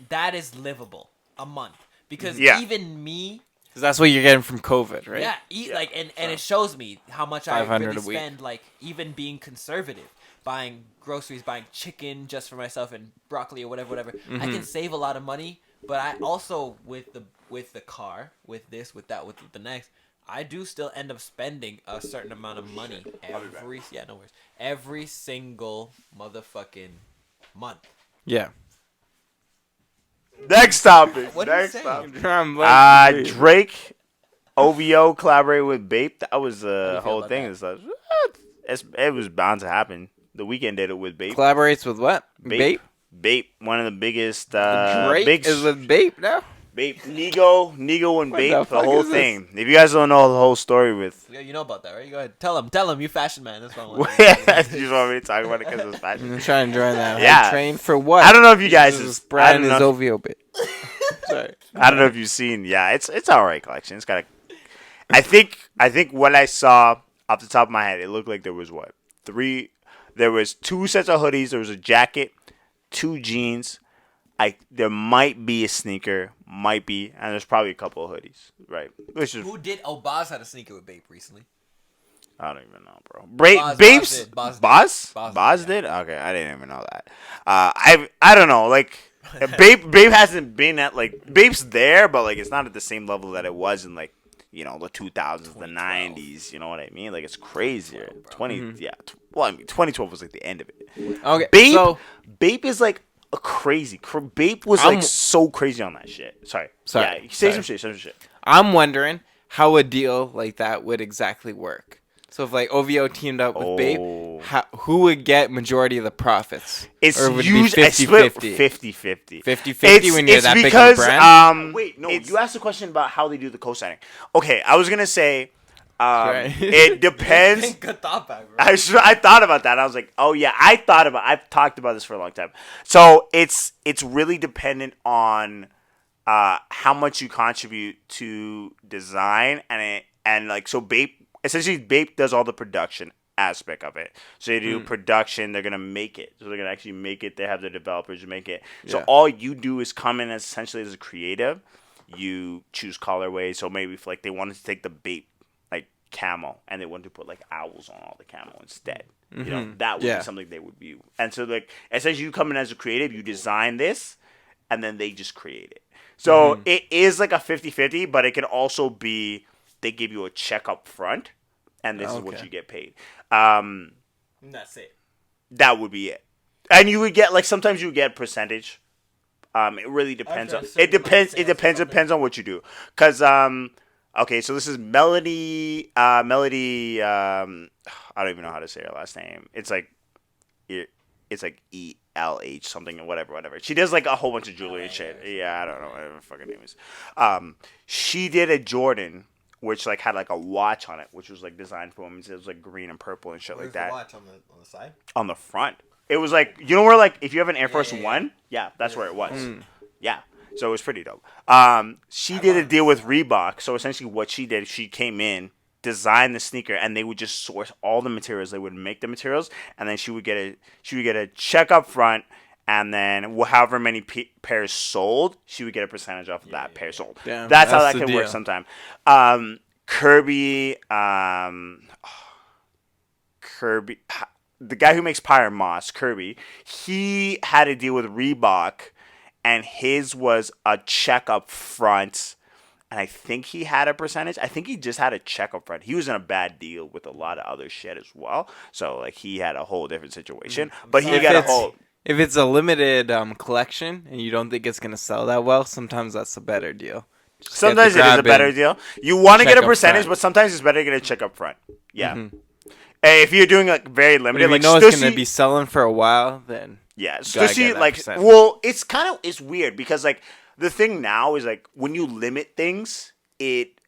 That is livable a month because Yeah. even me Because that's what you're getting from COVID, right? Yeah, like and it shows me how much I 500 really a week. spend, like even being conservative, buying groceries, buying chicken just for myself and broccoli or whatever. I can save a lot of money, but I also with the car, with this, with that, with the next, I do still end up spending a certain amount of money every single motherfucking month. Yeah. Next topic. What are you Next saying? topic. Drake, OVO collaborated with Bape. That was the whole about thing. that? It was bound to happen. The Weeknd did it with Bape. Collaborates with what? Bape? Bape, one of the biggest. Drake is with Bape now? Bape, Nigo and What Bape, the the fuck whole is this? thing. If you guys don't know the whole story with. Yeah, you know about that, right? You go ahead. Tell him. You fashion man. That's what I want. You just want me to talk about it because it's fashion? I'm trying to join that. Yeah. Train for what? I don't know if you guys. This I brand don't is know. OVO bit. Sorry. I don't know if you've seen. Yeah, it's alright collection. It's got a. I think what I saw off the top of my head, it looked like there was what 3. There was 2 sets of hoodies. There was a jacket, 2 jeans. There might be a sneaker, and there's probably a couple of hoodies, right? Which is Who did? Oh, Boz had a sneaker with Bape recently. I don't even know, bro. Boz Bape's did. Boz did. Boz Boz did. Okay, I didn't even know that. I don't know. Like Bape hasn't been at like Bape's there, but like it's not at the same level that it was in like the 2000s, the 90s. You know what I mean? Like it's crazier. 2012 was like the end of it. Okay. Bape is like a crazy. Bape was like so crazy on that shit. Sorry. Yeah, say some shit. I'm wondering how a deal like that would exactly work. So if like OVO teamed up with Bape, who would get majority of the profits? It's or would it be usually 50-50? 50-50. 50-50 when you're that big of a because, brand? wait, no, you asked a question about how they do the co-signing. Okay, I was going to say, Right. it depends. Good thought back, bro. I thought about that. I was like, oh yeah, I've talked about this for a long time. So it's really dependent on how much you contribute to design and like so Bape does all the production aspect of it. So they do production, they're gonna make it. So they're gonna actually make it. They have the developers make it. So all you do is come in as essentially as a creative. You choose colorways. So maybe if like they wanted to take the Bape camo and they wanted to put like owls on all the camo instead, that would be something they would view. And so like essentially you come in as a creative, you design this and then they just create it. So it is like a 50-50, but it can also be they give you a check up front and this is what you get paid. That's it. That would be it. And you would get like sometimes you get percentage. It really depends on it depends on what you do. Cause okay, so this is Melody. I don't even know how to say her last name. It's like ELH something or whatever. She does like a whole bunch of jewelry and shit. Yeah, I don't know whatever her fucking name is. She did a Jordan, which like had like a watch on it, which was like designed for women. It was like green and purple and shit like that. The watch on the side? On the front. It was like where like if you have an Air Force One, that's where it was. Yeah. So it was pretty dope. She did a deal with Reebok. So essentially what she did, she came in, designed the sneaker, and they would just source all the materials. They would make the materials, and then she would get a check up front, and then however many pairs sold, she would get a percentage off of that pair sold. Damn, that's how that the can deal. work sometimes. Kirby, the guy who makes Pyre Moss, Kirby, he had a deal with Reebok. And his was a check up front. And I think he had a percentage. I think he just had a check up front. He was in a bad deal with a lot of other shit as well. So, like, he had a whole different situation. But he got a whole... If it's a limited collection and you don't think it's going to sell that well, sometimes that's a better deal. Sometimes it is a better deal. You want to get a percentage, front. but sometimes it's better to get a check up front. Yeah. Hey, if you're doing, like, very limited... If you know it's going to be selling for a while, then... Yeah, especially especially like, it's weird because like the thing now is like when you limit things, it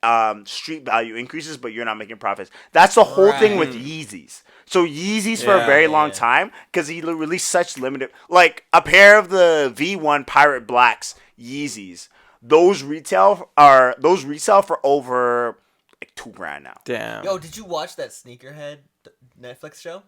street value increases, but you're not making profits. That's the whole thing with Yeezys. So Yeezys for a very long time because he released such limited, like a pair of the V1 Pirate Blacks Yeezys. Those retail for over like $2,000 now. Damn. Yo, did you watch that Sneakerhead Netflix show?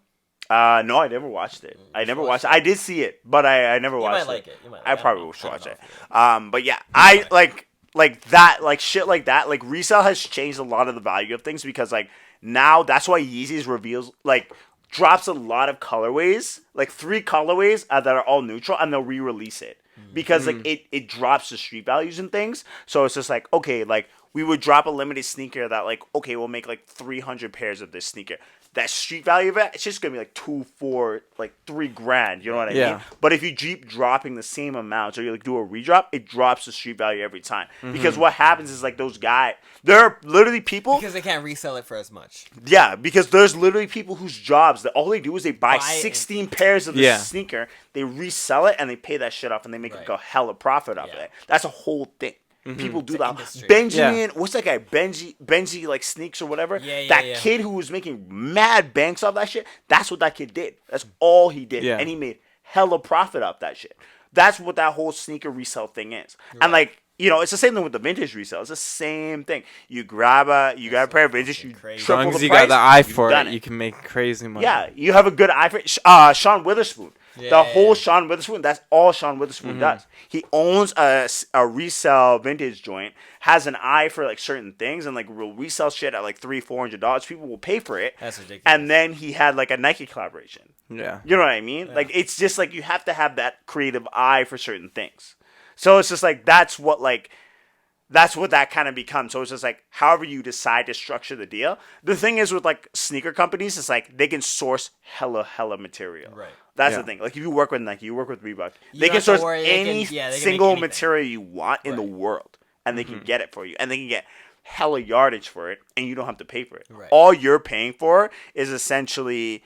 No, I never watched it. I never watched it. I did see it, but I never watched it. You might like it. I probably will watch it. But yeah, I like like that, like shit like that, like resale has changed a lot of the value of things because like now that's why Yeezys reveals like drops a lot of colorways, like 3 colorways that are all neutral, and they'll re-release it because like it drops the street values and things. So it's just like, okay, like we would drop a limited sneaker that like, okay, we'll make like 300 pairs of this sneaker. That street value of it, it's just gonna be like 2, 4, like $3,000. You know what I mean? But if you keep dropping the same amount, or you like do a redrop, it drops the street value every time. Because what happens is like those guys, there are literally people because they can't resell it for as much. Yeah, because there's literally people whose jobs that all they do is they buy 16 pairs of the sneaker, they resell it, and they pay that shit off, and they make like a hella profit off of it. That's a whole thing. People do that. Benjamin, what's that guy? Benji like Sneaks or whatever. That kid who was making mad banks off that shit. That's what that kid did. That's all he did, and he made hella profit off that shit. That's what that whole sneaker resale thing is. And like, you know, it's the same thing with the vintage resale. It's the same thing. You grab a pair of vintage, you triple the price. As long as you got the eye for it, you can make crazy money. Yeah, you have a good eye for it. Sean Witherspoon. Whole Sean Witherspoon, that's all Sean Witherspoon does. He owns a resale vintage joint, has an eye for like certain things, and like will resell shit at like $300-$400. People will pay for it. That's ridiculous. And then he had like a Nike collaboration. Yeah. You know what I mean? Yeah. Like it's just like you have to have that creative eye for certain things. So it's just like that's what that kind of becomes. So it's just like however you decide to structure the deal. The thing is with like sneaker companies, it's like they can source hella material. Right. That's the thing. Like if you work with Nike, you work with Reebok, they can source any single material you want in the world, and they can get it for you, and they can get hella yardage for it, and you don't have to pay for it. Right. All you're paying for is essentially,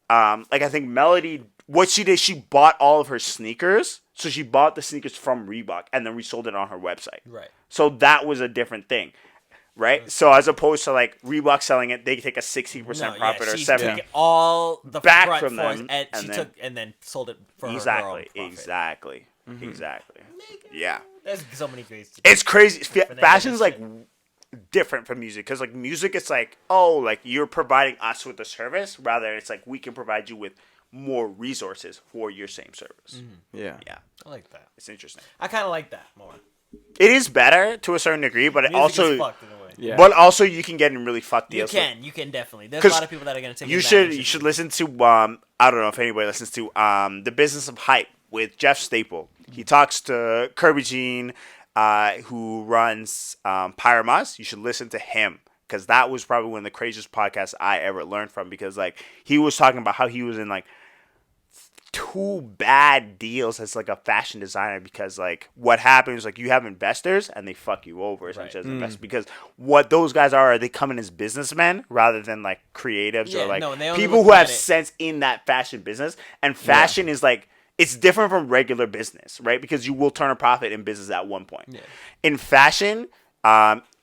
like I think Melody, what she did, she bought all of her sneakers. So she bought the sneakers from Reebok and then resold it on her website. Right. So that was a different thing. Right? So as opposed to like Reebok selling it, they take a 60% profit or 70%. Took all the back from them. And she took and then sold it for her own profit. Exactly. Yeah. There's so many ways to It's crazy. Fashion's like different from music because like music, it's like, oh, like you're providing us with a service, rather it's like we can provide you with more resources for your same service. Yeah. I like that. It's interesting. I kind of like that more. It is better to a certain degree, but Music also is fucked in a way. Yeah. But also you can get in really fucked deals. You can definitely. There's a lot of people that are gonna take. You should listen to I don't know if anybody listens to The Business of Hype with Jeff Staple. He talks to Kirby Jean, who runs Pyramas. You should listen to him. Because that was probably one of the craziest podcasts I ever learned from. Because like he was talking about how he was in like 2 bad deals as like a fashion designer. Because like what happens, like you have investors and they fuck you over essentially as investors. Because what those guys are they come in as businessmen rather than like creatives or like people who have sense in that fashion business. And fashion is like, it's different from regular business, right? Because you will turn a profit in business at one point. Yeah. In fashion,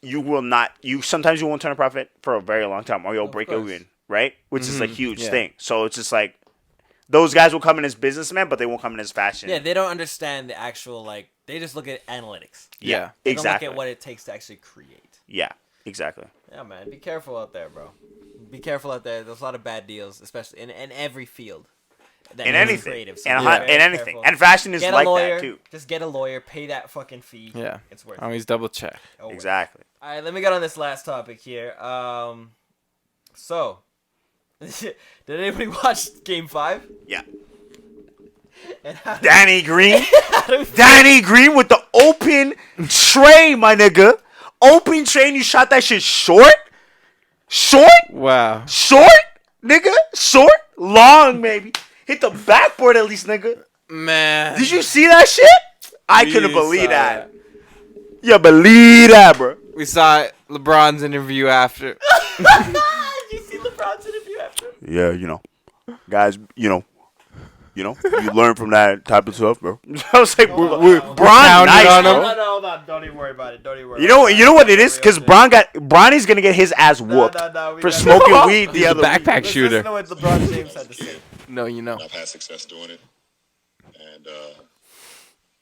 you will not. Sometimes you won't turn a profit for a very long time, or you'll break even, right? Which is a huge thing. So it's just like those guys will come in as businessmen, but they won't come in as fashion. Yeah, they don't understand the actual like. They just look at analytics. Yeah, they exactly. Don't look at what it takes to actually create. Yeah, exactly. Yeah, man, be careful out there, bro. Be careful out there. There's a lot of bad deals, especially in every field. In anything, in anything, and fashion is like that too. Just get a lawyer, pay that fucking fee. Yeah, it's worth it. Always double check. Exactly. All right, let me get on this last topic here. So, did anybody watch Game 5? Yeah. Danny Green with the open tray, my nigga. Open tray, and you shot that shit short. Wow. Short, nigga. Short, long, maybe. Hit the backboard at least, nigga. Man. Did you see that shit? I couldn't believe that. You believe that, bro. We saw LeBron's interview after. Did you see LeBron's interview after? Yeah, you know. Guys, you learn from that type of stuff, bro. I was like, Bron nice, on bro. No, hold on. Don't even worry about it. You know what it is? Because Bronny's going to get his ass whooped for smoking weed the other backpack shooter. Listen to what LeBron James had to say. No, you know. I've had success doing it, and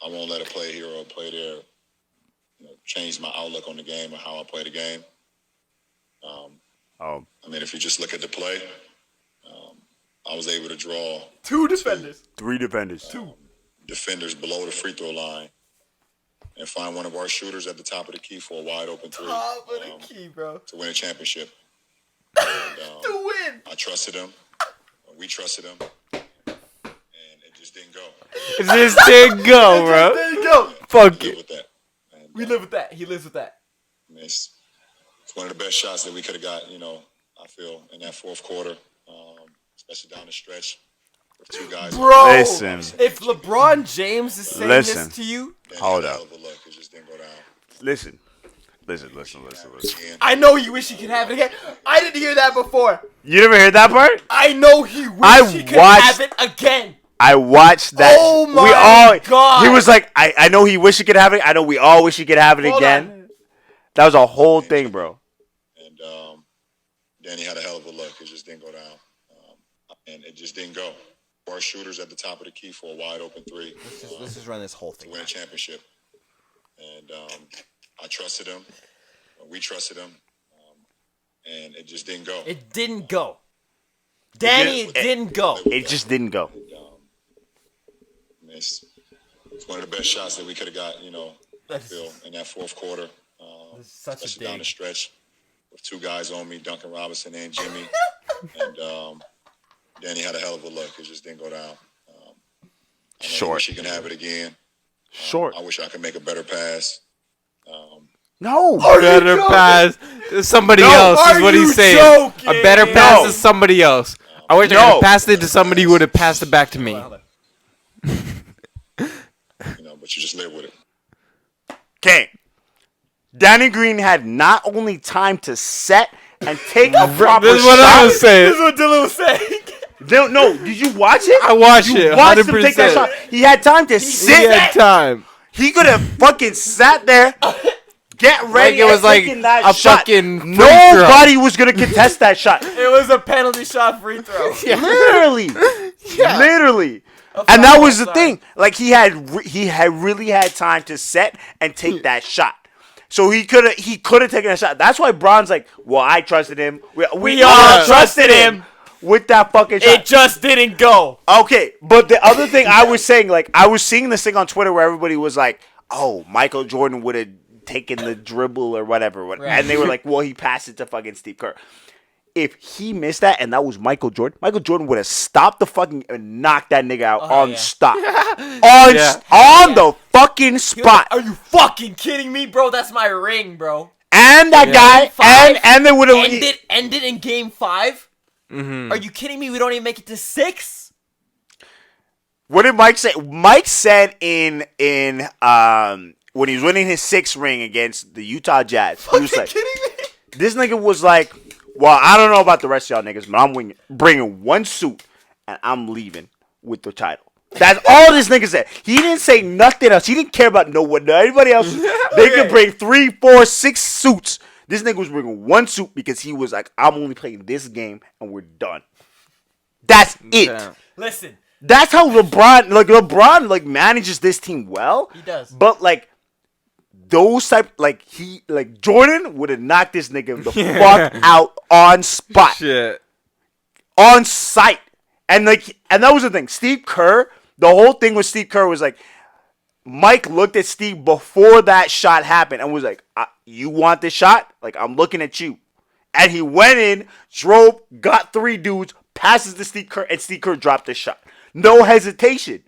I won't let a play here or a play there change my outlook on the game or how I play the game. I mean, if you just look at the play, I was able to draw 2 defenders. 3 defenders. 2 defenders below the free throw line and find one of our shooters at the top of the key for a wide open three. Top of the key, bro. To win a championship. And, To win. I trusted him. We trusted him. And it just didn't go. It just didn't go, bro. There you go. Fuck We live it. with that. And, We live with that. He lives with that. I mean, it's one of the best shots that we could have got, I feel, in that fourth quarter, especially down the stretch with two guys. Bro, Listen. if LeBron James is saying Listen. this to you, Hold Had a up. hell of a look. It just didn't go down. Listen. Listen. Again, I know you wish he could have it again. I didn't hear that before. You never heard that part? I know he wished I he could watched- have it again. I watched that. Oh my we all, God. He was like, I know he wish he could have it. I know we all wish he could have it Hold again. on. That was a whole thing, bro. and Danny had a hell of a look. It just didn't go down. And it just didn't go. Our shooters at the top of the key for a wide open three. Let's just run this whole To thing. win a championship. And I trusted him. We trusted him. And it just didn't go. It didn't go. Danny, it didn't go. It just didn't go. I mean, it's one of the best shots that we could have got, I That's- feel, in that fourth quarter. This is such a Especially down dig. the stretch with two guys on me, Duncan Robinson and Jimmy. And Danny had a hell of a look. It just didn't go down. I Short. wish he can have it again. Short. I wish I could make a better pass. No. Better pass to somebody No. else Are is what you he's saying. joking? A better pass No. to somebody else. I wish I could No. have passed it to somebody who would have passed it back to me. But you just live with it. Okay. Danny Green had not only time to set and take a proper This is what I shot. was saying. This is what Dylan was saying. No, did you watch it? I watched you it, watched him take that 100%. shot. He had time to He sit. had time. He could have fucking sat there, get ready, it was and like taken that a shot. fucking free Nobody was gonna contest that shot. It was a penalty shot free throw. Literally, literally. And that was the thing. Like he had really had time to set and take that shot. So he could have taken that shot. That's why Bron's like, well, I trusted him. We all trusted him with that fucking shot. It just didn't go. Okay, but the other thing I was saying, like, I was seeing this thing on Twitter where everybody was like, oh, Michael Jordan would have taken the dribble or whatever. And they were like, well, he passed it to fucking Steve Kerr. If he missed that and that was Michael Jordan would have stopped the fucking and knocked that nigga out on yeah. stop. Yeah. On the fucking spot. Are you fucking kidding me, bro? That's my ring, bro. And that guy, Five, and they would have ended in game 5. Are you kidding me? We don't even make it to 6. What did Mike say? Mike said in when he was winning his 6th ring against the Utah Jazz, he was like, kidding me? this nigga was like, well, I don't know about the rest of y'all niggas, but I'm bringing one suit and I'm leaving with the title. That's all this nigga said. He didn't say nothing else. He didn't care about anybody else. They could bring 3, 4, 6 suits. This nigga was bringing one suit because he was like, I'm only playing this game and we're done. That's it. Damn. Listen, That's how LeBron manages this team well. He does. But like those type Jordan would have knocked this nigga the fuck out on spot. Shit. On site. And that was the thing. Steve Kerr, the whole thing with Steve Kerr was like, Mike looked at Steve before that shot happened and was like, you want this shot? Like, I'm looking at you. And he went in, drove, got 3 dudes, passes to Steve Kerr, and Steve Kerr dropped the shot. No hesitation.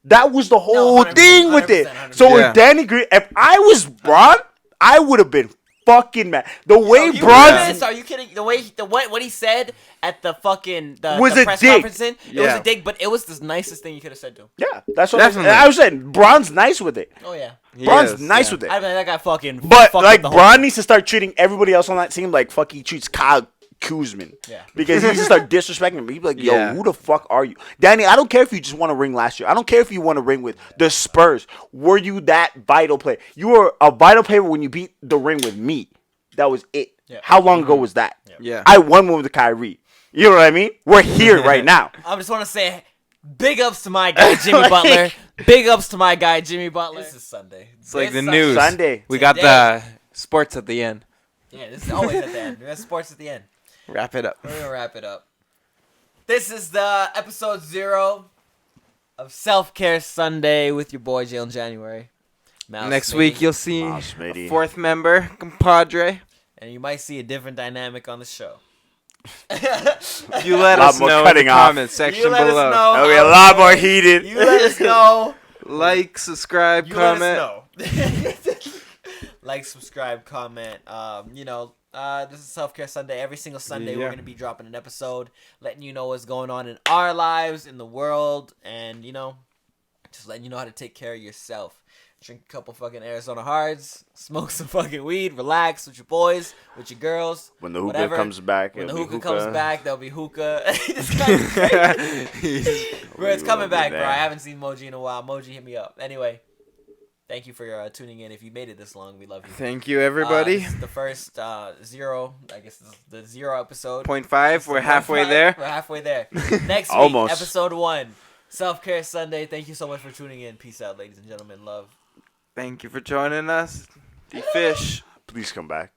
That was the whole 100%, thing with it. 100%. So Yeah. with Danny Green, if I was Bron, I would have been fucking mad. The way you Bron... are you kidding? The way what he said at the fucking Was the a press dig. conference, it was Yeah. a dig, but it was the nicest thing you could have said to him. Yeah, that's what Definitely. I was saying. Bron's nice with it. Oh yeah, Bron's Yes, nice yeah. with it. I mean that guy fucking. But fucked like up the whole Bron thing. needs to start treating everybody else on that team like fuck he treats Kyle Kuzman. Yeah. Because he just start disrespecting him. He'd be like, yo, Yeah. who the fuck are you? Danny, I don't care if you just want to ring last year. I don't care if you want to ring with the Spurs. Were you that vital player? You were a vital player when you beat the ring with me. That was it. Yeah. How long ago was that? Yeah. I won one with Kyrie. You know what I mean? We're here right now. I just want to say, big ups to my guy Jimmy Butler. Big ups to my guy Jimmy Butler. This is Sunday. It's like the news. Sunday. We got the sports at the end. Yeah, this is always at the end. We got sports at the end. Wrap it up. We're gonna wrap it up. This is the episode 0 of Self Care Sunday with your boy Jaylin January. Mouse Next Smitty. week you'll see Mouse a Smitty. fourth member, compadre. And you might see a different dynamic on the show. You let Lot us more know in cutting the off. comment section You let us below. know. That'll be a lot more heated. You let us know. Like, subscribe, You comment. let us know. Like, subscribe, comment. This is Self-Care Sunday. Every single Sunday, we're Yeah. going to be dropping an episode, letting you know what's going on in our lives, in the world, and, just letting you know how to take care of yourself. Drink a couple fucking Arizona Hards, smoke some fucking weed, relax with your boys, with your girls. When the hookah whatever. comes back, When the it'll be hookah comes back, there'll be hookah. This guy's crazy. Bro, it's coming back, bro. I haven't seen Moji in a while. Moji, hit me up. Anyway, thank you for tuning in. If you made it this long, we love you. Thank you, everybody. This is the first zero. I guess this is the 0 episode. 0.5. We're halfway there. We're halfway there. Next week, Almost. episode 1. Self-Care Sunday. Thank you so much for tuning in. Peace out, ladies and gentlemen. Love. Thank you for joining us. The fish. Please come back.